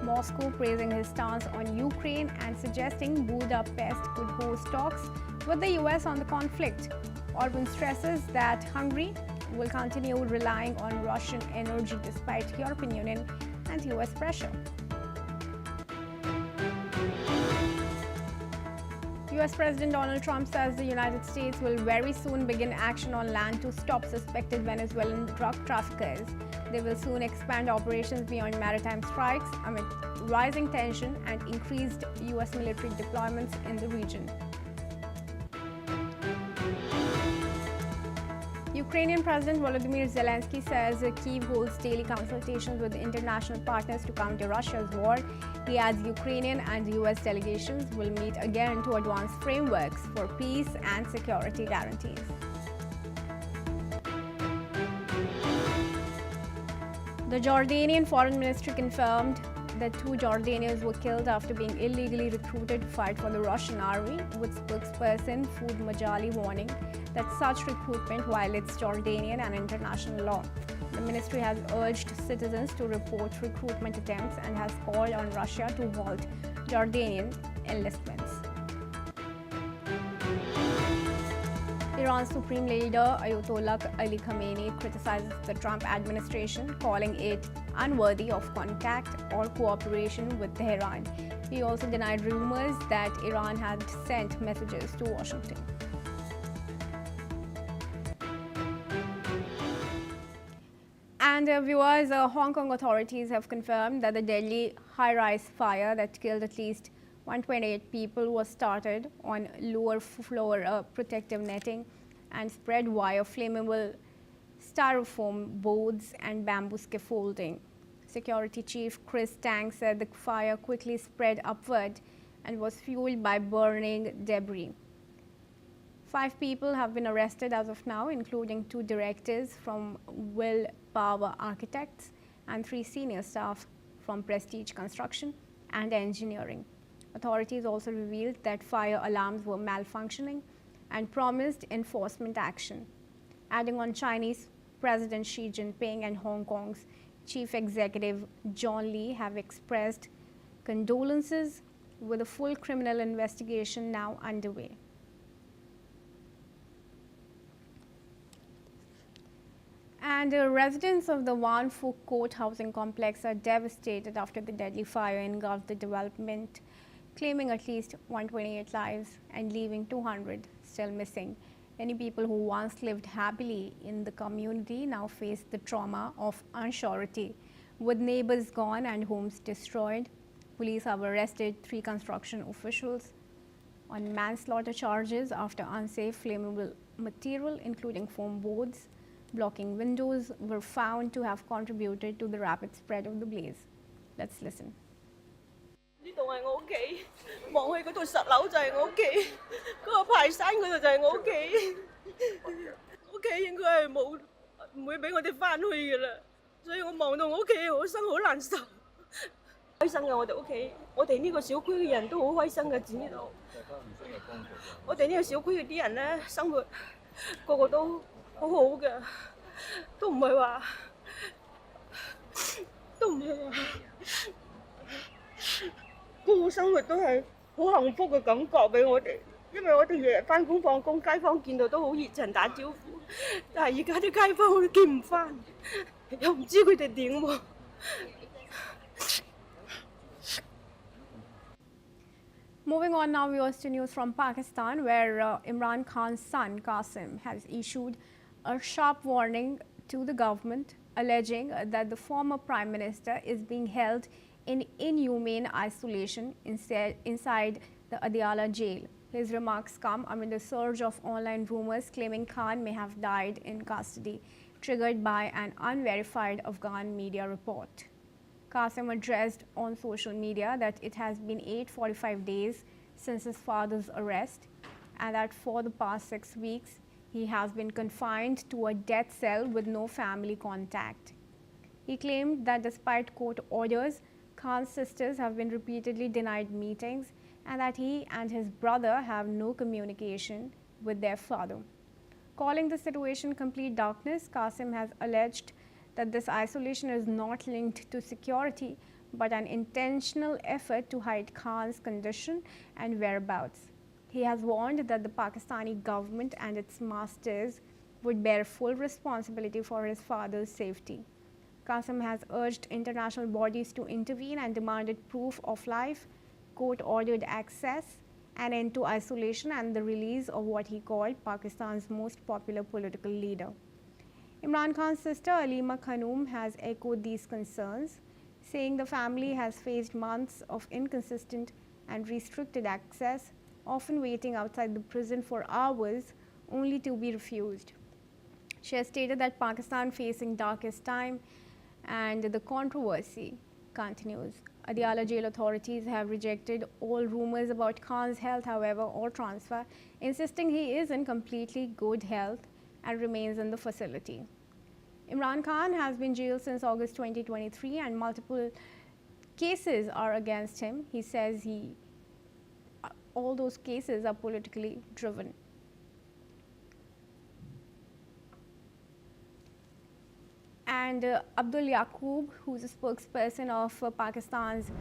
Moscow, praising his stance on Ukraine and suggesting Budapest could host talks with the US on the conflict. Orban stresses that Hungary will continue relying on Russian energy despite European Union and US pressure. US President Donald Trump says the United States will very soon begin action on land to stop suspected Venezuelan drug traffickers. They will soon expand operations beyond maritime strikes amid rising tension and increased US military deployments in the region. Ukrainian President Volodymyr Zelensky says Kyiv holds daily consultations with international partners to counter Russia's war. He adds Ukrainian and US delegations will meet again to advance frameworks for peace and security guarantees. The Jordanian Foreign Ministry confirmed that 2 Jordanians were killed after being illegally recruited to fight for the Russian army, with spokesperson Food Majali warning that such recruitment violates Jordanian and international law. The ministry has urged citizens to report recruitment attempts and has called on Russia to halt Jordanian enlistments. Iran's Supreme Leader Ayatollah Ali Khamenei criticizes the Trump administration, calling it unworthy of contact or cooperation with Tehran. He also denied rumors that Iran had sent messages to Washington. And viewers, Hong Kong authorities have confirmed that the deadly high-rise fire that killed at least 128 people was started on lower floor protective netting and spread via flammable styrofoam boards and bamboo scaffolding. Security Chief Chris Tang said the fire quickly spread upward and was fueled by burning debris. 5 people have been arrested as of now, including 2 directors from Will Power Architects and 3 senior staff from Prestige Construction and Engineering. Authorities also revealed that fire alarms were malfunctioning and promised enforcement action. Adding on, Chinese President Xi Jinping and Hong Kong's Chief Executive John Lee have expressed condolences, with a full criminal investigation now underway. And residents of the Wan Phu Court housing complex are devastated after the deadly fire engulfed the development, claiming at least 128 lives and leaving 200 still missing. Many people who once lived happily in the community now face the trauma of unsurety. With neighbors gone and homes destroyed, police have arrested 3 construction officials on manslaughter charges after unsafe flammable material, including foam boards, blocking windows, were found to have contributed to the rapid spread of the blaze. Let's listen. 呢度係我屋企，望去嗰度10樓就係我屋企，嗰個排山嗰度就係我屋企。屋企應該係冇唔會俾我哋翻去㗎啦，所以我望到我屋企，我心好難受。開心嘅我哋屋企，我哋呢個小區嘅人都好開心嘅，知道。我哋呢個小區嘅啲人咧，生活個個都好好嘅，都唔係話。 個個生活都係好幸福嘅感覺俾我哋，因為我哋日日翻工放工，街坊見到都好熱情打招呼，但係而家啲街坊我都見唔翻，又唔知佢哋點喎。Moving on now, viewers, to news from Pakistan, where Imran Khan's son Qasim has issued a sharp warning to the government, alleging that the former Prime Minister is being held in inhumane isolation inside the Adiala jail. His remarks come amid a surge of online rumors claiming Khan may have died in custody, triggered by an unverified Afghan media report. Qasim addressed on social media that it has been 845 days since his father's arrest, and that for the past 6 weeks, he has been confined to a death cell with no family contact. He claimed that despite court orders, Khan's sisters have been repeatedly denied meetings and that he and his brother have no communication with their father. Calling the situation complete darkness, Qasim has alleged that this isolation is not linked to security but an intentional effort to hide Khan's condition and whereabouts. He has warned that the Pakistani government and its masters would bear full responsibility for his father's safety. Qasim has urged international bodies to intervene and demanded proof of life, court-ordered access, an end to isolation, and the release of what he called Pakistan's most popular political leader. Imran Khan's sister Alima Khanum has echoed these concerns, saying the family has faced months of inconsistent and restricted access, often waiting outside the prison for hours only to be refused. She has stated that Pakistan facing darkest time and the controversy continues. Adiala jail authorities have rejected all rumors about Khan's health, however, or transfer, insisting he is in completely good health and remains in the facility. Imran Khan has been jailed since August 2023 and multiple cases are against him. He says all those cases are politically driven. And Abdul Yaqub, who's a spokesperson of Pakistan's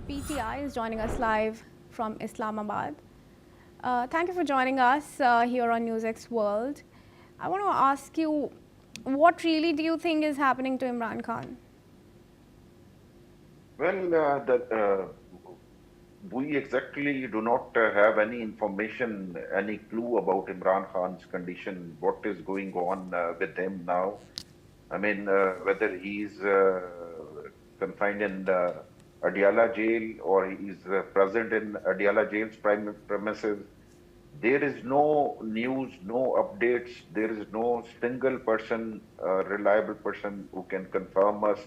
PTI, is joining us live from Islamabad. Thank you for joining us here on NewsX World. I want to ask you, what really do you think is happening to Imran Khan? Well, we exactly do not have any information, any clue about Imran Khan's condition, what is going on with him now. I mean, whether he's confined in Adiala jail or he's present in Adiala jail's premises. There is no news, no updates. There is no single person, reliable person who can confirm us.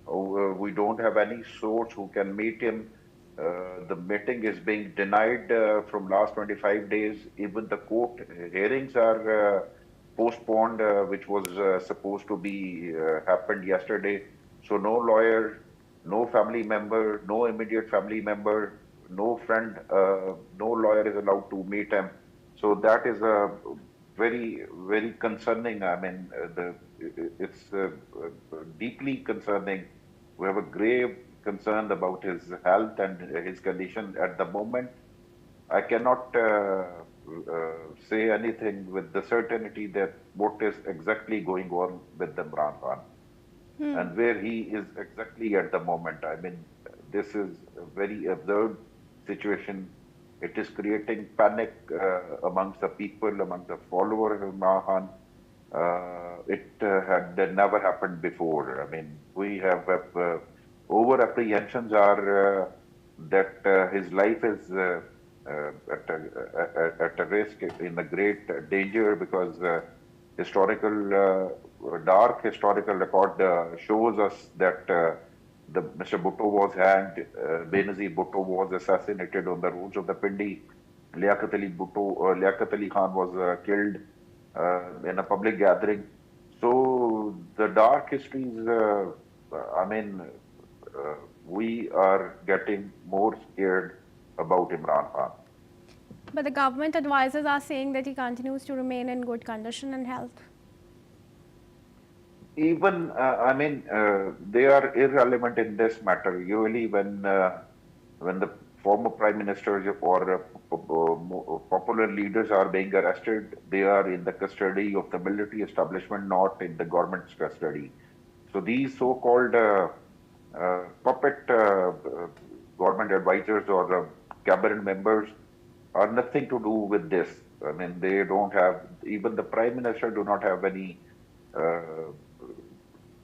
We don't have any source who can meet him. The meeting is being denied from last 25 days. Even the court hearings are postponed, which was supposed to be happened yesterday. So no lawyer, no family member, no immediate family member, no friend, no lawyer is allowed to meet him. So that is very, very concerning. I mean, it's deeply concerning. We have a grave concern about his health and his condition at the moment. I cannot say anything with the certainty that what is exactly going on with Imran Khan and where he is exactly at the moment. I mean, this is a very absurd situation. It is creating panic amongst the people, amongst the followers of Imran Khan. It had never happened before. I mean, we have over apprehensions are that his life is at a risk, in a great danger, because dark historical record shows us that Mr. Bhutto was hanged, Benazir Bhutto was assassinated on the roads of the Pindi, Liaquat Ali Khan was killed in a public gathering. So the dark histories, I mean, we are getting more scared about Imran Khan. But the government advisors are saying that he continues to remain in good condition and health. Even, I mean, they are irrelevant in this matter. Usually when the former prime ministers or popular leaders are being arrested, they are in the custody of the military establishment, not in the government's custody. So these so-called puppet government advisors or cabinet members are nothing to do with this. I mean, they don't have, even the prime minister do not have any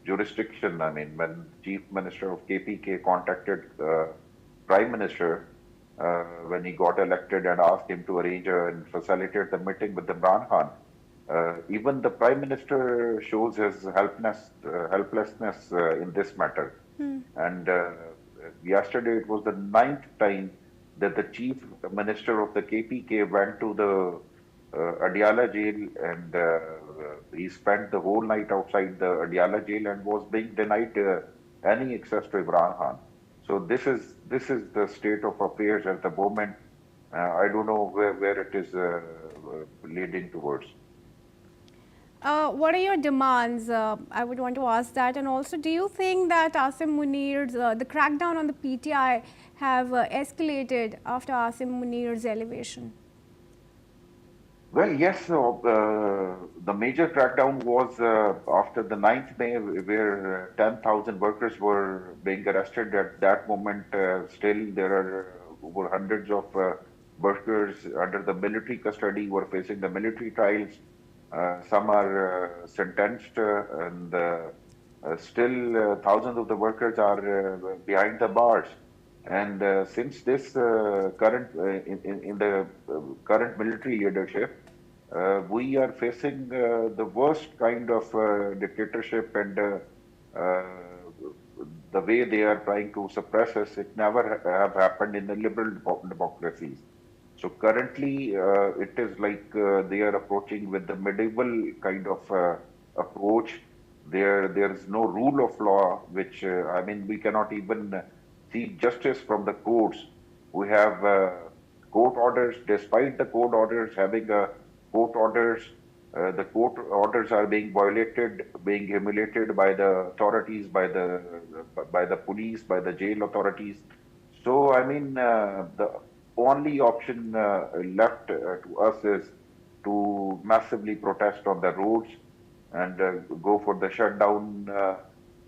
jurisdiction. I mean, when chief minister of KPK contacted prime minister when he got elected and asked him to arrange and facilitate the meeting with Imran Khan, even the prime minister shows his helplessness in this matter. And yesterday it was the 9th time that the chief minister of the KPK went to the Adiala jail and he spent the whole night outside the Adiala jail and was being denied any access to Imran Khan. So this is the state of affairs at the moment. I don't know where it is leading towards. What are your demands? I would want to ask that. And also, do you think that Asim Munir's, the crackdown on the PTI have escalated after Asim Munir's elevation? Well, yes, the major crackdown was after the 9th May, where 10,000 workers were being arrested. At that moment, still there are over hundreds of workers under the military custody who are facing the military trials. Some are sentenced, and still thousands of the workers are behind the bars. And since this current in the current military leadership, we are facing the worst kind of dictatorship, and the way they are trying to suppress us, it never have happened in the liberal democracies. So currently, it is like they are approaching with the medieval kind of approach. There is no rule of law, which I mean, we cannot even seek justice from the courts. We have court orders. Despite the court orders having court orders, the court orders are being violated, being humiliated by the authorities, by the police, by the jail authorities. So I mean, the only option left to us is to massively protest on the roads and go for the shutdown,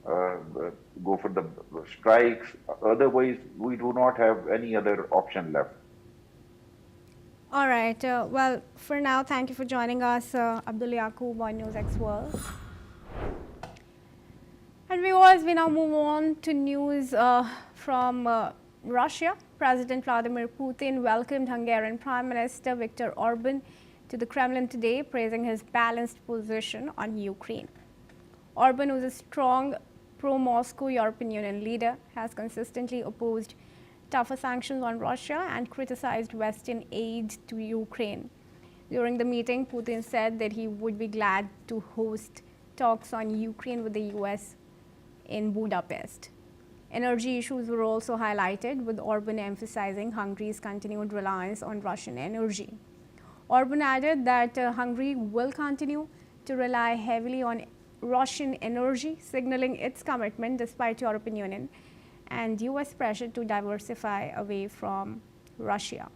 go for the strikes. Otherwise, we do not have any other option left. All right. Well, for now, thank you for joining us, Abdul Yaqub on NewsX World. And viewers, we now move on to news from Russia. President Vladimir Putin welcomed Hungarian Prime Minister Viktor Orban to the Kremlin today, praising his balanced position on Ukraine. Orban, who is a strong pro-Moscow European Union leader, has consistently opposed tougher sanctions on Russia and criticized Western aid to Ukraine. During the meeting, Putin said that he would be glad to host talks on Ukraine with the US in Budapest. Energy issues were also highlighted, with Orban emphasizing Hungary's continued reliance on Russian energy. Orban added that Hungary will continue to rely heavily on Russian energy, signaling its commitment despite European Union and US pressure to diversify away from Russia.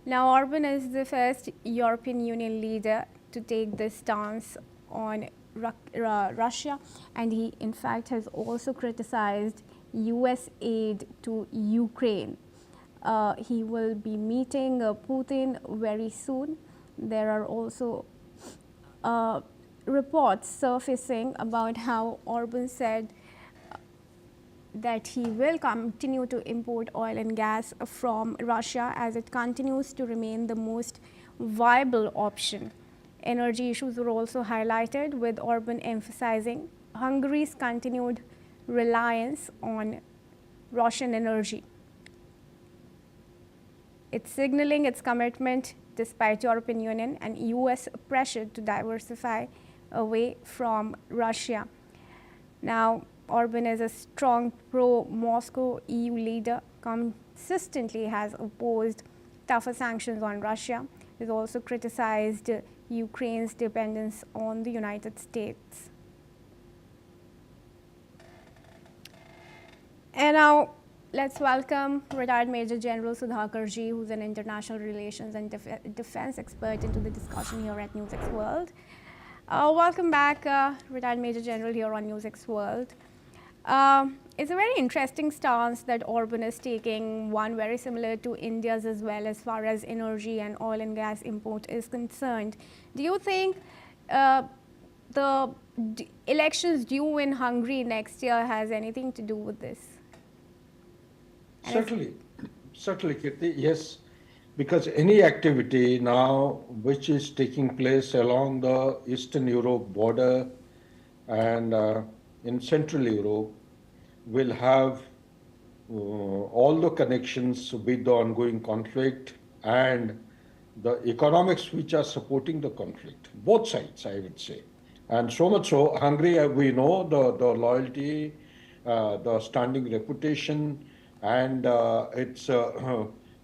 Now, Orban is the first European Union leader to take this stance on Russia, and he in fact has also criticized US aid to Ukraine. He will be meeting Putin very soon. There are also reports surfacing about how Orban said that he will continue to import oil and gas from Russia as it continues to remain the most viable option. Energy issues were also highlighted, with Orban emphasizing Hungary's continued reliance on Russian energy. It's signaling its commitment despite European Union and US pressure to diversify away from Russia. Now, Orban is a strong pro-Moscow EU leader, consistently has opposed tougher sanctions on Russia. He's also criticized Ukraine's dependence on the United States. And now, let's welcome retired Major General Sudhakarji, who's an international relations and defense expert, into the discussion here at NewsX World. Welcome back, retired Major General, here on NewsX World. It's a very interesting stance that Orban is taking, one very similar to India's as well, as far as energy and oil and gas import is concerned. Do you think the elections due in Hungary next year has anything to do with this? Certainly, Kirti, yes, because any activity now which is taking place along the Eastern Europe border and in Central Europe will have all the connections with the ongoing conflict and the economics which are supporting the conflict, both sides, I would say. And so much so, Hungary, we know the loyalty, the standing reputation, and its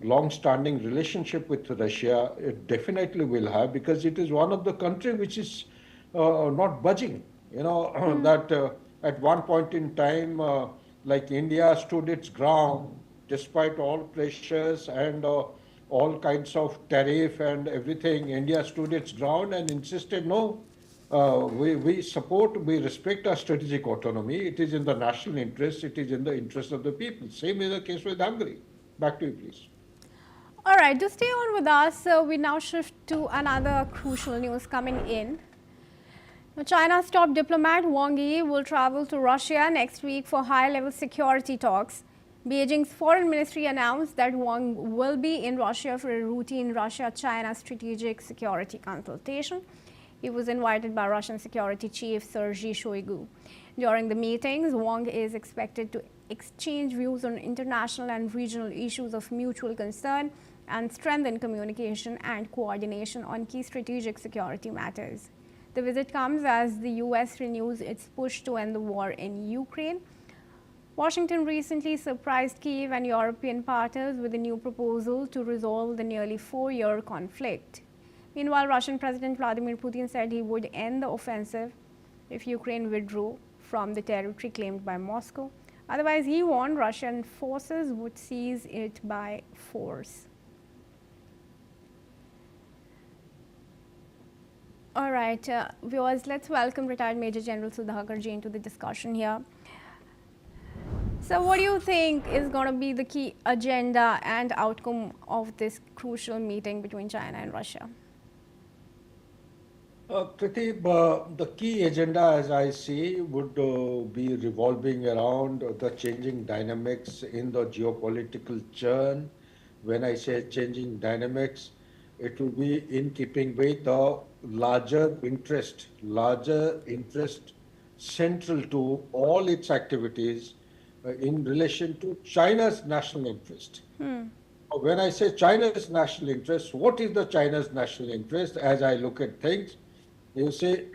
long-standing relationship with Russia, it definitely will have, because it is one of the country which is not budging. You know, that at one point in time, like India stood its ground despite all pressures and all kinds of tariff and everything. India stood its ground and insisted, no, we support, we respect our strategic autonomy. It is in the national interest, it is in the interest of the people. Same is the case with Hungary. Back to you, please. All right, to stay on with us, we now shift to another crucial news coming in. China's top diplomat Wang Yi will travel to Russia next week for high-level security talks. Beijing's foreign ministry announced that Wang will be in Russia for a routine Russia-China strategic security consultation. He was invited by Russian security chief Sergei Shoigu. During the meetings, Wang is expected to exchange views on international and regional issues of mutual concern and strengthen communication and coordination on key strategic security matters. The visit comes as the US renews its push to end the war in Ukraine. Washington recently surprised Kyiv and European partners with a new proposal to resolve the nearly 4-year conflict. Meanwhile, Russian President Vladimir Putin said he would end the offensive if Ukraine withdrew from the territory claimed by Moscow. Otherwise, he warned Russian forces would seize it by force. All right, viewers, let's welcome retired Major General Sudhakar Jain to the discussion here. So what do you think is going to be the key agenda and outcome of this crucial meeting between China and Russia? Kriti, the key agenda, as I see, would be revolving around the changing dynamics in the geopolitical churn. When I say changing dynamics, it will be in keeping with the larger interest central to all its activities in relation to China's national interest. When I say China's national interest, what is the China's national interest? As I look at things, you see,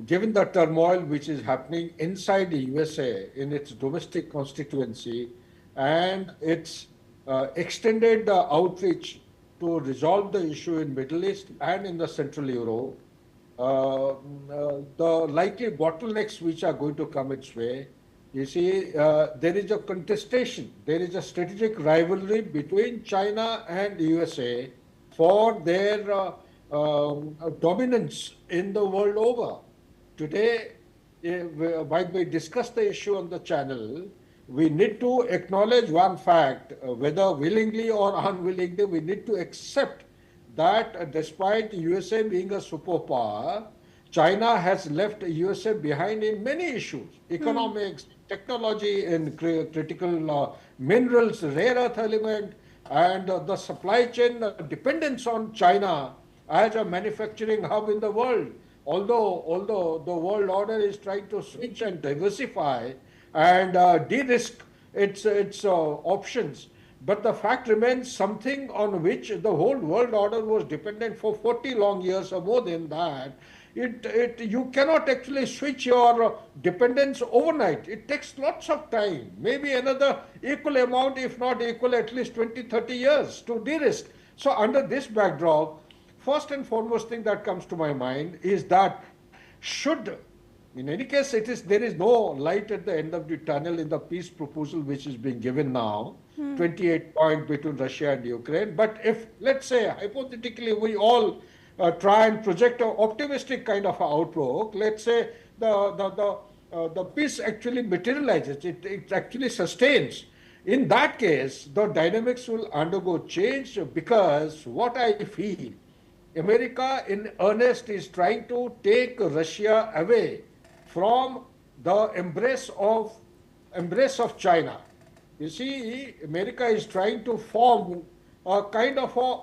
given the turmoil which is happening inside the USA in its domestic constituency and its extended outreach to resolve the issue in Middle East and in the Central Europe, the likely bottlenecks which are going to come its way, you see, there is a contestation, there is a strategic rivalry between China and the USA for their dominance in the world over. Today, while we discuss the issue on the channel, we need to acknowledge one fact, whether willingly or unwillingly, we need to accept that despite USA being a superpower, China has left USA behind in many issues, economics, technology, and critical minerals, rare earth element, and the supply chain dependence on China as a manufacturing hub in the world. Although the world order is trying to switch and diversify and de-risk its options, but the fact remains something on which the whole world order was dependent for 40 long years or more than that. You cannot actually switch your dependence overnight. It takes lots of time, maybe another equal amount, if not equal, at least 20, 30 years to de-risk. So under this backdrop, first and foremost thing that comes to my mind is that in any case, there is no light at the end of the tunnel in the peace proposal which is being given now, 28 points between Russia and Ukraine. But if, let's say, hypothetically, we all try and project an optimistic kind of outlook, let's say the peace actually materializes, it actually sustains. In that case, the dynamics will undergo change, because what I feel, America in earnest is trying to take Russia away from the embrace of China. You see, America is trying to form a kind of a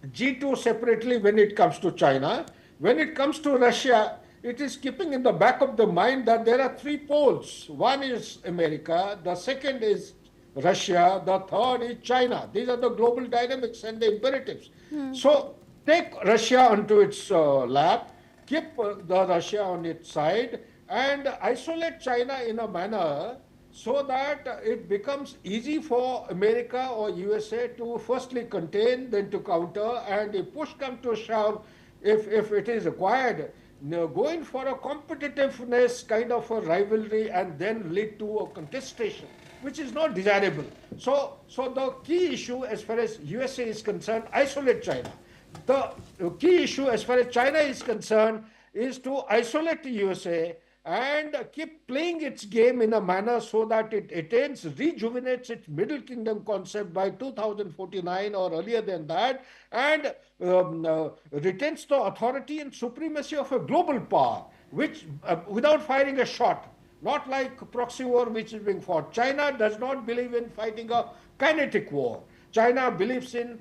G2 separately when it comes to China. When it comes to Russia, it is keeping in the back of the mind that there are three poles. One is America, the second is Russia, the third is China. These are the global dynamics and the imperatives. So take Russia onto its lap, keep the Russia on its side, and isolate China in a manner so that it becomes easy for America or USA to firstly contain, then to counter, and if push comes to shove, if it is required, going for a competitiveness kind of a rivalry and then lead to a contestation, which is not desirable. So the key issue as far as USA is concerned, isolate China. The key issue as far as China is concerned is to isolate the USA and keep playing its game in a manner so that it attains, rejuvenates its Middle Kingdom concept by 2049 or earlier than that, and retains the authority and supremacy of a global power, which without firing a shot, not like proxy war which is being fought. China does not believe in fighting a kinetic war. China believes in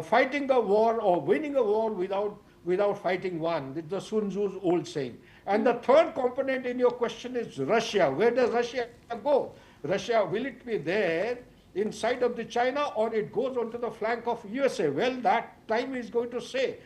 fighting a war or winning a war without fighting one. It's the Sun Tzu's old saying. And the third component in your question is Russia. Where does Russia go? Russia, will it be there inside of the China or it goes onto the flank of USA? Well, that time is going to say.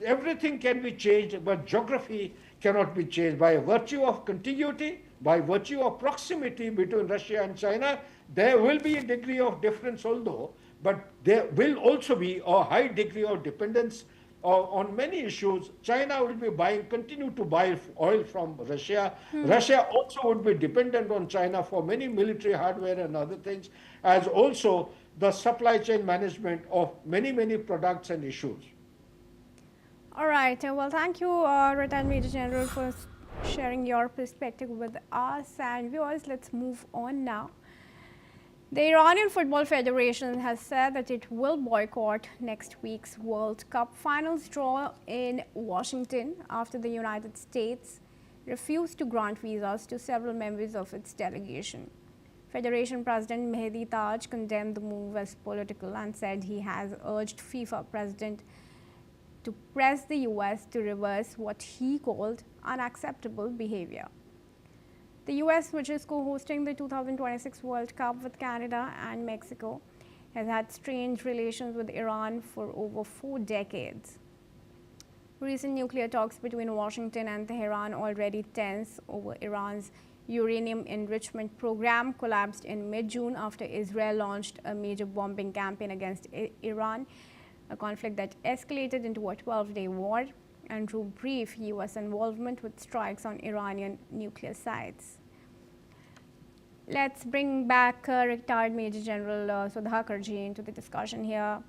Everything can be changed, but geography cannot be changed. By virtue of contiguity, by virtue of proximity between Russia and China, there will be a degree of difference although, but there will also be a high degree of dependence on many issues. China will be continue to buy oil from Russia. Russia also would be dependent on China for many military hardware and other things, as also the supply chain management of many products and issues. All right. Well, thank you, Retired Major General, for sharing your perspective with us and viewers. Let's move on now. The Iranian Football Federation has said that it will boycott next week's World Cup finals draw in Washington after the United States refused to grant visas to several members of its delegation. Federation President Mehdi Taj condemned the move as political and said he has urged FIFA President to press the US to reverse what he called unacceptable behavior. The US, which is co-hosting the 2026 World Cup with Canada and Mexico, has had strained relations with Iran for over 4 decades. Recent nuclear talks between Washington and Tehran, already tense over Iran's uranium enrichment program, collapsed in mid-June after Israel launched a major bombing campaign against Iran, a conflict that escalated into a 12-day war and drew brief US involvement with strikes on Iranian nuclear sites. Let's bring back retired Major General Sudhakarji into the discussion here.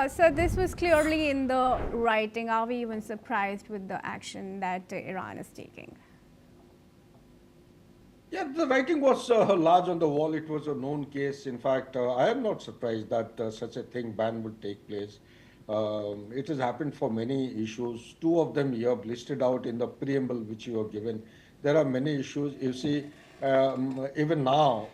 So this was clearly in the writing. Are we even surprised with the action that Iran is taking? Yeah, the writing was large on the wall. It was a known case. In fact, I am not surprised that such a ban would take place. It has happened for many issues. 2 of them you have listed out in the preamble which you have given. There are many issues. You see, even now,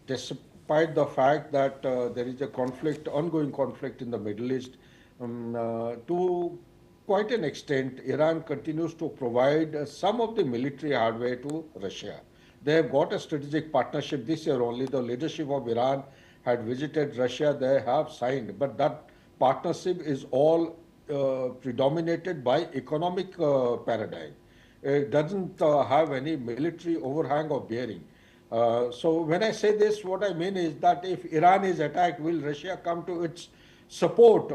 despite the fact that there is a ongoing conflict in the Middle East, to quite an extent, Iran continues to provide some of the military hardware to Russia. They have got a strategic partnership this year only. The leadership of Iran had visited Russia. They have signed, but that partnership is all predominated by economic paradigm. It doesn't have any military overhang or bearing. So when I say this, what I mean is that if Iran is attacked, will Russia come to its support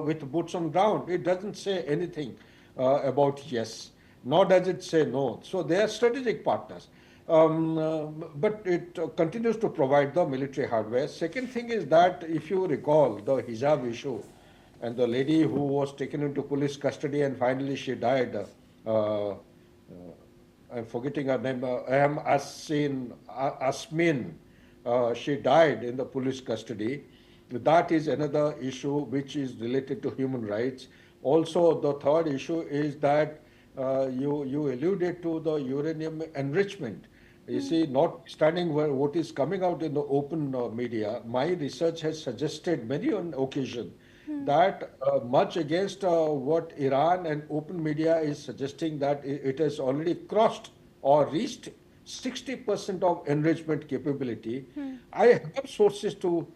with boots on ground? It doesn't say anything about yes, nor does it say no. So they are strategic partners. But it continues to provide the military hardware. Second thing is that if you recall the hijab issue and the lady who was taken into police custody and finally she died, I'm forgetting her name, Asmin, she died in the police custody. That is another issue which is related to human rights. Also, the third issue is that you alluded to the uranium enrichment. You see, notwithstanding what is coming out in the open media, my research has suggested many on occasion that much against what Iran and open media is suggesting, that it has already crossed or reached 60% of enrichment capability. I have sources to,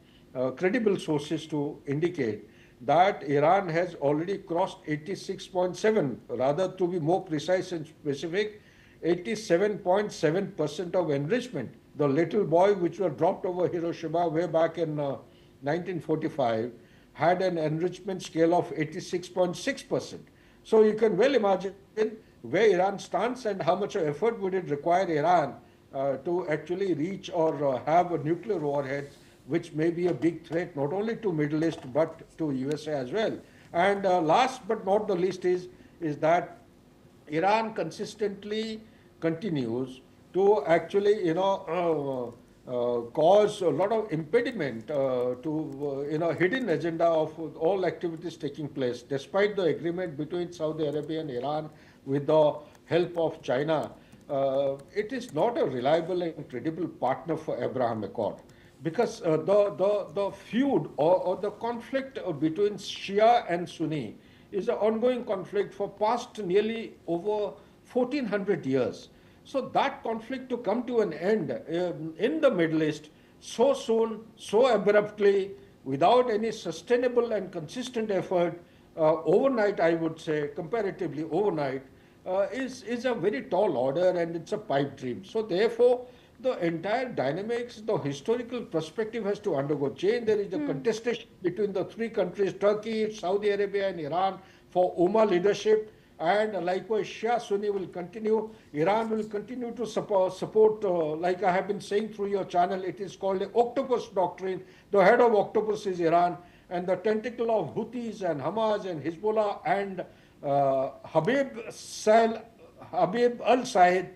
credible sources to indicate that Iran has already crossed 86.7, rather to be more precise and specific, 87.7% of enrichment. The little boy which was dropped over Hiroshima way back in 1945 had an enrichment scale of 86.6%. So you can well imagine where Iran stands and how much effort would it require Iran to actually reach or have a nuclear warheads, which may be a big threat not only to Middle East but to USA as well. And last but not the least is that Iran consistently continues to actually, cause a lot of impediment to, hidden agenda of all activities taking place, despite the agreement between Saudi Arabia and Iran with the help of China. It is not a reliable and credible partner for Abraham Accord, because the feud or the conflict between Shia and Sunni is an ongoing conflict for past nearly over 1400 years. So that conflict to come to an end in the Middle East so soon, so abruptly, without any sustainable and consistent effort, overnight, I would say, comparatively overnight, is a very tall order, and it's a pipe dream. So therefore, the entire dynamics, the historical perspective has to undergo change. There is a contestation between the three countries, Turkey, Saudi Arabia and Iran, for Ummah leadership. And likewise, Shia Sunni will continue. Iran will continue to support, like I have been saying through your channel, it is called the octopus doctrine. The head of octopus is Iran, and the tentacle of Houthis and Hamas and Hezbollah and Habib al-Said.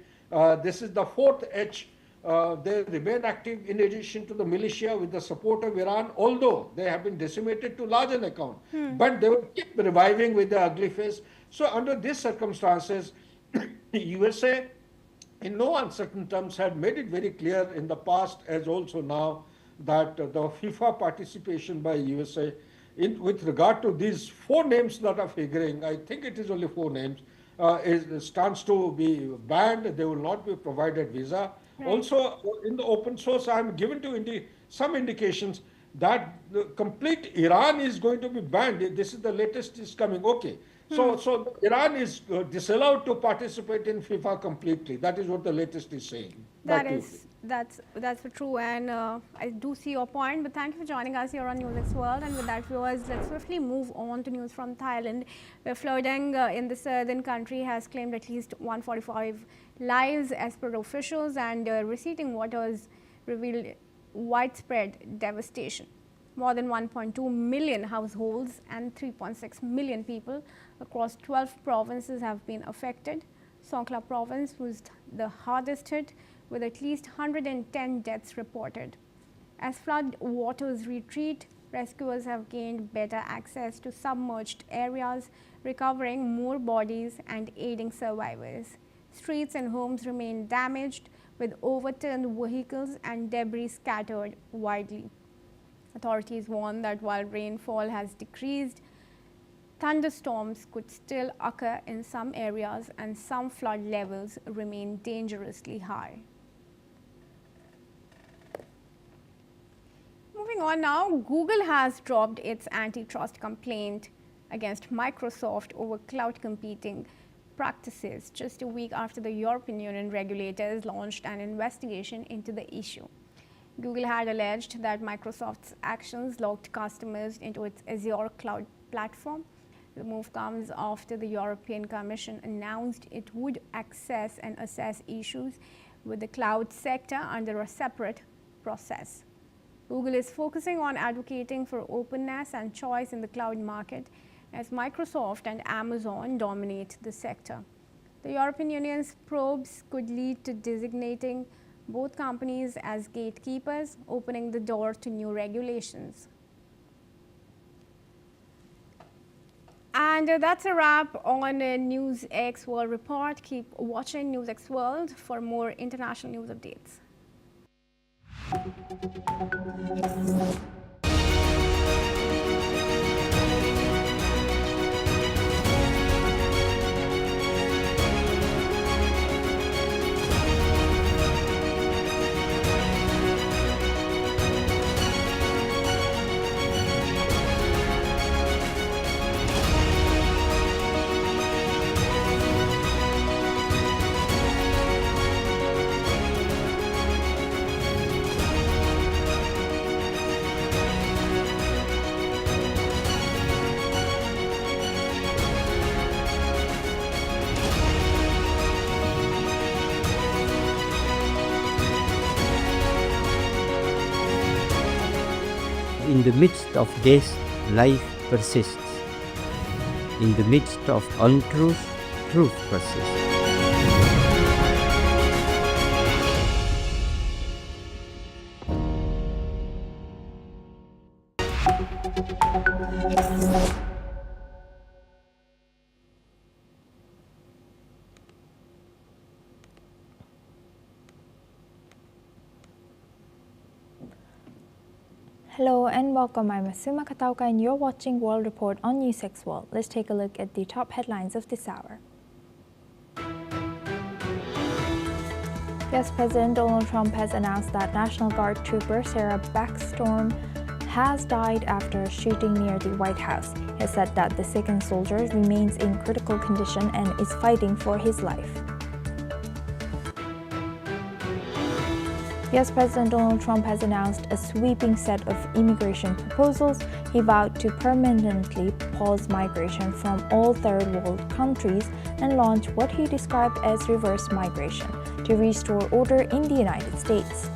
This is the fourth H. They remain active in addition to the militia with the support of Iran, although they have been decimated to large an account. But they will keep reviving with the ugly face. So under these circumstances, the USA, in no uncertain terms, had made it very clear in the past as also now that the FIFA participation by USA with regard to these four names that are figuring, I think it is only four names, stands to be banned. They will not be provided visa. Right. Also, in the open source, I am given to some indications that the complete Iran is going to be banned. This is the latest is coming. Okay. So Iran is disallowed to participate in FIFA completely. That is what the latest is saying. That's true, and I do see your point. But thank you for joining us here on NewsX World. And with that, viewers, let's swiftly move on to news from Thailand, where flooding in the southern country has claimed at least 145 lives as per officials, and receding waters revealed widespread devastation. More than 1.2 million households and 3.6 million people across 12 provinces have been affected. Songkhla province was the hardest hit, with at least 110 deaths reported. As flood waters retreat, rescuers have gained better access to submerged areas, recovering more bodies and aiding survivors. Streets and homes remain damaged, with overturned vehicles and debris scattered widely. Authorities warn that while rainfall has decreased, thunderstorms could still occur in some areas, and some flood levels remain dangerously high. Moving on now, Google has dropped its antitrust complaint against Microsoft over cloud computing practices just a week after the European Union regulators launched an investigation into the issue. Google had alleged that Microsoft's actions locked customers into its Azure cloud platform. The move comes after the European Commission announced it would access and assess issues with the cloud sector under a separate process. Google is focusing on advocating for openness and choice in the cloud market, as Microsoft and Amazon dominate the sector. The European Union's probes could lead to designating both companies as gatekeepers, opening the door to new regulations. And that's a wrap on NewsX World Report. Keep watching NewsX World for more international news updates. the midst of this, life persists. In the midst of untruth, truth persists. Hello and welcome. I'm Asuma Katauka and you're watching World Report on NewsX World. Let's take a look at the top headlines of this hour. US President Donald Trump has announced that National Guard trooper Sarah Backstorm has died after a shooting near the White House. He has said that the sickened soldier remains in critical condition and is fighting for his life. US President Donald Trump has announced a sweeping set of immigration proposals. He vowed to permanently pause migration from all third world countries and launch what he described as reverse migration to restore order in the United States.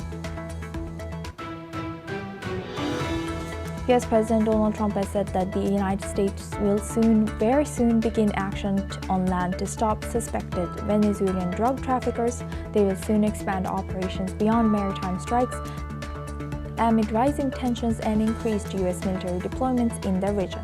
US President Donald Trump has said that the United States will very soon begin action on land to stop suspected Venezuelan drug traffickers. They will soon expand operations beyond maritime strikes amid rising tensions and increased US military deployments in the region.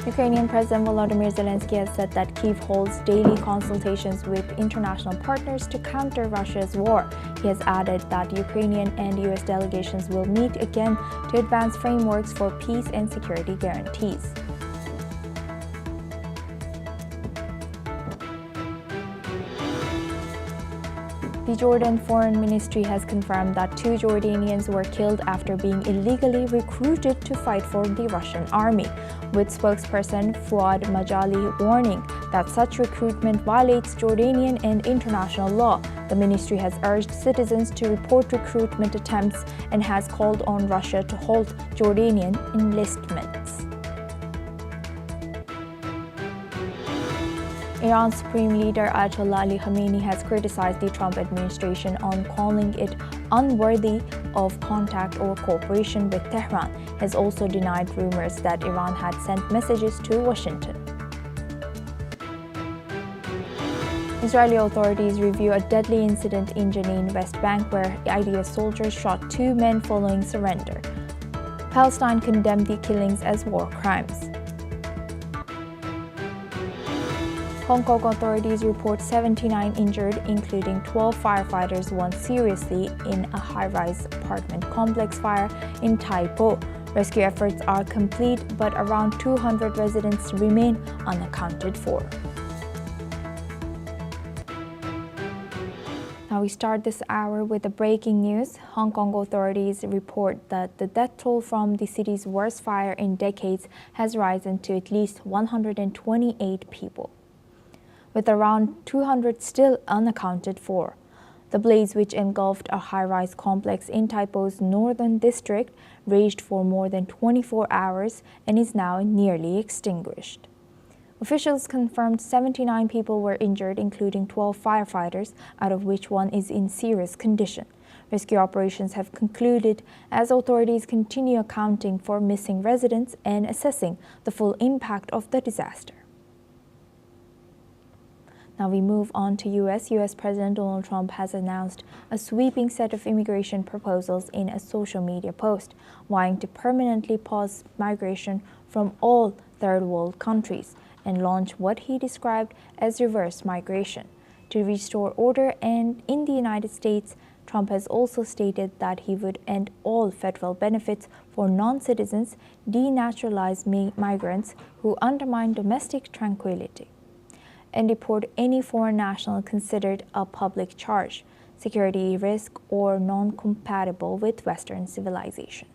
Ukrainian President Volodymyr Zelensky has said that Kyiv holds daily consultations with international partners to counter Russia's war. He has added that Ukrainian and US delegations will meet again to advance frameworks for peace and security guarantees. The Jordan Foreign Ministry has confirmed that 2 Jordanians were killed after being illegally recruited to fight for the Russian army, with spokesperson Fuad Majali warning that such recruitment violates Jordanian and international law. The ministry has urged citizens to report recruitment attempts and has called on Russia to halt Jordanian enlistments. Iran's Supreme Leader Ayatollah Ali Khamenei has criticized the Trump administration on calling it unworthy of contact or cooperation with Tehran. He has also denied rumors that Iran had sent messages to Washington. Israeli authorities review a deadly incident in Jenin, West Bank, where IDF soldiers shot 2 men following surrender. Palestine condemned the killings as war crimes. Hong Kong authorities report 79 injured, including 12 firefighters, one seriously in a high-rise apartment complex fire in Tai Po. Rescue efforts are complete, but around 200 residents remain unaccounted for. Now we start this hour with the breaking news. Hong Kong authorities report that the death toll from the city's worst fire in decades has risen to at least 128 people, with around 200 still unaccounted for. The blaze, which engulfed a high-rise complex in Tai Po's northern district, raged for more than 24 hours and is now nearly extinguished. Officials confirmed 79 people were injured, including 12 firefighters, out of which one is in serious condition. Rescue operations have concluded as authorities continue accounting for missing residents and assessing the full impact of the disaster. Now we move on to US. US President Donald Trump has announced a sweeping set of immigration proposals in a social media post, vying to permanently pause migration from all third world countries and launch what he described as reverse migration to restore order. And in the United States, Trump has also stated that he would end all federal benefits for non-citizens, denaturalized migrants who undermine domestic tranquility, and deport any foreign national considered a public charge, security risk, or non-compatible with Western civilization.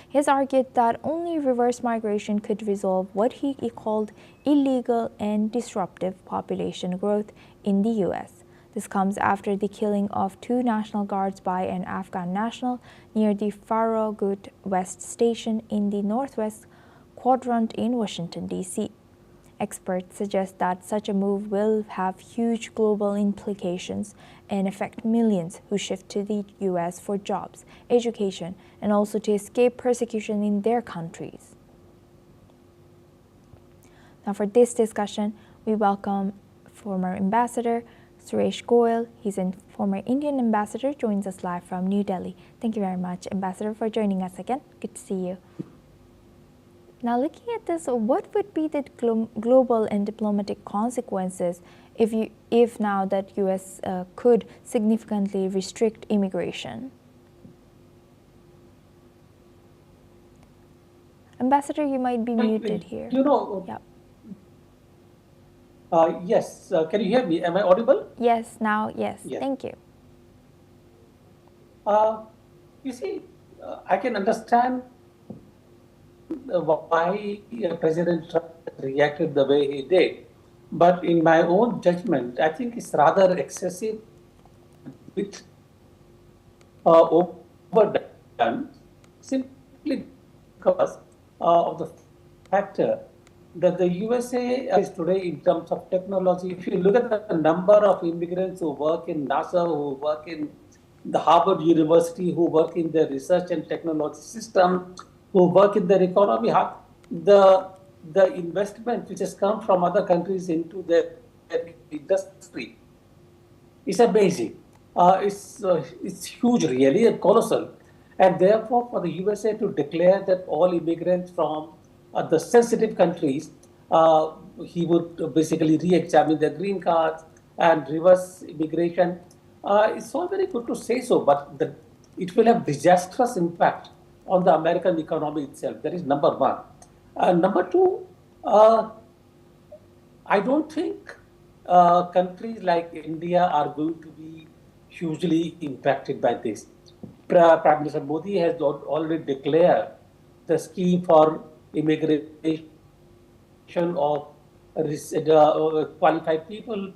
He has argued that only reverse migration could resolve what he called illegal and disruptive population growth in the U.S. This comes after the killing of 2 National Guards by an Afghan national near the Farragut West Station in the Northwest Quadrant in Washington, D.C. Experts suggest that such a move will have huge global implications and affect millions who shift to the U.S. for jobs, education, and also to escape persecution in their countries. Now for this discussion, we welcome former Ambassador Suresh Goyal. He's a former Indian ambassador, joins us live from New Delhi. Thank you very much, Ambassador, for joining us again. Good to see you. Now, looking at this, what would be the global and diplomatic consequences if now that U.S. Could significantly restrict immigration? Ambassador, you might be muted here. Yep. Yes, can you hear me? Am I audible? Yes, now, yes. Thank you. You see, I can understand why President Trump reacted the way he did. But in my own judgment, I think it's rather excessive, bit overdone, simply because of the factor that the USA is today in terms of technology. If you look at the number of immigrants who work in NASA, who work in the Harvard University, who work in the research and technology system, who work in their economy, the investment which has come from other countries into their industry is amazing. It's huge, really, and colossal. And therefore, for the USA to declare that all immigrants from the sensitive countries, he would basically re-examine their green cards and reverse immigration. It's all very good to say so, but it will have disastrous impact on the American economy itself. That is number one. Number two, I don't think countries like India are going to be hugely impacted by this. Prime Minister Modi has already declared the scheme for immigration of qualified people,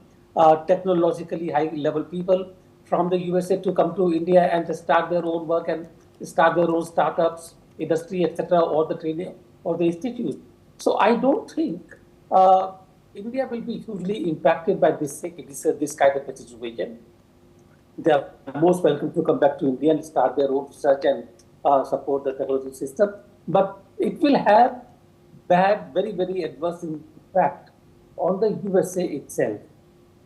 technologically high-level people from the USA to come to India and to start their own work and start their own startups, industry, etc., or the training or the institutes. So I don't think India will be hugely impacted by this kind of a situation. They are most welcome to come back to India and start their own research and support the technology system. But it will have bad, very, very adverse impact on the USA itself.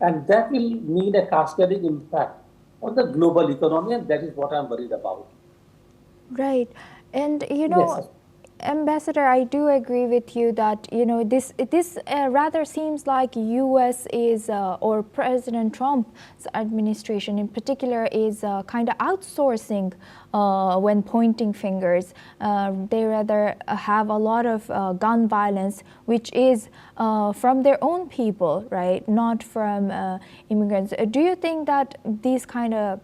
And that will mean a cascading impact on the global economy, and that is what I'm worried about. Right. And, yes. Ambassador, I do agree with you that, this rather seems like U.S. is, or President Trump's administration in particular is kind of outsourcing when pointing fingers. They rather have a lot of gun violence, which is from their own people, right? Not from immigrants. Do you think that these kind of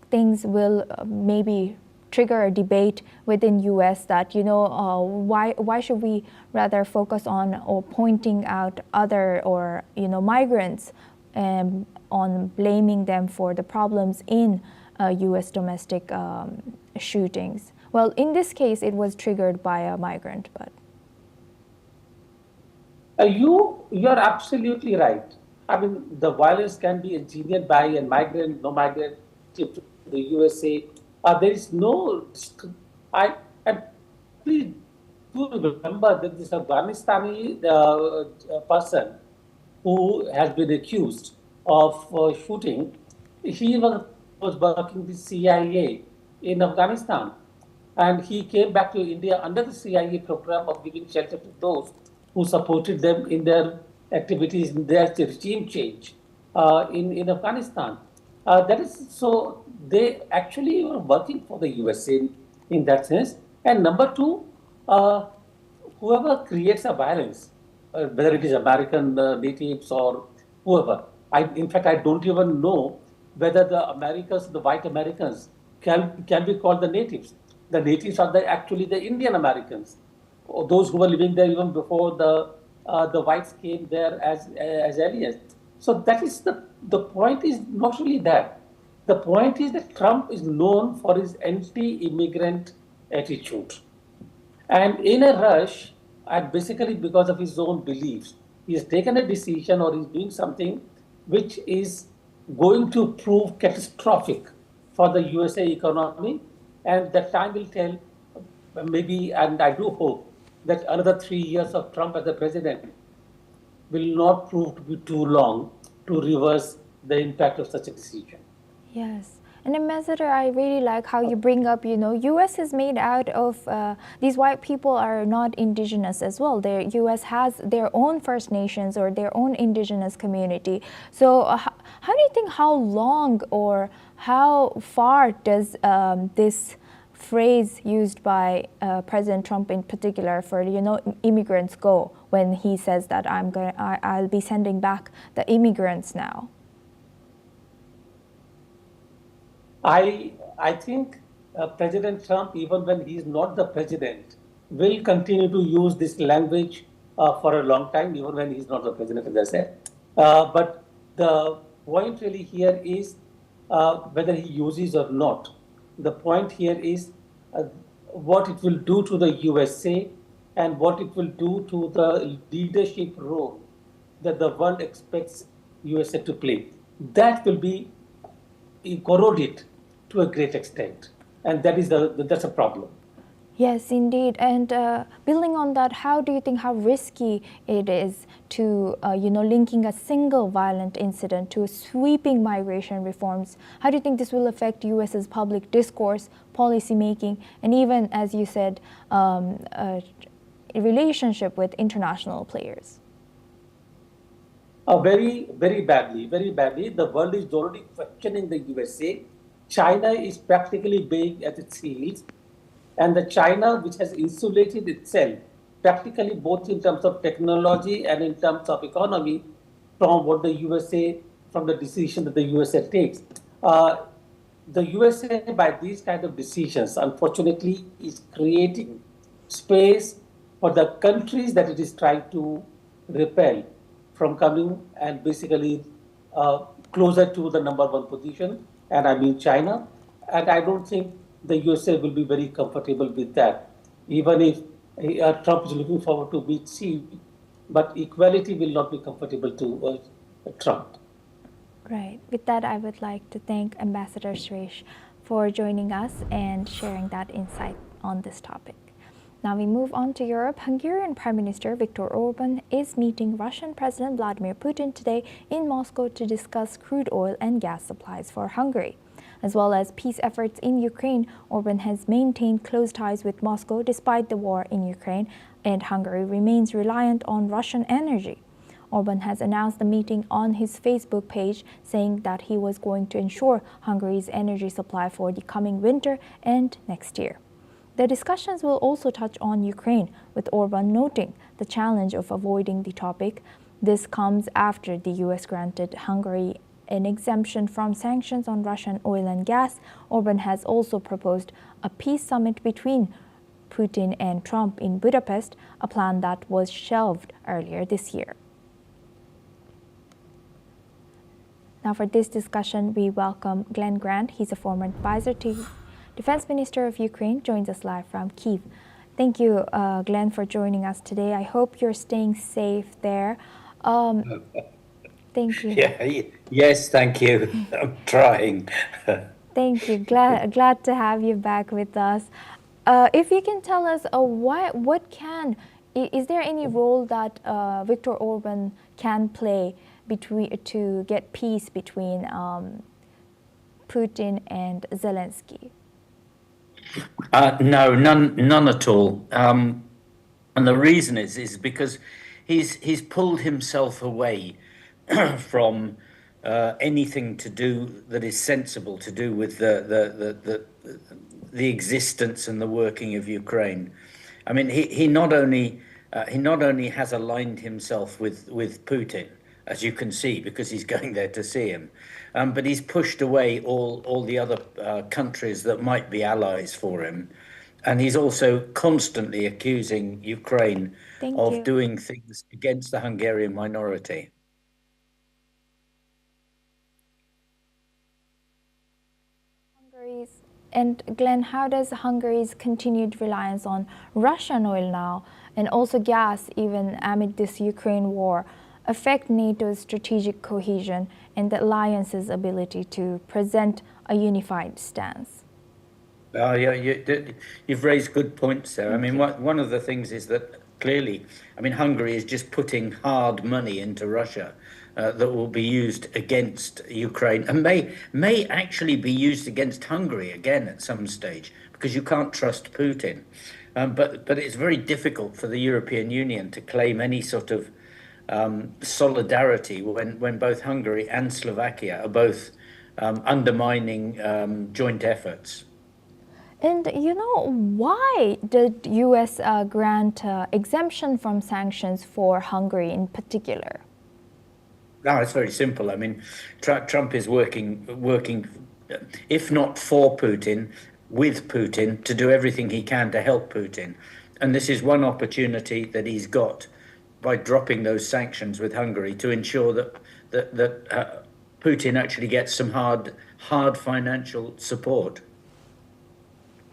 things will maybe trigger a debate within U.S. that, why should we rather focus on or pointing out other or, migrants on blaming them for the problems in U.S. domestic shootings? Well, in this case, it was triggered by a migrant, but. You're absolutely right. I mean, the violence can be engineered by a migrant, no migrant, to the USA. There is no, and please do remember that this Afghanistani person who has been accused of shooting, he was working with CIA in Afghanistan. And he came back to India under the CIA program of giving shelter to those who supported them in their activities, in their regime change in Afghanistan. That is so. They actually were working for the USA in that sense. And number two, whoever creates a violence, whether it is American natives or whoever, in fact, I don't even know whether the Americans, the white Americans, can be called the natives. The natives are actually the Indian Americans, or those who were living there even before the whites came there as aliens. So that is the point is not really that. The point is that Trump is known for his anti-immigrant attitude. And in a rush and basically because of his own beliefs. He has taken a decision or he's doing something which is going to prove catastrophic for the USA economy, and the time will tell maybe, and I do hope that another 3 years of Trump as the president will not prove to be too long to reverse the impact of such a decision. Yes. And Ambassador, I really like how you bring up, U.S. is made out of, these white people are not indigenous as well. The U.S. has their own First Nations or their own indigenous community. So how do you think, how long or how far does this phrase used by President Trump in particular for, immigrants go when he says that I'll be sending back the immigrants now? I think President Trump, even when he is not the president, will continue to use this language for a long time, even when he is not the president, as I said. But the point really here is whether he uses or not. The point here is what it will do to the USA and what it will do to the leadership role that the world expects USA to play. That will be corroded to a great extent, and that's a problem. Yes, indeed. And building on that, how do you think how risky it is to, linking a single violent incident to sweeping migration reforms? How do you think this will affect U.S.'s public discourse, policy making, and even, as you said, a relationship with international players? Very, very badly, very badly. The world is already questioning the USA. China is practically baying at its heels. And the China, which has insulated itself practically both in terms of technology and in terms of economy from what the USA, from the decision that the USA takes. The USA, by these kind of decisions, unfortunately, is creating space for the countries that it is trying to repel from coming and basically closer to the number one position, and I mean China. And I don't think the USA will be very comfortable with that, even if Trump is looking forward to meet Xi, but equality will not be comfortable to Trump. Right. With that, I would like to thank Ambassador Suresh for joining us and sharing that insight on this topic. Now we move on to Europe. Hungarian Prime Minister Viktor Orban is meeting Russian President Vladimir Putin today in Moscow to discuss crude oil and gas supplies for Hungary. As well as peace efforts in Ukraine, Orban has maintained close ties with Moscow despite the war in Ukraine, and Hungary remains reliant on Russian energy. Orban has announced the meeting on his Facebook page, saying that he was going to ensure Hungary's energy supply for the coming winter and next year. The discussions will also touch on Ukraine, with Orban noting the challenge of avoiding the topic. This comes after the U.S. granted Hungary an exemption from sanctions on Russian oil and gas. Orban has also proposed a peace summit between Putin and Trump in Budapest, a plan that was shelved earlier this year. Now for this discussion, we welcome Glenn Grant. He's a former advisor to Defense Minister of Ukraine, joins us live from Kyiv. Thank you, Glenn, for joining us today. I hope you're staying safe there. Thank you. Yes, thank you. I'm trying. Thank you. Glad to have you back with us. If you can tell us, is there any role that Viktor Orban can play to get peace between Putin and Zelensky? No, none at all. And the reason is because he's pulled himself away from anything to do that is sensible to do with the existence and the working of Ukraine. I mean, he not only has aligned himself with Putin, as you can see, because he's going there to see him, but he's pushed away all the other countries that might be allies for him. And he's also constantly accusing Ukraine of doing things against the Hungarian minority. Hungary's And Glenn, how does Hungary's continued reliance on Russian oil now, and also gas, even amid this Ukraine war, affect NATO's strategic cohesion and the alliance's ability to present a unified stance? Yeah, you've raised good points there. I mean, one of the things is that clearly, I mean, Hungary is just putting hard money into Russia that will be used against Ukraine, and may actually be used against Hungary again at some stage, because you can't trust Putin. But it's very difficult for the European Union to claim any sort of solidarity when both Hungary and Slovakia are both undermining joint efforts. And you know, why did US grant exemption from sanctions for Hungary in particular? No, it's very simple. I mean, Trump is working, if not for Putin, with Putin, to do everything he can to help Putin. And this is one opportunity that he's got by dropping those sanctions with Hungary to ensure that Putin actually gets some hard financial support.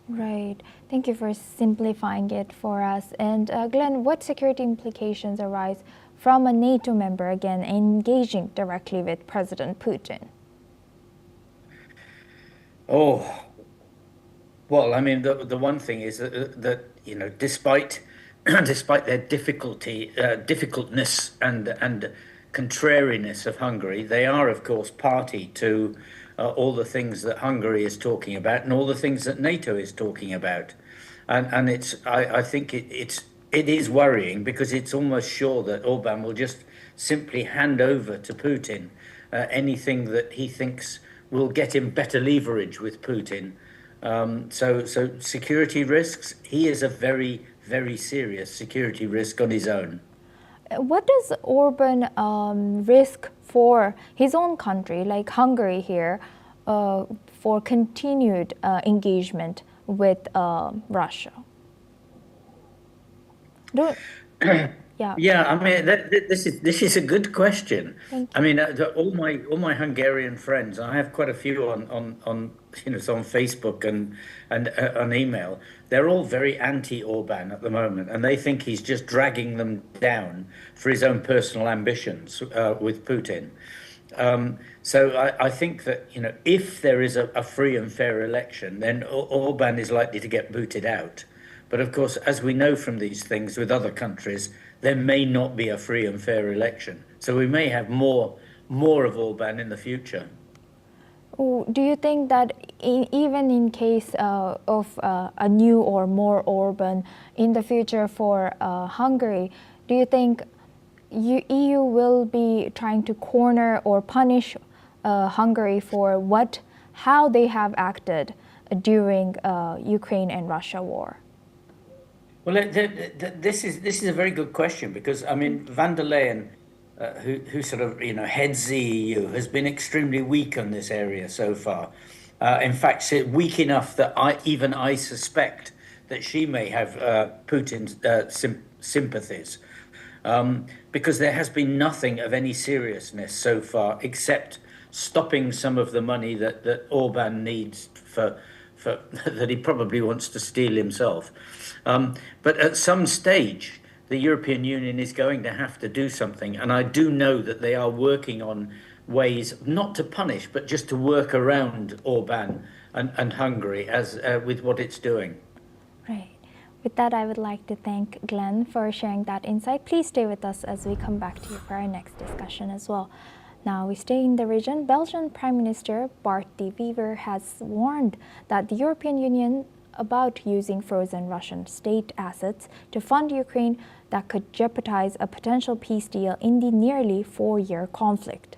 Right. Thank you for simplifying it for us. And Glenn, what security implications arise from a NATO member, again, engaging directly with President Putin? Oh, well, I mean, the one thing is that you know, despite their difficultness and contrariness of Hungary, they are, of course, party to all the things that Hungary is talking about and all the things that NATO is talking about, and I think it is worrying, because it's almost sure that Orban will just simply hand over to Putin anything that he thinks will get him better leverage with Putin. So security risks, he is a very, very serious security risk on his own. What does Orban risk for his own country, like Hungary here, for continued engagement with Russia? Yeah, I mean, this is a good question. I mean, all my Hungarian friends, I have quite a few on you know, so on Facebook and on email. They're all very anti-Orban at the moment, and they think he's just dragging them down for his own personal ambitions with Putin. So I think that, you know, if there is a free and fair election, then Orban is likely to get booted out. But of course, as we know from these things with other countries, there may not be a free and fair election. So we may have more of Orban in the future. Do you think that even in case of a new or more Orban in the future for Hungary, do you think EU will be trying to corner or punish Hungary for how they have acted during Ukraine and Russia war? Well, this is a very good question, because I mean, van der Leyen, who sort of, you know, heads the EU, has been extremely weak on this area so far. In fact, weak enough that I suspect that she may have Putin's sympathies, because there has been nothing of any seriousness so far except stopping some of the money that Orban needs for that he probably wants to steal himself. But at some stage, the European Union is going to have to do something. And I do know that they are working on ways not to punish, but just to work around Orban and Hungary with what it's doing. Right. With that, I would like to thank Glenn for sharing that insight. Please stay with us as we come back to you for our next discussion as well. Now we stay in the region. Belgian Prime Minister Bart De Wever has warned that the European Union about using frozen Russian state assets to fund Ukraine that could jeopardize a potential peace deal in the nearly 4-year conflict.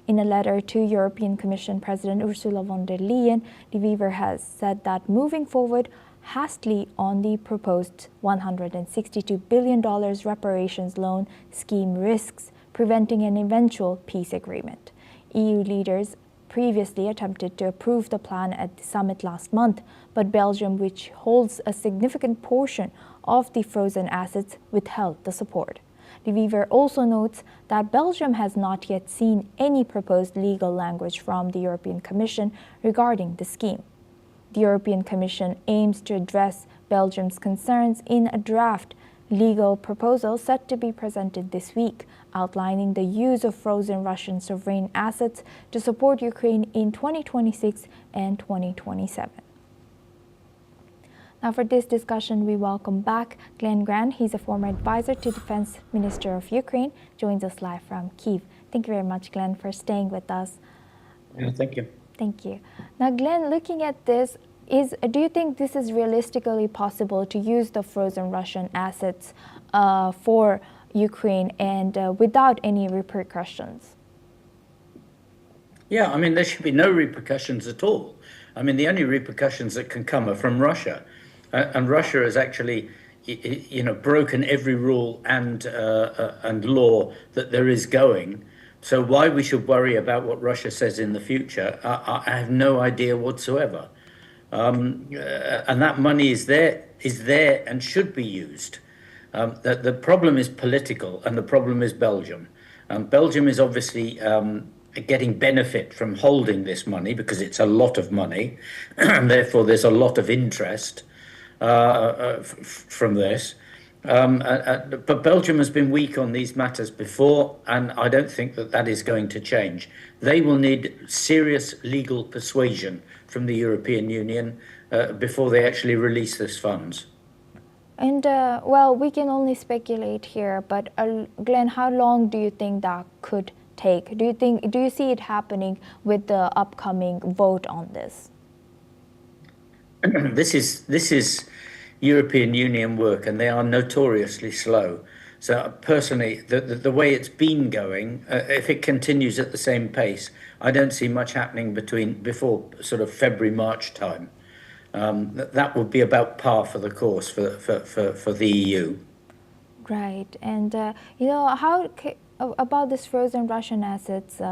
In a letter to European Commission President Ursula von der Leyen, De Wever has said that moving forward hastily on the proposed $162 billion reparations loan scheme risks preventing an eventual peace agreement. EU leaders previously attempted to approve the plan at the summit last month, but Belgium, which holds a significant portion of the frozen assets, withheld the support. De Wever also notes that Belgium has not yet seen any proposed legal language from the European Commission regarding the scheme. The European Commission aims to address Belgium's concerns in a draft legal proposal set to be presented this week, outlining the use of frozen Russian sovereign assets to support Ukraine in 2026 and 2027. Now for this discussion, we welcome back Glenn Grant. He's a former advisor to Defense Minister of Ukraine, joins us live from Kyiv. Thank you very much, Glenn, for staying with us. Yeah, thank you. Thank you. Now, Glenn, looking at this, do you think this is realistically possible to use the frozen Russian assets for Ukraine and without any repercussions? Yeah, I mean, there should be no repercussions at all. I mean, the only repercussions that can come are from Russia. And Russia has actually, broken every rule and law that there is going. So why we should worry about what Russia says in the future, I have no idea whatsoever. And that money is there and should be used. The problem is political, and the problem is Belgium. Belgium is obviously getting benefit from holding this money because it's a lot of money, and therefore there's a lot of interest from this. But Belgium has been weak on these matters before, and I don't think that is going to change. They will need serious legal persuasion from the European Union before they actually release these funds. And, well, we can only speculate here, but Glenn, how long do you think that could take? Do you see it happening with the upcoming vote on this? This is European Union work, and they are notoriously slow. So personally, the way it's been going, if it continues at the same pace, I don't see much happening before sort of February, March time. That would be about par for the course for the EU. Right, and how about this frozen Russian assets?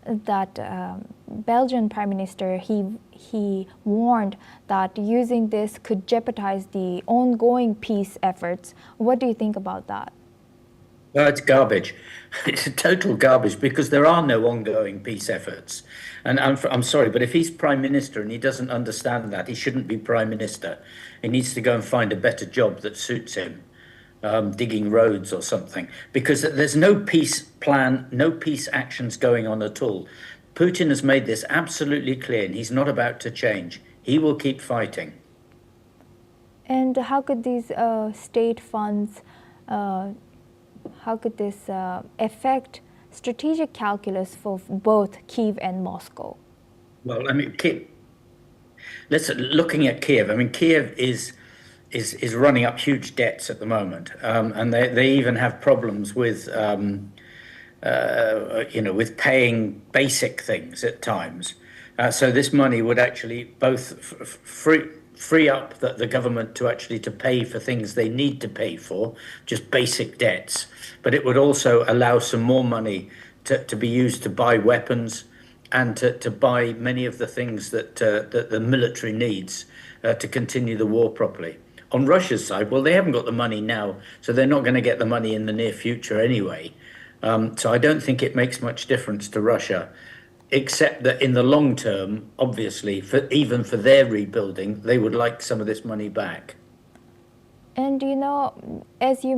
That Belgian Prime Minister, he warned that using this could jeopardize the ongoing peace efforts. What do you think about that? Well, it's garbage. It's total garbage because there are no ongoing peace efforts. And I'm sorry, but if he's Prime Minister and he doesn't understand that, he shouldn't be Prime Minister. He needs to go and find a better job that suits him. Digging roads or something, because there's no peace plan, no peace actions going on at all. Putin has made this absolutely clear, and he's not about to change. He will keep fighting. And how could these state funds, how could this affect strategic calculus for both Kyiv and Moscow? Well, I mean, looking at Kyiv, I mean, Kyiv is running up huge debts at the moment, and they even have problems with with paying basic things at times. So this money would actually both free up the government to pay for things they need to pay for, just basic debts, but it would also allow some more money to be used to buy weapons and to buy many of the things that the military needs to continue the war properly. On Russia's side, well, they haven't got the money now, so they're not going to get the money in the near future anyway. So I don't think it makes much difference to Russia, except that in the long term, obviously, even for their rebuilding, they would like some of this money back. And as you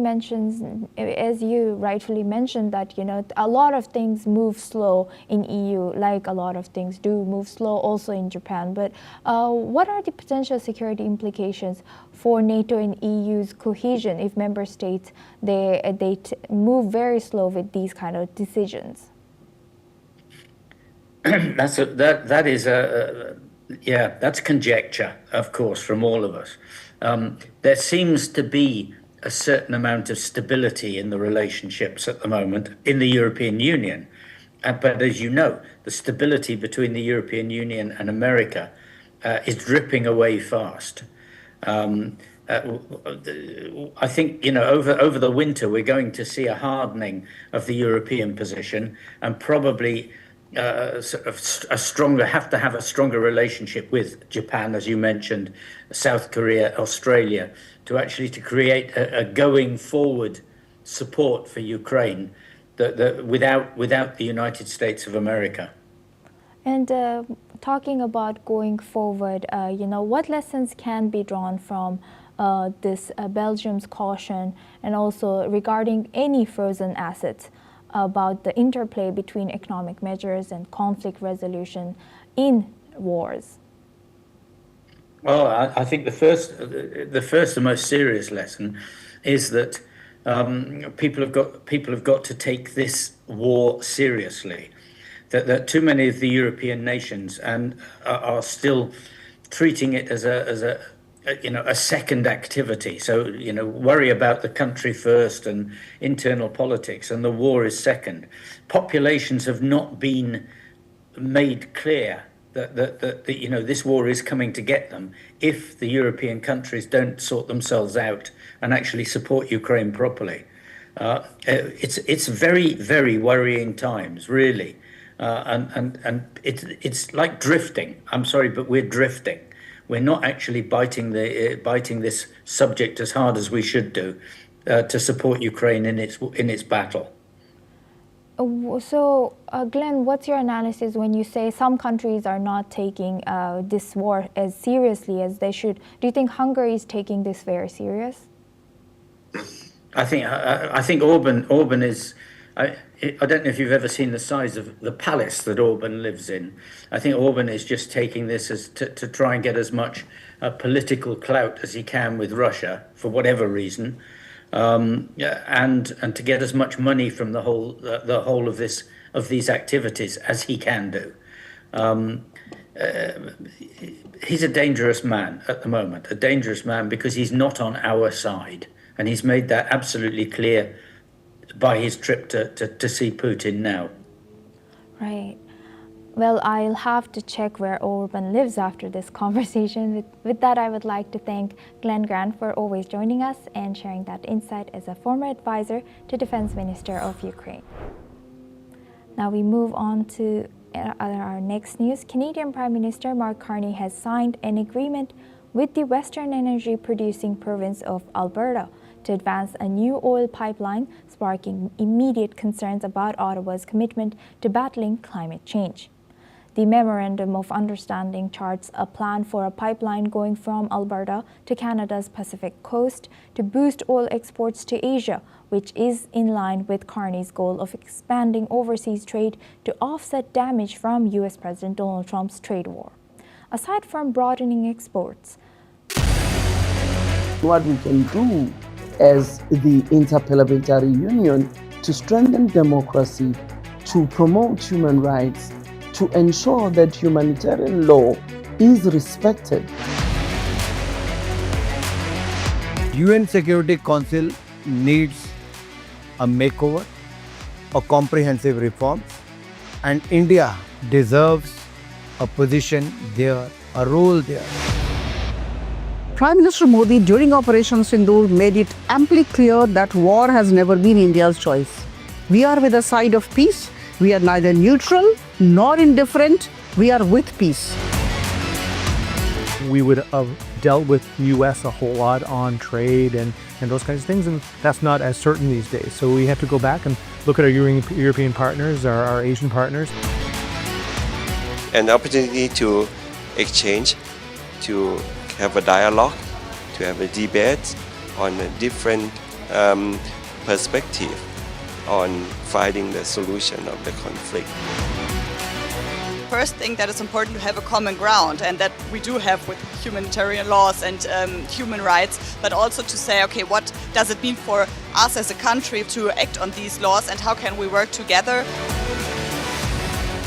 rightfully mentioned, that a lot of things move slow in EU, like a lot of things do move slow also in Japan. But what are the potential security implications for NATO and EU's cohesion if member states they move very slow with these kind of decisions? That's conjecture, of course, from all of us. There seems to be a certain amount of stability in the relationships at the moment in the European Union. But as you know, the stability between the European Union and America is dripping away fast. I think, over the winter, we're going to see a hardening of the European position and probably have to have a stronger relationship with Japan, as you mentioned, South Korea, Australia, to create a going forward support for Ukraine without the United States of America. And talking about going forward, what lessons can be drawn from this Belgium's caution, and also regarding any frozen assets, about the interplay between economic measures and conflict resolution in wars? Well, I think the first and most serious lesson is that people have got to take this war seriously. That too many of the European nations are still treating it as a second activity. So worry about the country first and internal politics, and the war is second. Populations have not been made clear that this war is coming to get them if the European countries don't sort themselves out and actually support Ukraine properly. It's very, very worrying times, really, and it's like drifting. I'm sorry, but we're drifting. We're not actually biting this subject as hard as we should do to support Ukraine in its battle. So, Glenn, what's your analysis when you say some countries are not taking this war as seriously as they should? Do you think Hungary is taking this very serious? I think Orban is. I don't know if you've ever seen the size of the palace that Orban lives in. I think Orban is just taking this as to try and get as much political clout as he can with Russia for whatever reason. And to get as much money from the whole of these activities as he can do. He's a dangerous man at the moment, a dangerous man because he's not on our side, and he's made that absolutely clear by his trip to see Putin now. Right. Well, I'll have to check where Orban lives after this conversation. With that, I would like to thank Glenn Grant for always joining us and sharing that insight as a former advisor to Defense Minister of Ukraine. Now we move on to our next news. Canadian Prime Minister Mark Carney has signed an agreement with the Western energy producing province of Alberta to advance a new oil pipeline, sparking immediate concerns about Ottawa's commitment to battling climate change. The Memorandum of Understanding charts a plan for a pipeline going from Alberta to Canada's Pacific coast to boost oil exports to Asia, which is in line with Carney's goal of expanding overseas trade to offset damage from U.S. President Donald Trump's trade war. Aside from broadening exports, what we can do as the Interparliamentary Union to strengthen democracy, to promote human rights, to ensure that humanitarian law is respected. UN Security Council needs a makeover, a comprehensive reform, and India deserves a position there, a role there. Prime Minister Modi during Operation Sindoor made it amply clear that war has never been India's choice. We are with the side of peace. We are neither neutral nor indifferent. We are with peace. We would have dealt with US a whole lot on trade and those kinds of things, and that's not as certain these days. So we have to go back and look at our European partners, our Asian partners. An opportunity to exchange, to have a dialogue, to have a debate on a different perspective on finding the solution of the conflict. First thing that is important to have a common ground, and that we do have with humanitarian laws and human rights, but also to say, okay, what does it mean for us as a country to act on these laws, and how can we work together?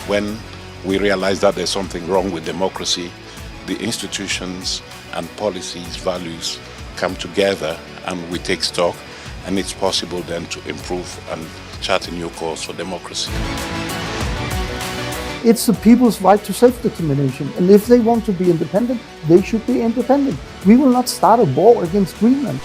When we realize that there's something wrong with democracy, the institutions and policies, values come together and we take stock, and it's possible then to improve and chart a new course for democracy. It's the people's right to self-determination, and if they want to be independent, they should be independent. We will not start a war against Greenland.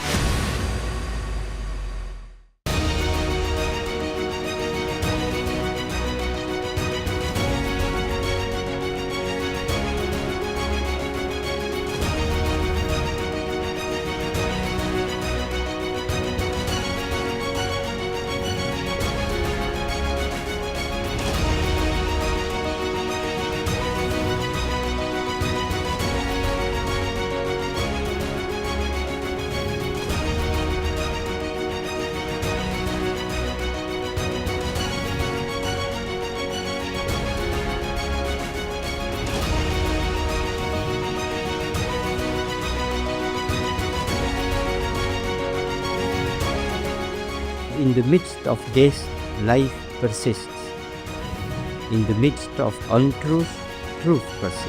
In the midst of death, life persists. In the midst of untruth, truth persists.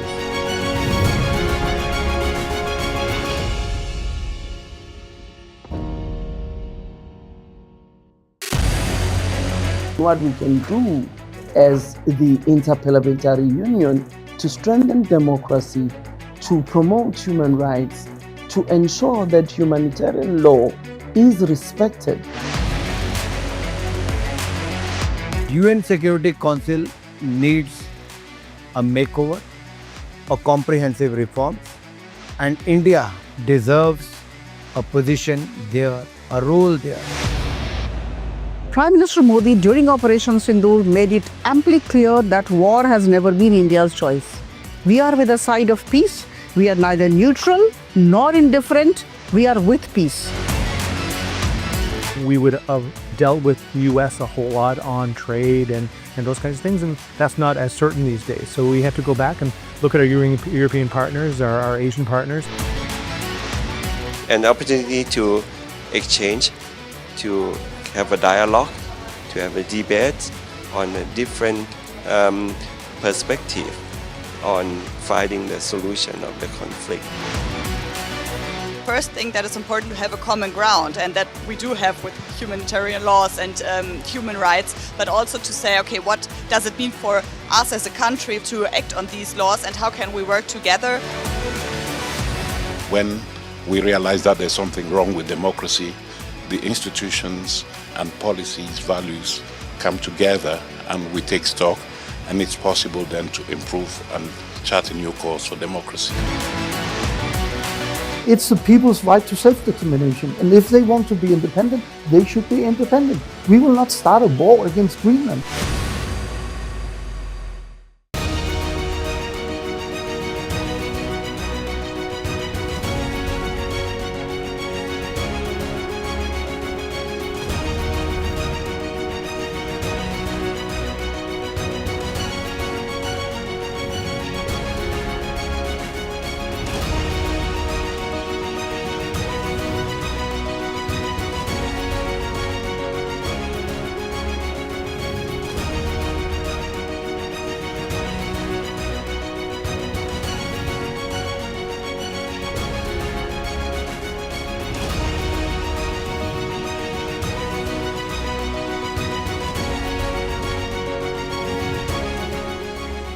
What we can do as the Interparliamentary Union to strengthen democracy, to promote human rights, to ensure that humanitarian law is respected. UN Security Council needs a makeover, a comprehensive reform, and India deserves a position there, a role there. Prime Minister Modi during Operation Sindoor made it amply clear that war has never been India's choice. We are with the side of peace. We are neither neutral nor indifferent. We are with peace. We would have dealt with the US a whole lot on trade and those kinds of things, and that's not as certain these days. So we have to go back and look at our European partners, our Asian partners. An opportunity to exchange, to have a dialogue, to have a debate on a different perspective on finding the solution of the conflict. First thing that is important to have a common ground, and that we do have with humanitarian laws and human rights, but also to say, okay, what does it mean for us as a country to act on these laws and how can we work together? When we realize that there's something wrong with democracy, the institutions and policies, values come together and we take stock, and it's possible then to improve and chart a new course for democracy. It's the people's right to self-determination, and if they want to be independent, they should be independent. We will not start a war against Greenland.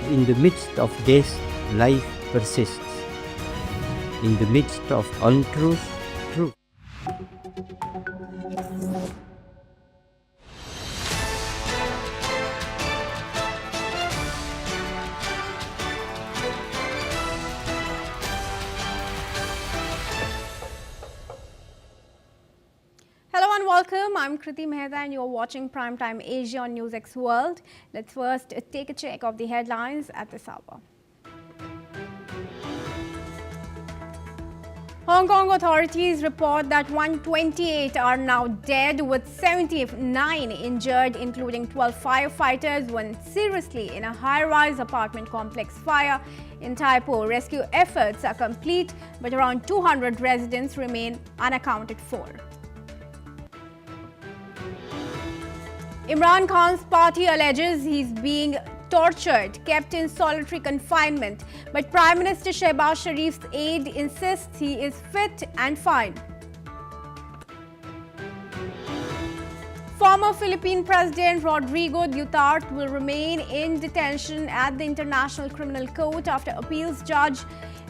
In the midst of death, life persists. In the midst of untruth, truth. Hello and welcome. I'm Kriti Mehta and you're watching Primetime Asia on NewsX World. Let's first take a check of the headlines at this hour. Hong Kong authorities report that 128 are now dead with 79 injured, including 12 firefighters, one seriously in a high-rise apartment complex fire in Tai Po. Rescue efforts are complete, but around 200 residents remain unaccounted for. Imran Khan's party alleges he's being tortured, kept in solitary confinement, but Prime Minister Shehbaz Sharif's aide insists he is fit and fine. Former Philippine President Rodrigo Duterte will remain in detention at the International Criminal Court after appeals judge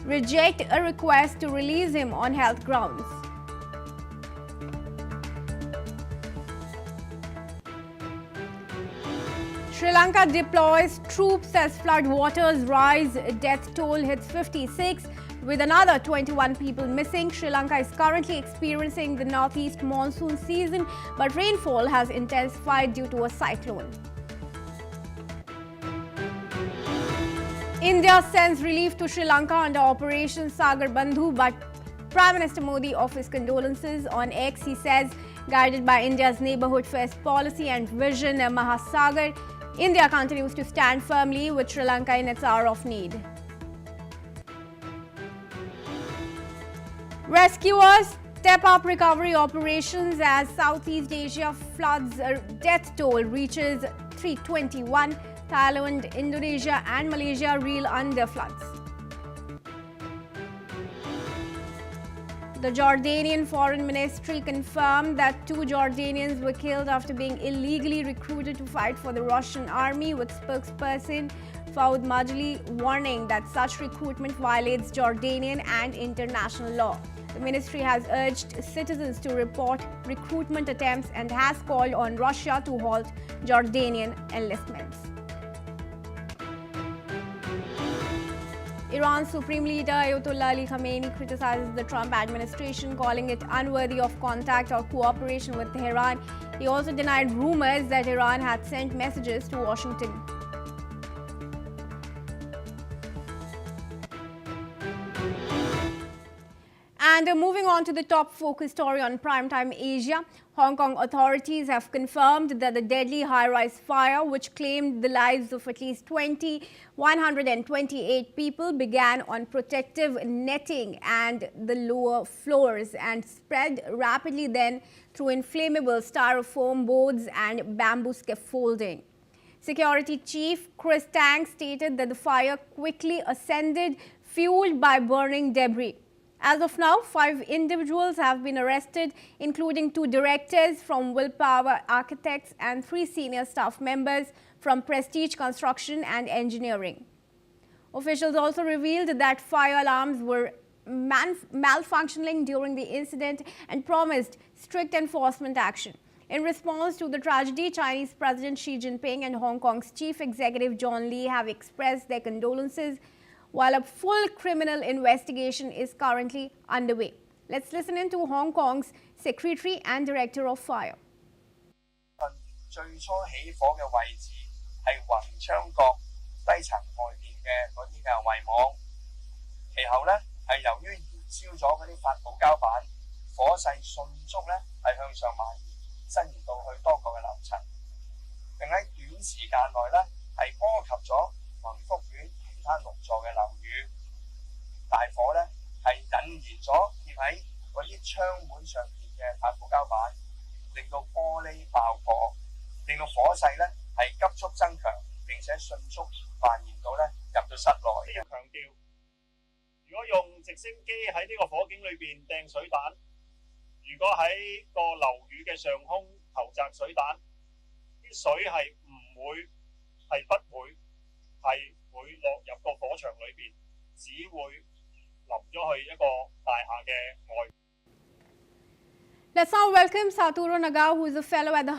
reject a request to release him on health grounds. Sri Lanka deploys troops as flood waters rise. Death toll hits 56, with another 21 people missing. Sri Lanka is currently experiencing the northeast monsoon season, but rainfall has intensified due to a cyclone. India sends relief to Sri Lanka under Operation Sagar Bandhu, but Prime Minister Modi offers condolences on X. He says, guided by India's neighbourhood first policy and vision, Mahasagar, India continues to stand firmly with Sri Lanka in its hour of need. Rescuers Step up recovery operations as Southeast Asia floods death toll reaches 321. Thailand, Indonesia and Malaysia reel under floods. The Jordanian Foreign Ministry confirmed that 2 Jordanians were killed after being illegally recruited to fight for the Russian army, with spokesperson Fouad Majali warning that such recruitment violates Jordanian and international law. The ministry has urged citizens to report recruitment attempts and has called on Russia to halt Jordanian enlistments. Iran's Supreme Leader Ayatollah Ali Khamenei criticizes the Trump administration, calling it unworthy of contact or cooperation with Tehran. He also denied rumors that Iran had sent messages to Washington. And moving on to the top focus story on Primetime Asia, Hong Kong authorities have confirmed that the deadly high-rise fire, which claimed the lives of at least 128 people, began on protective netting and the lower floors and spread rapidly then through inflammable styrofoam boards and bamboo scaffolding. Security Chief Chris Tang stated that the fire quickly ascended, fueled by burning debris. As of now, 5 individuals have been arrested, including 2 directors from Willpower Architects and 3 senior staff members from Prestige Construction and Engineering. Officials also revealed that fire alarms were malfunctioning during the incident and promised strict enforcement action. In response to the tragedy, Chinese President Xi Jinping and Hong Kong's Chief Executive John Lee have expressed their condolences, while a full criminal investigation is currently underway. Let's listen in to Hong Kong's Secretary and Director of Fire. 最初起火嘅位置係宏昌角低層外邊嘅嗰啲嘅圍網，其後咧係由於燃燒咗嗰啲發泡膠板，火勢迅速咧係向上蔓延，伸延到去多個嘅樓層，並喺短時間內咧係波及咗宏福苑其他6座嘅樓宇。大火咧係引燃咗貼喺嗰啲窗門上邊嘅發泡膠板，令到玻璃爆破，令到火勢咧係急速增強，並且迅速蔓延到咧入到室內嘅。強調，如果用直升機喺呢個火警裏邊掟水彈，如果喺個樓宇嘅上空投擲水彈，啲水係唔會係不會係會落入個火場裏邊，只會淋咗去一個大廈嘅外。Let's now welcome Satoru Nagao, who is a fellow at the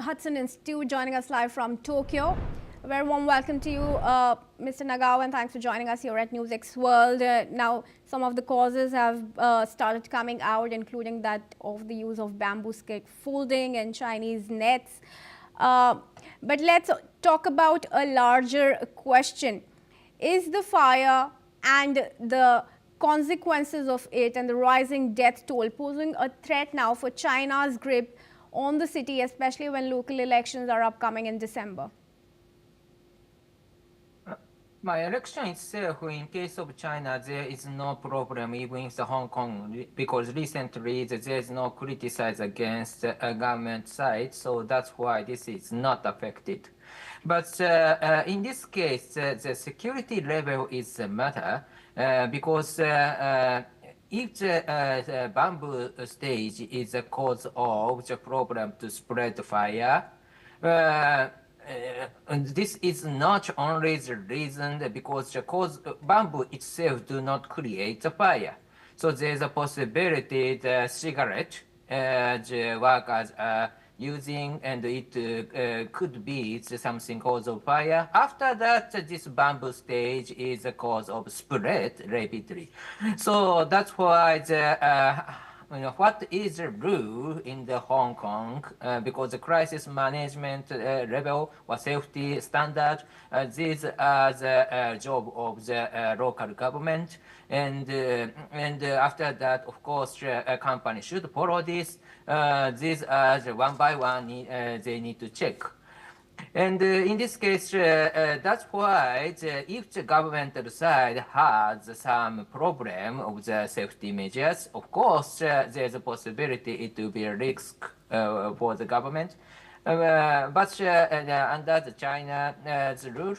Hudson Institute, joining us live from Tokyo. A very warm welcome to you, Mr. Nagao, and thanks for joining us here at NewsX World. Now, some of the causes have started coming out, including that of the use of bamboo scaffolding and Chinese nets. But let's talk about a larger question. Is the fire and the consequences of it and the rising death toll posing a threat now for China's grip on the city, especially when local elections are upcoming in December? My election itself, in case of China, there is no problem even in Hong Kong, because recently there is no criticize against the government side, so that's why this is not affected. But in this case, the security level is a matter, because if the bamboo stage is the cause of the problem to spread the fire, and this is not only the reason because the cause bamboo itself do not create the fire. So there's a possibility the cigarette the workers are using, and it could be something cause of fire. After that, this bamboo stage is a cause of spread rapidly. So that's why the what is the rule in the Hong Kong, because the crisis management level or safety standard, these are the job of the local government, and after that, of course, a company should follow this. These are the one by one they need to check. And in this case, that's why if the governmental side has some problem of the safety measures, of course, there's a possibility it will be a risk for the government. But under the China's rule,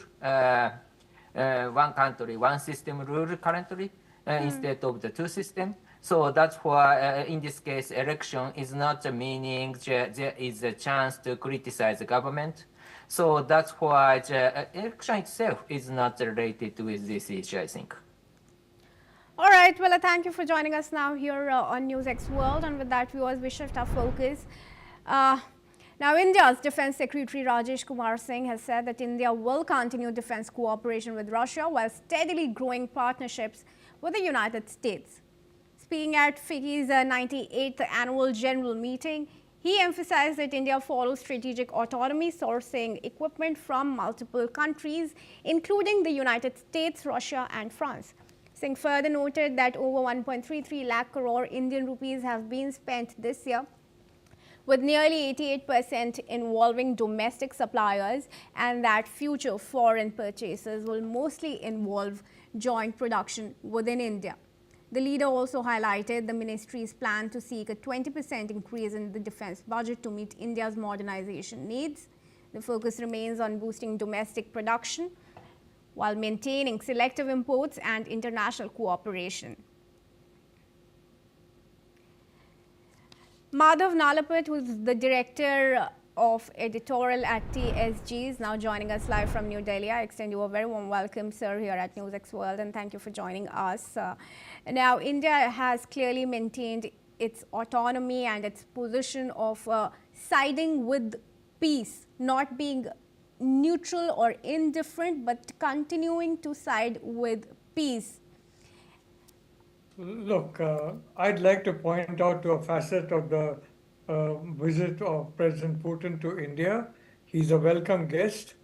one country, one system rule currently, instead of the two system. So that's why, in this case, election is not the meaning there is a chance to criticize the government. So that's why the election itself is not related with this issue, I think. All right, well, thank you for joining us now here on NewsX World. And with that, viewers, we shift our focus. Now, India's Defense Secretary Rajesh Kumar Singh has said that India will continue defense cooperation with Russia while steadily growing partnerships with the United States. Speaking at FICCI's 98th annual general meeting, he emphasized that India follows strategic autonomy, sourcing equipment from multiple countries, including the United States, Russia, and France. Singh further noted that over 1.33 lakh crore Indian rupees have been spent this year, with nearly 88% involving domestic suppliers, and that future foreign purchases will mostly involve joint production within India. The leader also highlighted the ministry's plan to seek a 20% increase in the defense budget to meet India's modernization needs. The focus remains on boosting domestic production while maintaining selective imports and international cooperation. Madhav Nalapat, who is the director of editorial at TSG, is now joining us live from New Delhi. I extend you a very warm welcome, sir, here at NewsX World, and thank you for joining us. Now, India has clearly maintained its autonomy and its position of siding with peace, not being neutral or indifferent, but continuing to side with peace. Look, I'd like to point out to a facet of the visit of President Putin to India. He's a welcome guest.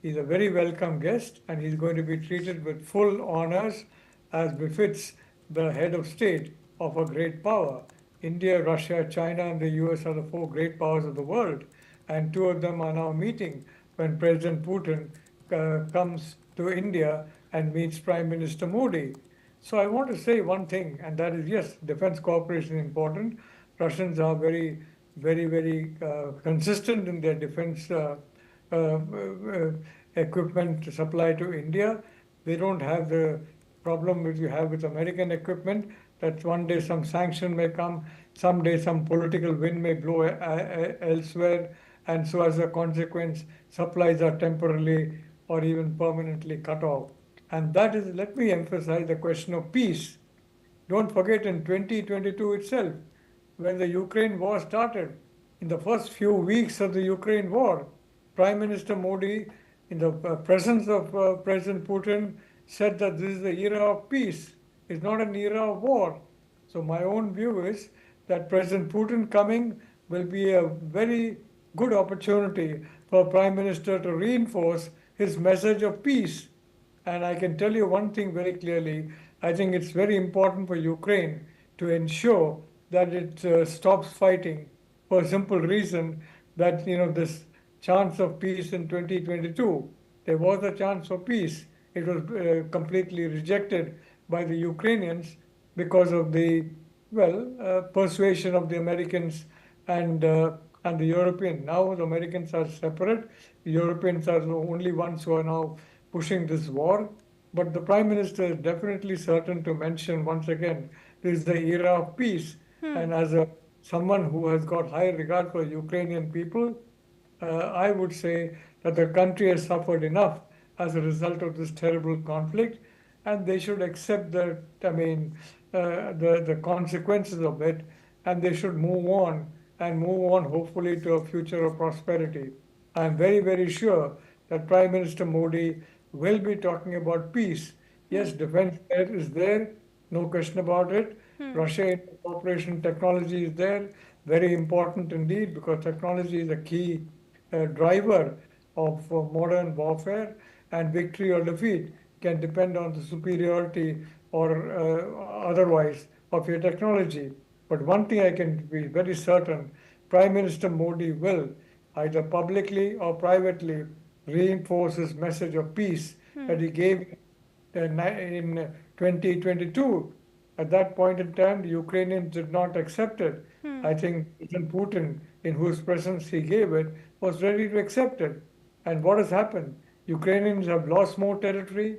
He's a very welcome guest, and he's going to be treated with full honors as befits the head of state of a great power. India, Russia, China, and the US are the four great powers of the world, and two of them are now meeting when President Putin comes to India and meets Prime Minister Modi. So I want to say one thing, and that is, yes, defense cooperation is important. Russians are very, very consistent in their defense equipment supply to India. They don't have the problem which you have with American equipment, that one day some sanction may come, someday some political wind may blow elsewhere, and so as a consequence, supplies are temporarily or even permanently cut off. And that is, let me emphasize the question of peace. Don't forget, in 2022 itself, when the Ukraine war started, in the first few weeks of the Ukraine war, Prime Minister Modi, in the presence of President Putin, said that this is the era of peace. It's not an era of war. So my own view is that President Putin coming will be a very good opportunity for Prime Minister to reinforce his message of peace. And I can tell you one thing very clearly. I think it's very important for Ukraine to ensure that it stops fighting, for a simple reason that, this chance of peace in 2022, there was a chance for peace. It was completely rejected by the Ukrainians because of the, persuasion of the Americans and the Europeans. Now the Americans are separate. The Europeans are the only ones who are now pushing this war. But the Prime Minister is definitely certain to mention once again, this is the era of peace. And as someone who has got high regard for Ukrainian people, I would say that the country has suffered enough as a result of this terrible conflict, and they should accept the consequences of it, and they should move on hopefully to a future of prosperity. I'm very, very sure that Prime Minister Modi will be talking about peace. Yes, defense is there, no question about it. Russia cooperation technology is there, very important indeed, because technology is a key driver of modern warfare, and victory or defeat can depend on the superiority or otherwise of your technology. But one thing I can be very certain, Prime Minister Modi will, either publicly or privately, reinforce his message of peace that he gave in 2022. At that point in time, the Ukrainians did not accept it. I think President Putin, in whose presence he gave it, was ready to accept it. And what has happened? Ukrainians have lost more territory.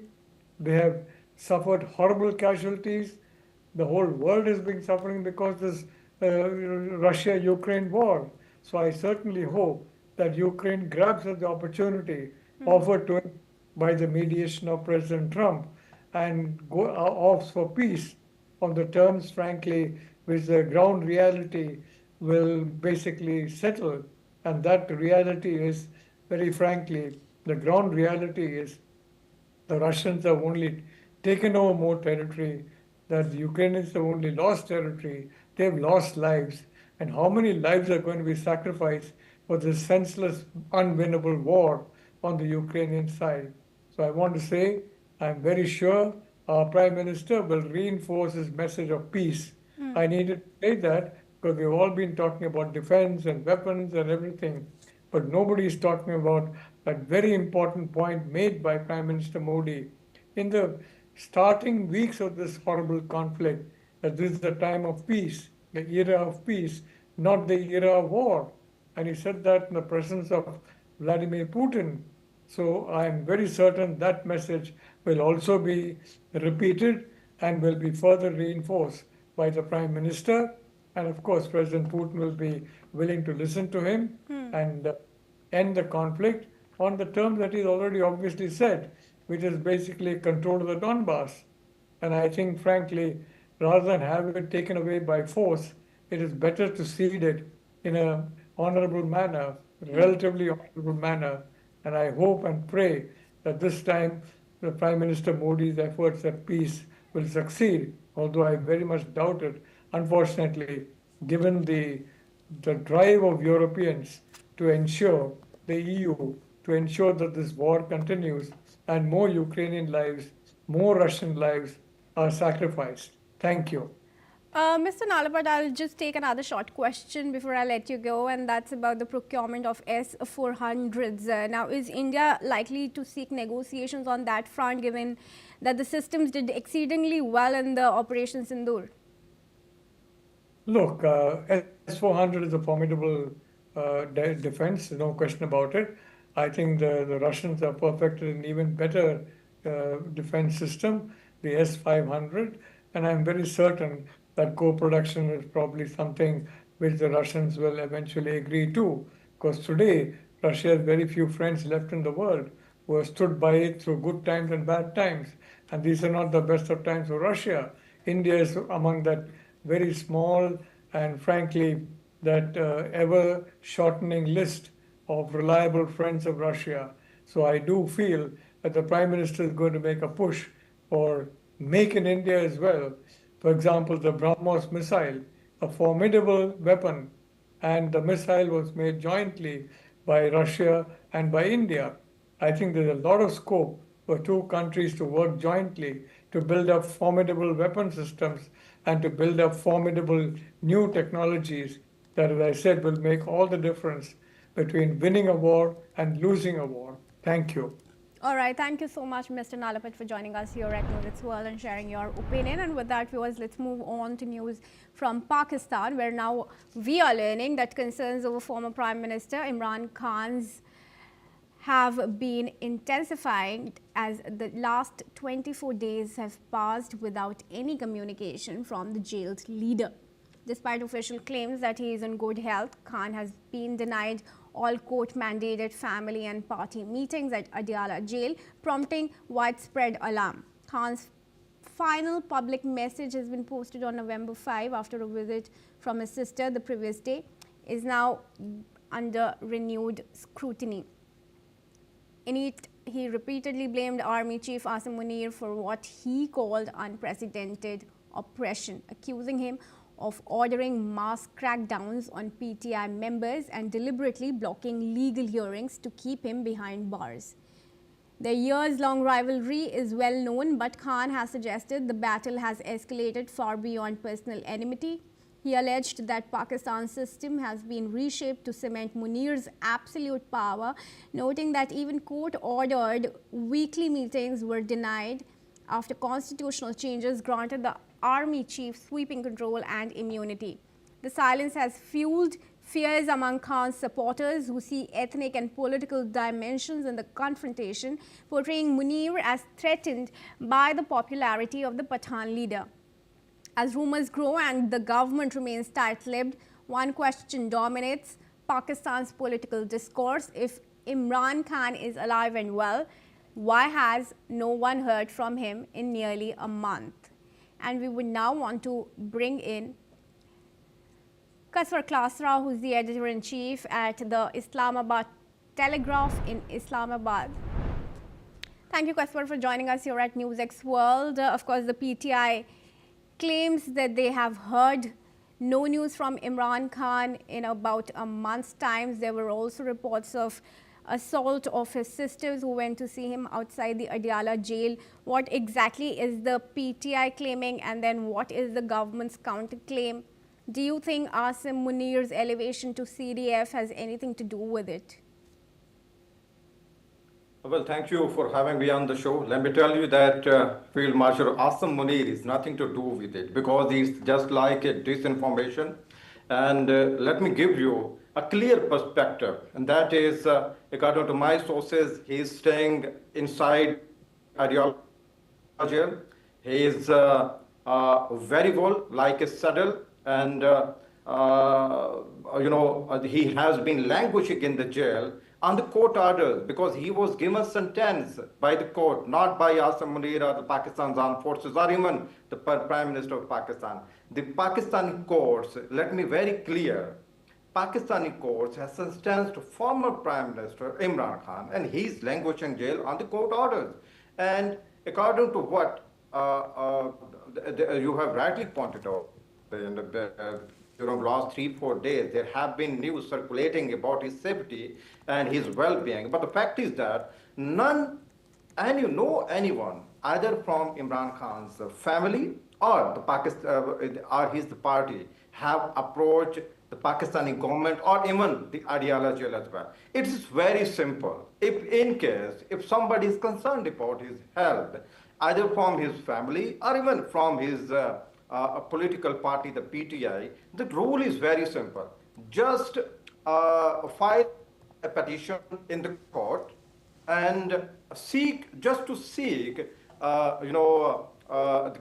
They have suffered horrible casualties. The whole world has been suffering because this Russia-Ukraine war. So I certainly hope that Ukraine grabs at the opportunity offered to it by the mediation of President Trump and opts for peace on the terms, frankly, which the ground reality will basically settle. And that reality is, very frankly, the ground reality is the Russians have only taken over more territory, that the Ukrainians have only lost territory, they've lost lives. And how many lives are going to be sacrificed for this senseless, unwinnable war on the Ukrainian side? So I want to say, I'm very sure our Prime Minister will reinforce his message of peace. I needed to say that because we've all been talking about defense and weapons and everything, but nobody is talking about that very important point made by Prime Minister Modi in the starting weeks of this horrible conflict, that this is the time of peace, the era of peace, not the era of war. And he said that in the presence of Vladimir Putin. So I'm very certain that message will also be repeated and will be further reinforced by the Prime Minister. And of course, President Putin will be willing to listen to him and end the conflict on the terms that he's already obviously said, which is basically control of the Donbass. And I think, frankly, rather than have it taken away by force, it is better to cede it in an honorable manner, relatively honorable manner. And I hope and pray that this time the Prime Minister Modi's efforts at peace will succeed, although I very much doubt it, unfortunately, given the drive of Europeans to ensure, the EU, to ensure that this war continues and more Ukrainian lives, more Russian lives are sacrificed. Thank you. Mr. Nalapat, I'll just take another short question before I let you go, and that's about the procurement of S-400s. Now, is India likely to seek negotiations on that front, given that the systems did exceedingly well in the Operation Sindoor? Look, S-400 is a formidable defense, no question about it. I think the Russians have perfected an even better defense system, the S-500, and I'm very certain that co-production is probably something which the Russians will eventually agree to, because today Russia has very few friends left in the world who have stood by it through good times and bad times, and these are not the best of times for Russia. India is among that very small and frankly that ever-shortening list of reliable friends of Russia. So I do feel that the Prime Minister is going to make a push for Make in India as well. For example, the BrahMos missile, a formidable weapon, and the missile was made jointly by Russia and by India. I think there's a lot of scope for two countries to work jointly to build up formidable weapon systems and to build up formidable new technologies that, as I said, will make all the difference between winning a war and losing a war. Thank you. All right, thank you so much, Mr. Nalapat, for joining us here at NewsX World and sharing your opinion. And with that, viewers, let's move on to news from Pakistan, where now we are learning that concerns over former Prime Minister Imran Khan's have been intensifying as the last 24 days have passed without any communication from the jailed leader. Despite official claims that he is in good health, Khan has been denied all court-mandated family and party meetings at Adiala jail, prompting widespread alarm. Khan's final public message has been posted on November 5 after a visit from his sister the previous day, is now under renewed scrutiny. In it, he repeatedly blamed Army Chief Asim Munir for what he called unprecedented oppression, accusing him of ordering mass crackdowns on PTI members and deliberately blocking legal hearings to keep him behind bars. The years-long rivalry is well known, but Khan has suggested the battle has escalated far beyond personal enmity. He alleged that Pakistan's system has been reshaped to cement Munir's absolute power, noting that even court-ordered weekly meetings were denied after constitutional changes granted the army chief sweeping control and immunity. The silence has fueled fears among Khan's supporters who see ethnic and political dimensions in the confrontation, portraying Munir as threatened by the popularity of the Pathan leader. As rumors grow and the government remains tight-lipped, one question dominates Pakistan's political discourse. If Imran Khan is alive and well, why has no one heard from him in nearly a month? And we would now want to bring in Kaswar Klasra, who is the editor-in-chief at the Islamabad Telegraph in Islamabad. Thank you, Kaswar, for joining us here at NewsX World. Of course, the PTI claims that they have heard no news from Imran Khan in about a month's time. There were also reports of assault of his sisters who went to see him outside the Adiala jail. What exactly is the PTI claiming, and then what is the government's counterclaim? Do you think Asim Munir's elevation to CDF has anything to do with it? Well, thank you for having me on the show. Let me tell you that Field Marshal Asim Munir is nothing to do with it, because he's just like a disinformation. And let me give you a clear perspective, and that is, according to my sources, he's staying inside Adiala jail. He is very well like a saddle, and he has been languishing in the jail on the court orders, because he was given sentence by the court, not by Asim Munir or the Pakistan's armed forces or even the Prime Minister of Pakistan. The Pakistani courts, let me very clear, Pakistani courts has sentenced former Prime Minister Imran Khan, and he's languishing jail on the court orders. And according to what you have rightly pointed out, during the last 3-4 days, there have been news circulating about his safety and his well-being. But the fact is that anyone, either from Imran Khan's family or the Pakistan or his party, have approached the Pakistani government or even the Adiala jail as well. It is very simple. If somebody is concerned about his health, either from his family or even from his a political party, the PTI, the rule is very simple. Just file a petition in the court and seek the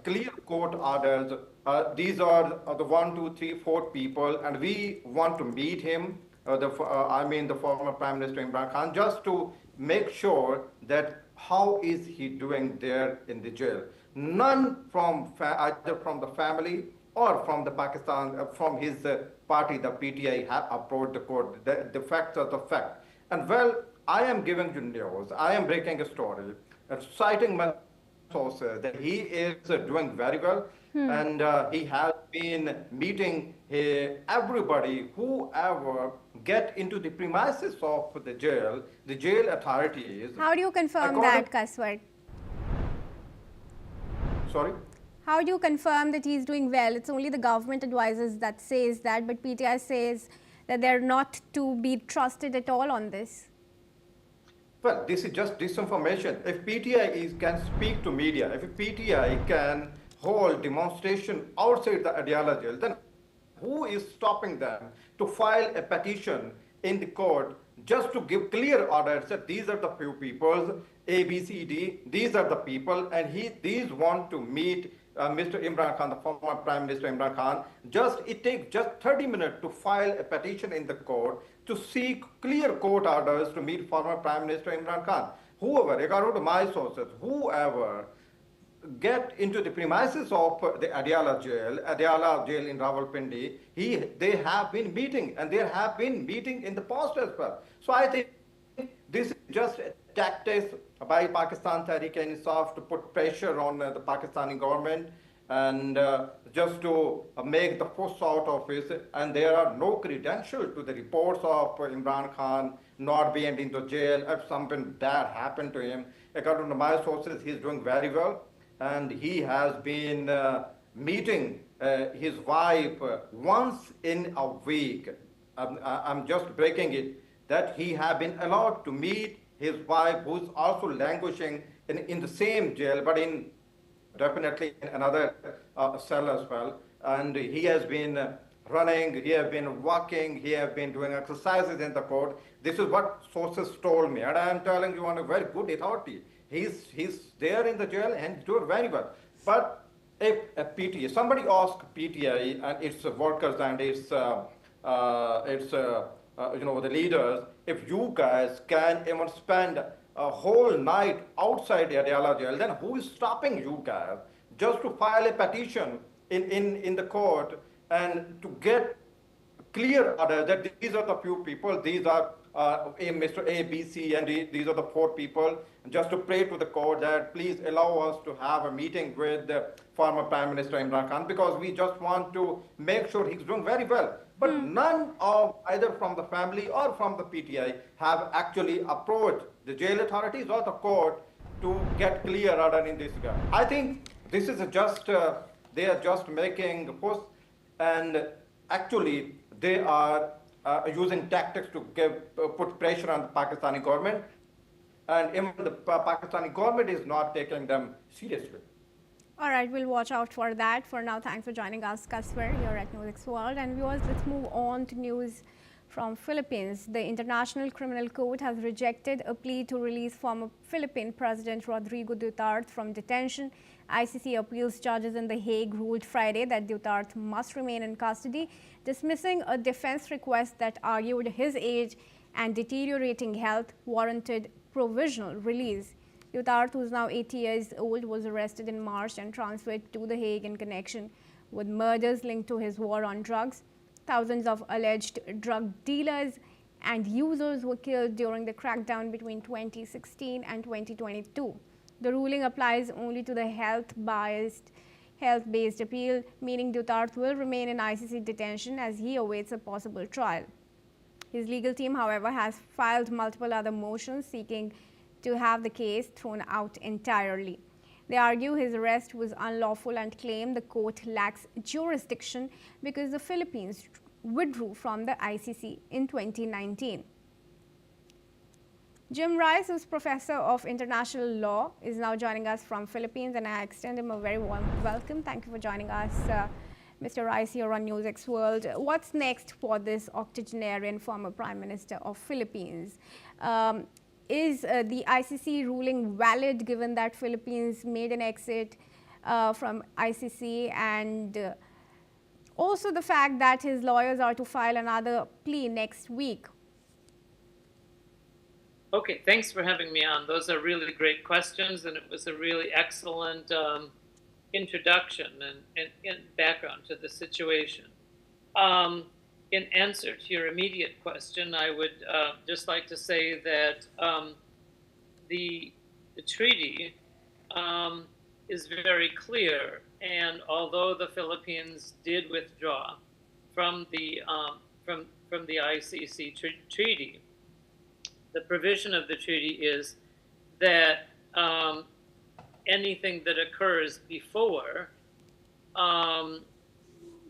clear court orders. These are the 1, 2, 3, 4 people, and we want to meet him, the former Prime Minister Imran Khan, just to make sure that how is he doing there in the jail. None from either from the family or from the Pakistan, from his party, the PTI, have approached the court. The facts are the fact. And well, I am giving you news. I am breaking a story, citing my sources that he is doing very well, and he has been meeting everybody, whoever get into the premises of the jail authorities. How do you confirm that, Kaswar? Sorry? How do you confirm that he's doing well? It's only the government advisors that says that, but PTI says that they're not to be trusted at all on this. Well, this is just disinformation. If PTI can speak to media, if PTI can hold demonstration outside the Adiala jail, then who is stopping them to file a petition in the court just to give clear orders that these are the few people, A, B, C, D, these are the people, and these want to meet Mr. Imran Khan, the former Prime Minister Imran Khan. It takes just 30 minutes to file a petition in the court to seek clear court orders to meet former Prime Minister Imran Khan. Whoever, according to my sources, whoever get into the premises of the Adiala jail in Rawalpindi, they have been meeting, and there have been meeting in the past as well. So I think this is just a tactic by Pakistan Tehreek-e-Insaf to put pressure on the Pakistani government and just to make the fuss out of it. And there are no credentials to the reports of Imran Khan not being into jail if something bad happened to him. According to my sources, he's doing very well, and he has been meeting his wife once in a week. I'm just breaking it, that he have been allowed to meet his wife, who's also languishing in the same jail, but in definitely in another cell as well. And he has been running, he has been walking, he has been doing exercises in the court. This is what sources told me, and I am telling you on a very good authority. He's there in the jail and he's doing very well. But if a PTA, somebody asked PTA and its workers and its the leaders, if you guys can even spend a whole night outside Adiala jail, then who is stopping you guys just to file a petition in the court and to get clear order that these are the few people, these are Mr. A, B, C, and these are the 4 people, just to pray to the court that please allow us to have a meeting with the former Prime Minister Imran Khan, because we just want to make sure he's doing very well. But none of either from the family or from the PTI have actually approached the jail authorities or the court to get clear order in this regard. I think this is just, they are just making a push, and actually they are using tactics to put pressure on the Pakistani government, and even the Pakistani government is not taking them seriously. All right, we'll watch out for that. For now, thanks for joining us, Kasper, here at NewsX World. And viewers, let's move on to news from Philippines. The International Criminal Court has rejected a plea to release former Philippine President Rodrigo Duterte from detention. ICC appeals judges in The Hague ruled Friday that Duterte must remain in custody, dismissing a defense request that argued his age and deteriorating health warranted provisional release. Duterte, who is now 80 years old, was arrested in March and transferred to The Hague in connection with murders linked to his war on drugs. Thousands of alleged drug dealers and users were killed during the crackdown between 2016 and 2022. The ruling applies only to the health-based appeal, meaning Duterte will remain in ICC detention as he awaits a possible trial. His legal team, however, has filed multiple other motions seeking to have the case thrown out entirely. They argue his arrest was unlawful and claim the court lacks jurisdiction because the Philippines withdrew from the ICC in 2019. Jim Rice, who's professor of international law, is now joining us from Philippines, and I extend him a very warm welcome. Thank you for joining us, Mr. Rice, here on NewsX World. What's next for this octogenarian former Prime Minister of Philippines? Is the ICC ruling valid given that Philippines made an exit from ICC, and also the fact that his lawyers are to file another plea next week? Okay, thanks for having me on. Those are really great questions, and it was a really excellent introduction and background to the situation. In answer to your immediate question, I would just like to say that the treaty is very clear, and although the Philippines did withdraw from the ICC treaty, the provision of the treaty is that anything that occurs before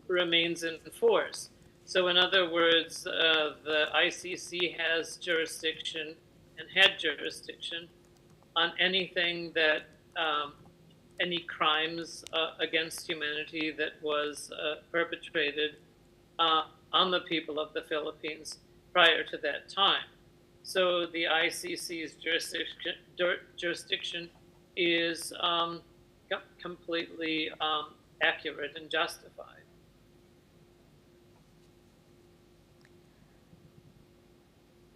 remains in force. So in other words, the ICC has jurisdiction and had jurisdiction on anything that, any crimes against humanity that was perpetrated on the people of the Philippines prior to that time. So the ICC's jurisdiction is completely accurate and justified.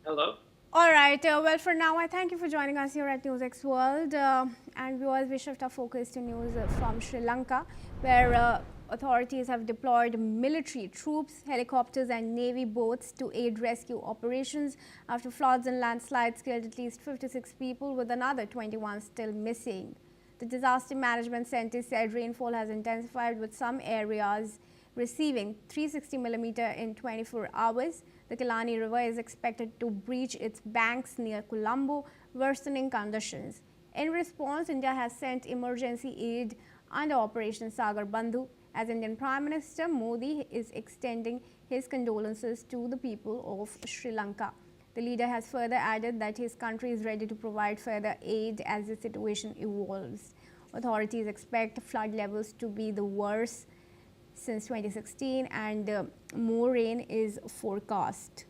Hello? All right. Well, for now, I thank you for joining us here at NewsX World. And viewers, we shift our focus to news from Sri Lanka, where authorities have deployed military troops, helicopters and navy boats to aid rescue operations after floods and landslides killed at least 56 people, with another 21 still missing. The Disaster Management Center said rainfall has intensified, with some areas receiving 360 millimeter in 24 hours. The Kilani River is expected to breach its banks near Colombo, worsening conditions. In response, India has sent emergency aid under Operation Sagar Bandhu. As Indian Prime Minister, Modi is extending his condolences to the people of Sri Lanka. The leader has further added that his country is ready to provide further aid as the situation evolves. Authorities expect flood levels to be the worst since 2016 and more rain is forecast.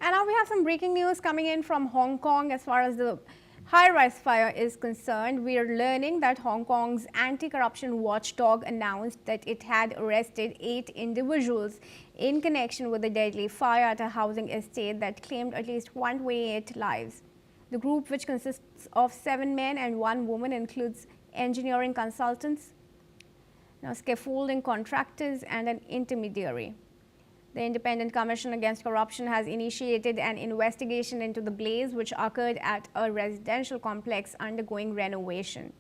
And now we have some breaking news coming in from Hong Kong as far as the high-rise fire is concerned. We are learning that Hong Kong's anti-corruption watchdog announced that it had arrested 8 individuals in connection with the deadly fire at a housing estate that claimed at least 128 lives. The group, which consists of 7 men and 1 woman, includes engineering consultants, scaffolding contractors and an intermediary. The Independent Commission Against Corruption has initiated an investigation into the blaze, which occurred at a residential complex undergoing renovation.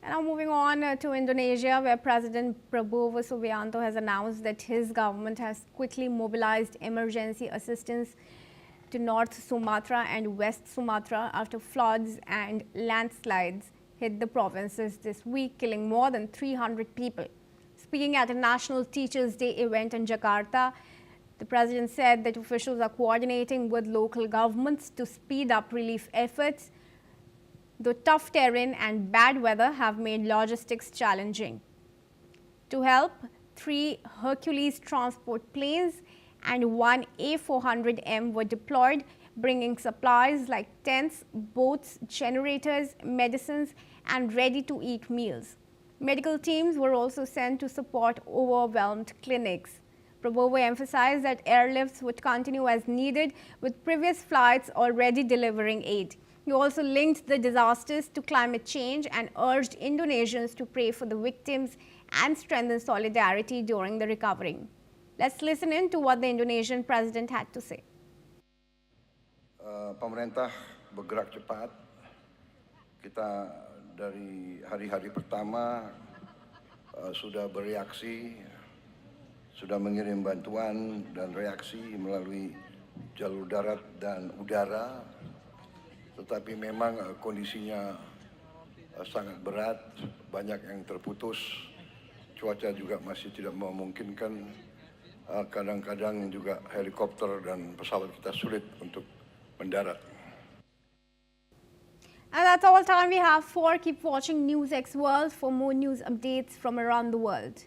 And now moving on to Indonesia, where President Prabowo Subianto has announced that his government has quickly mobilized emergency assistance to North Sumatra and West Sumatra after floods and landslides hit the provinces this week, killing more than 300 people. Speaking at a National Teachers' Day event in Jakarta, the president said that officials are coordinating with local governments to speed up relief efforts, though tough terrain and bad weather have made logistics challenging. To help, 3 Hercules transport planes and 1 A400M were deployed, bringing supplies like tents, boats, generators, medicines, and ready-to-eat meals. Medical teams were also sent to support overwhelmed clinics. Prabowo emphasized that airlifts would continue as needed, with previous flights already delivering aid. He also linked the disasters to climate change and urged Indonesians to pray for the victims and strengthen solidarity during the recovery. Let's listen in to what the Indonesian president had to say. Pemerintah bergerak cepat. Kita dari hari-hari pertama sudah bereaksi, sudah mengirim bantuan dan reaksi melalui jalur darat dan udara. Tetapi memang kondisinya sangat berat, banyak yang terputus, cuaca juga masih tidak memungkinkan. Kadang-kadang juga helikopter dan pesawat kita sulit untuk mendarat. And that's all time we have for. Keep watching NewsX World for more news updates from around the world.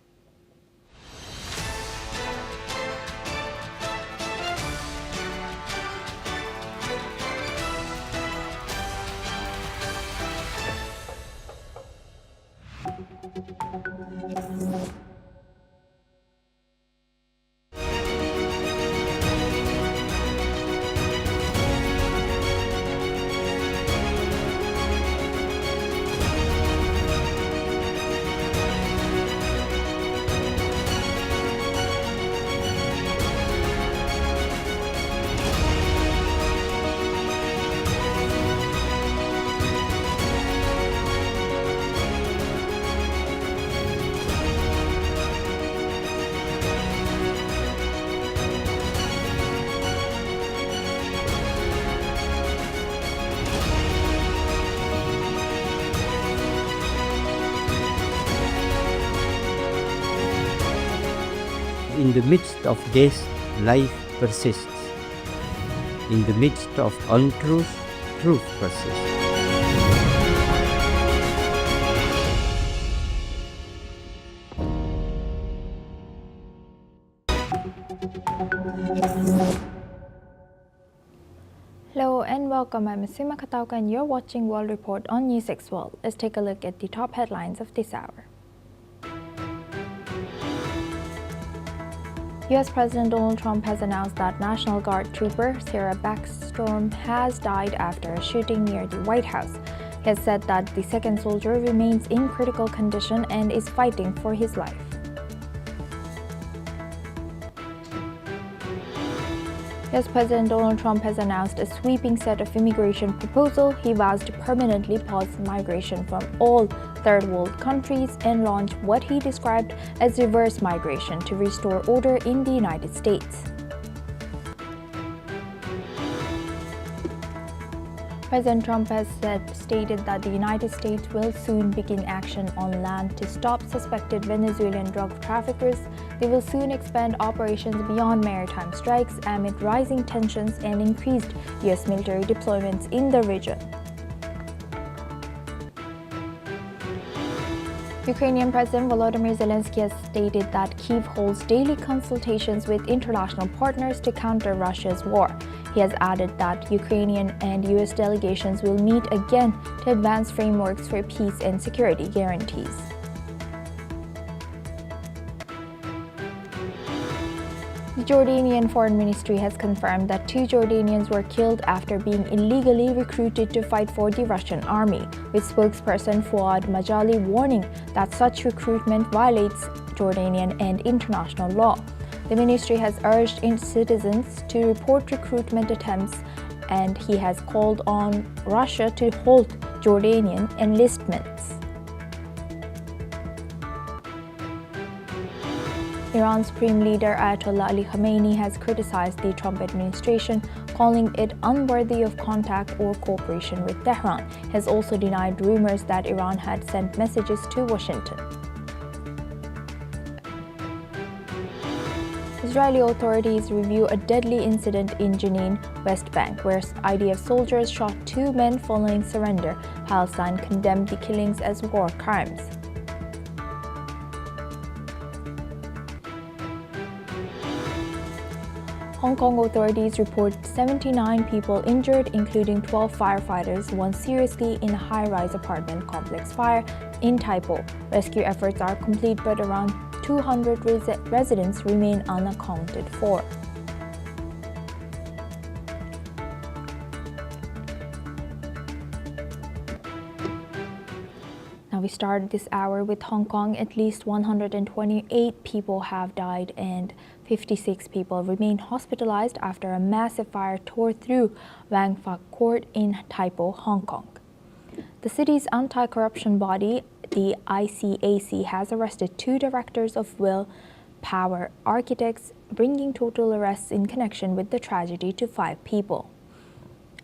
In the midst of death, life persists. In the midst of untruth, truth persists. Hello and welcome. I'm Sima Katauka and you're watching World Report on NewsX World. Let's take a look at the top headlines of this hour. US President Donald Trump has announced that National Guard trooper Sarah Backstorm has died after a shooting near the White House. He has said that the second soldier remains in critical condition and is fighting for his life. US President Donald Trump has announced a sweeping set of immigration proposals. He vows to permanently pause migration from all third world countries and launch what he described as reverse migration to restore order in the United States. President Trump has stated that the United States will soon begin action on land to stop suspected Venezuelan drug traffickers. They will soon expand operations beyond maritime strikes amid rising tensions and increased U.S. military deployments in the region. Ukrainian President Volodymyr Zelensky has stated that Kyiv holds daily consultations with international partners to counter Russia's war. He has added that Ukrainian and U.S. delegations will meet again to advance frameworks for peace and security guarantees. The Jordanian Foreign Ministry has confirmed that 2 Jordanians were killed after being illegally recruited to fight for the Russian army, with spokesperson Fuad Majali warning that such recruitment violates Jordanian and international law. The ministry has urged citizens to report recruitment attempts, and he has called on Russia to halt Jordanian enlistments. Iran's Supreme Leader Ayatollah Ali Khamenei has criticized the Trump administration, calling it unworthy of contact or cooperation with Tehran. He has also denied rumors that Iran had sent messages to Washington. Israeli authorities review a deadly incident in Jenin, West Bank, where IDF soldiers shot 2 men following surrender. Palestine condemned the killings as war crimes. Hong Kong authorities report 79 people injured, including 12 firefighters, one seriously in a high-rise apartment complex fire in Tai Po. Rescue efforts are complete, but around 200 residents remain unaccounted for. Now we start this hour with Hong Kong. At least 128 people have died and 56 people remain hospitalized after a massive fire tore through Wang Fuk Court in Tai Po, Hong Kong. The city's anti-corruption body, the ICAC, has arrested 2 directors of Will Power Architects, bringing total arrests in connection with the tragedy to 5 people.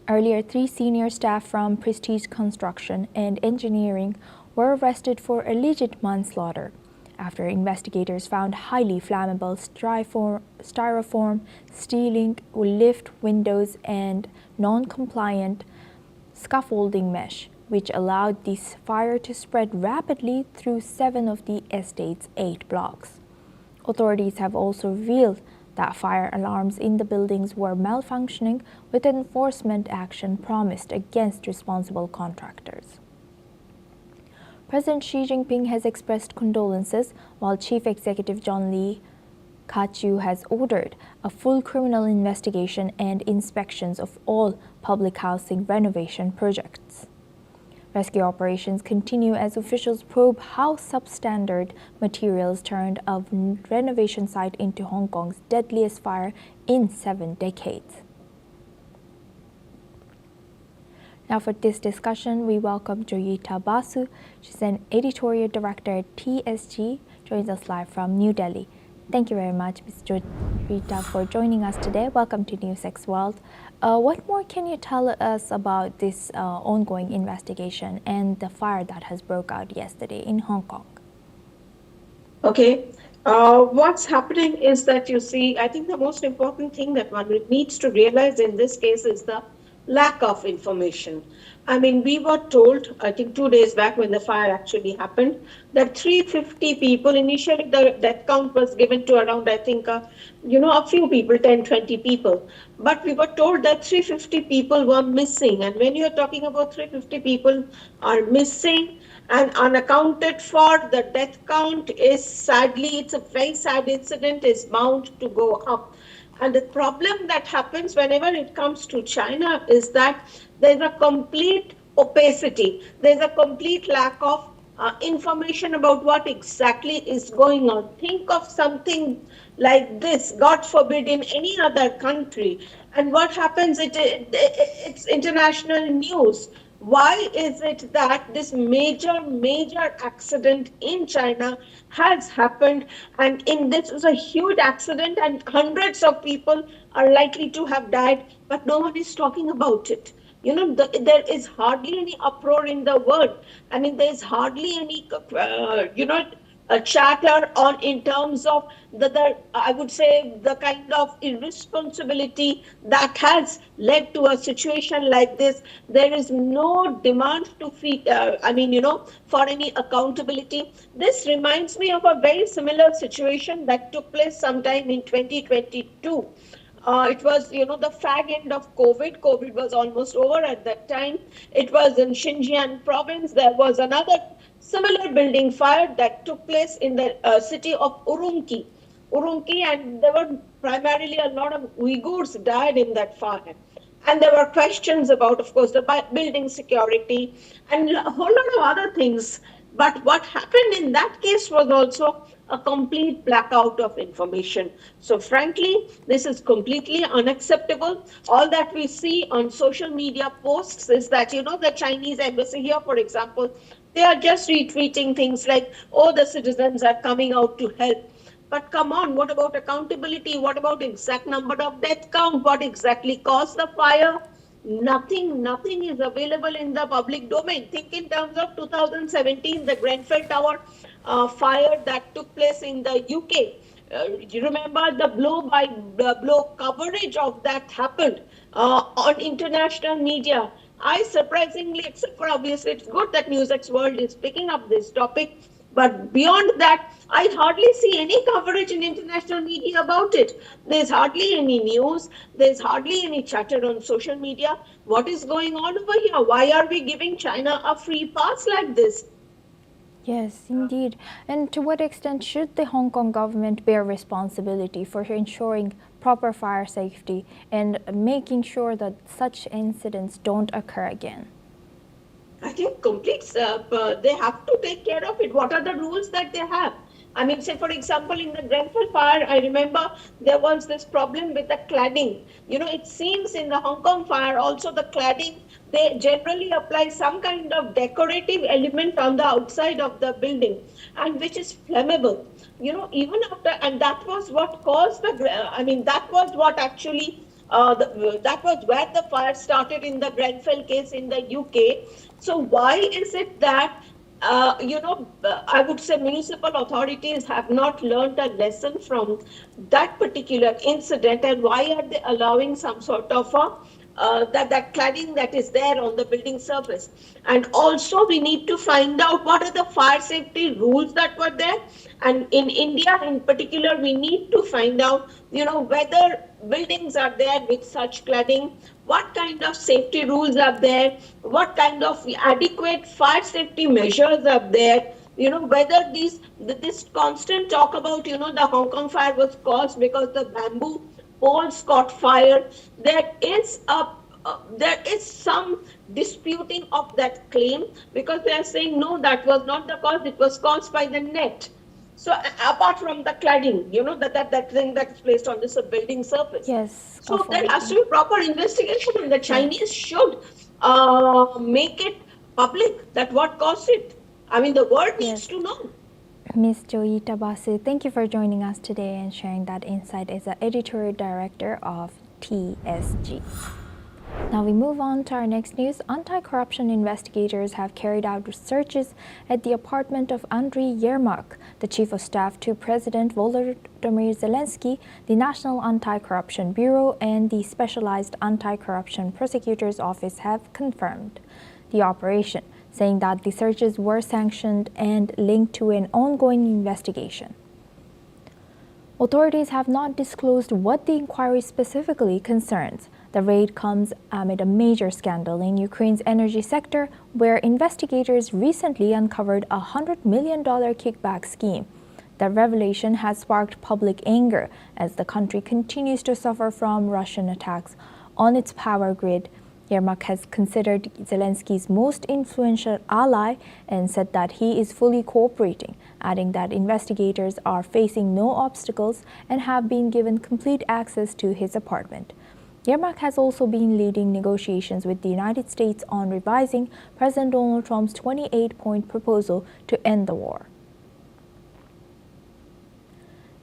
Earlier, 3 senior staff from Prestige Construction and Engineering were arrested for alleged manslaughter after investigators found highly flammable styrofoam, stealing lift windows, and non-compliant scaffolding mesh, which allowed this fire to spread rapidly through 7 of the estate's 8 blocks. Authorities have also revealed that fire alarms in the buildings were malfunctioning, with enforcement action promised against responsible contractors. President Xi Jinping has expressed condolences, while Chief Executive John Lee Ka-chiu has ordered a full criminal investigation and inspections of all public housing renovation projects. Rescue operations continue as officials probe how substandard materials turned a renovation site into Hong Kong's deadliest fire in 7 decades. Now for this discussion, we welcome Joyita Basu. She's an editorial director at TSG, joins us live from New Delhi. Thank you very much, Ms. Joyita, for joining us today. Welcome to NewsX World. What more can you tell us about this ongoing investigation and the fire that has broke out yesterday in Hong Kong? Okay. What's happening is that, you see, I think the most important thing that one needs to realize in this case is the lack of information. I mean, we were told, I think 2 days back when the fire actually happened, that 350 people, initially the death count was given to around, I think, a few people, 10, 20 people. But we were told that 350 people were missing. And when you're talking about 350 people are missing and unaccounted for, the death count is sadly, it's a very sad incident, is bound to go up. And the problem that happens whenever it comes to China is that there's a complete opacity. There's a complete lack of information about what exactly is going on. Think of something like this, God forbid, in any other country. And what happens, it's international news. Why is it that this major accident in China has happened, and this is a huge accident and hundreds of people are likely to have died, but no one is talking about it? You know, there is hardly any uproar in the world. I mean, there is hardly any, a chatter on in terms of I would say the kind of irresponsibility that has led to a situation like this. There is no demand to for any accountability. This reminds me of a very similar situation that took place sometime in 2022. It was, the fag end of COVID. COVID was almost over at that time. It was in Xinjiang province. There was another similar building fire that took place in the city of Urumqi. And there were primarily a lot of Uyghurs died in that fire. And there were questions about, of course, the building security and a whole lot of other things. But what happened in that case was also a complete blackout of information. So frankly, this is completely unacceptable. All that we see on social media posts is that, the Chinese embassy here, for example, they are just retweeting things like, oh, the citizens are coming out to help. But come on, what about accountability? What about exact number of death count? What exactly caused the fire? Nothing is available in the public domain. Think in terms of 2017, the Grenfell Tower fire that took place in the UK. You remember the blow coverage of that happened on international media. I surprisingly, except for obviously it's good that NewsX World is picking up this topic, but beyond that, I hardly see any coverage in international media about it. There's hardly any news. There's hardly any chatter on social media. What is going on over here? Why are we giving China a free pass like this? Yes, indeed. And to what extent should the Hong Kong government bear responsibility for ensuring proper fire safety and making sure that such incidents don't occur again? I think they have to take care of it. What are the rules that they have? I mean, say, for example, in the Grenfell fire, I remember there was this problem with the cladding. It seems in the Hong Kong fire, also the cladding, they generally apply some kind of decorative element on the outside of the building, and which is flammable. Even after, and that was what caused that was what actually, that was where the fire started in the Grenfell case in the UK. So why is it that I would say municipal authorities have not learned a lesson from that particular incident, and why are they allowing some sort of that cladding that is there on the building surface? And also we need to find out what are the fire safety rules that were there, and in India in particular we need to find out whether buildings are there with such cladding, what kind of safety rules are there, what kind of adequate fire safety measures are there, whether this constant talk about, the Hong Kong fire was caused because the bamboo poles caught fire. There is some disputing of that claim, because they are saying, no, that was not the cause, it was caused by the net. So apart from the cladding, that thing that's placed on this building surface. Yes. So there has to be proper investigation, and the Chinese should make it public that what caused it. I mean, the world needs to know. Ms. Joyita Basu, thank you for joining us today and sharing that insight as the editorial director of TSG. Now we move on to our next news. Anti-corruption investigators have carried out searches at the apartment of Andriy Yermak, the chief of staff to President Volodymyr Zelensky. The National Anti-Corruption Bureau and the Specialized Anti-Corruption Prosecutor's Office have confirmed the operation, saying that the searches were sanctioned and linked to an ongoing investigation. Authorities have not disclosed what the inquiry specifically concerns. The raid comes amid a major scandal in Ukraine's energy sector, where investigators recently uncovered a $100 million kickback scheme. The revelation has sparked public anger as the country continues to suffer from Russian attacks on its power grid. Yermak has considered Zelensky's most influential ally and said that he is fully cooperating, adding that investigators are facing no obstacles and have been given complete access to his apartment. Yermak has also been leading negotiations with the United States on revising President Donald Trump's 28-point proposal to end the war.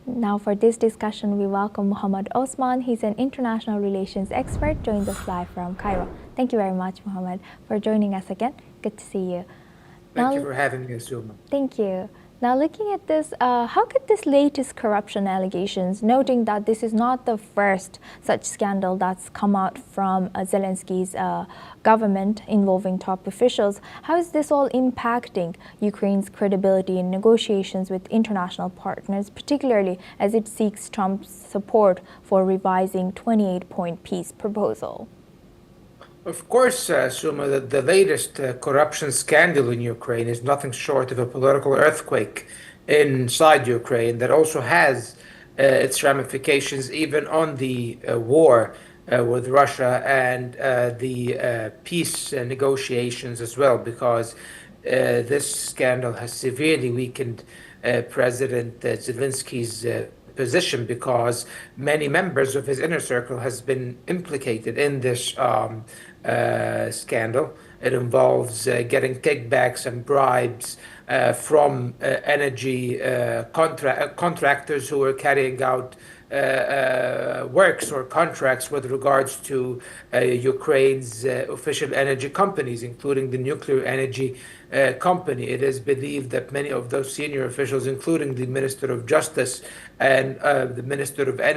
Now for this discussion, we welcome Muhammad Osman. He's an international relations expert, joined us live from Cairo. Thank you very much, Muhammad, for joining us again. Good to see you. Thank you for having me, Suma. Thank you. Now looking at this, how could this latest corruption allegations, noting that this is not the first such scandal that's come out from Zelensky's government involving top officials, how is this all impacting Ukraine's credibility in negotiations with international partners, particularly as it seeks Trump's support for revising 28-point peace proposal? Of course, Suma, the latest corruption scandal in Ukraine is nothing short of a political earthquake inside Ukraine that also has its ramifications even on the war with Russia and the peace negotiations as well, because this scandal has severely weakened President Zelensky's position, because many members of his inner circle has been implicated in this scandal. It involves getting kickbacks and bribes from energy contractors who are carrying out works or contracts with regards to Ukraine's official energy companies, including the nuclear energy company. It is believed that many of those senior officials, including the Minister of Justice and the Minister of Energy,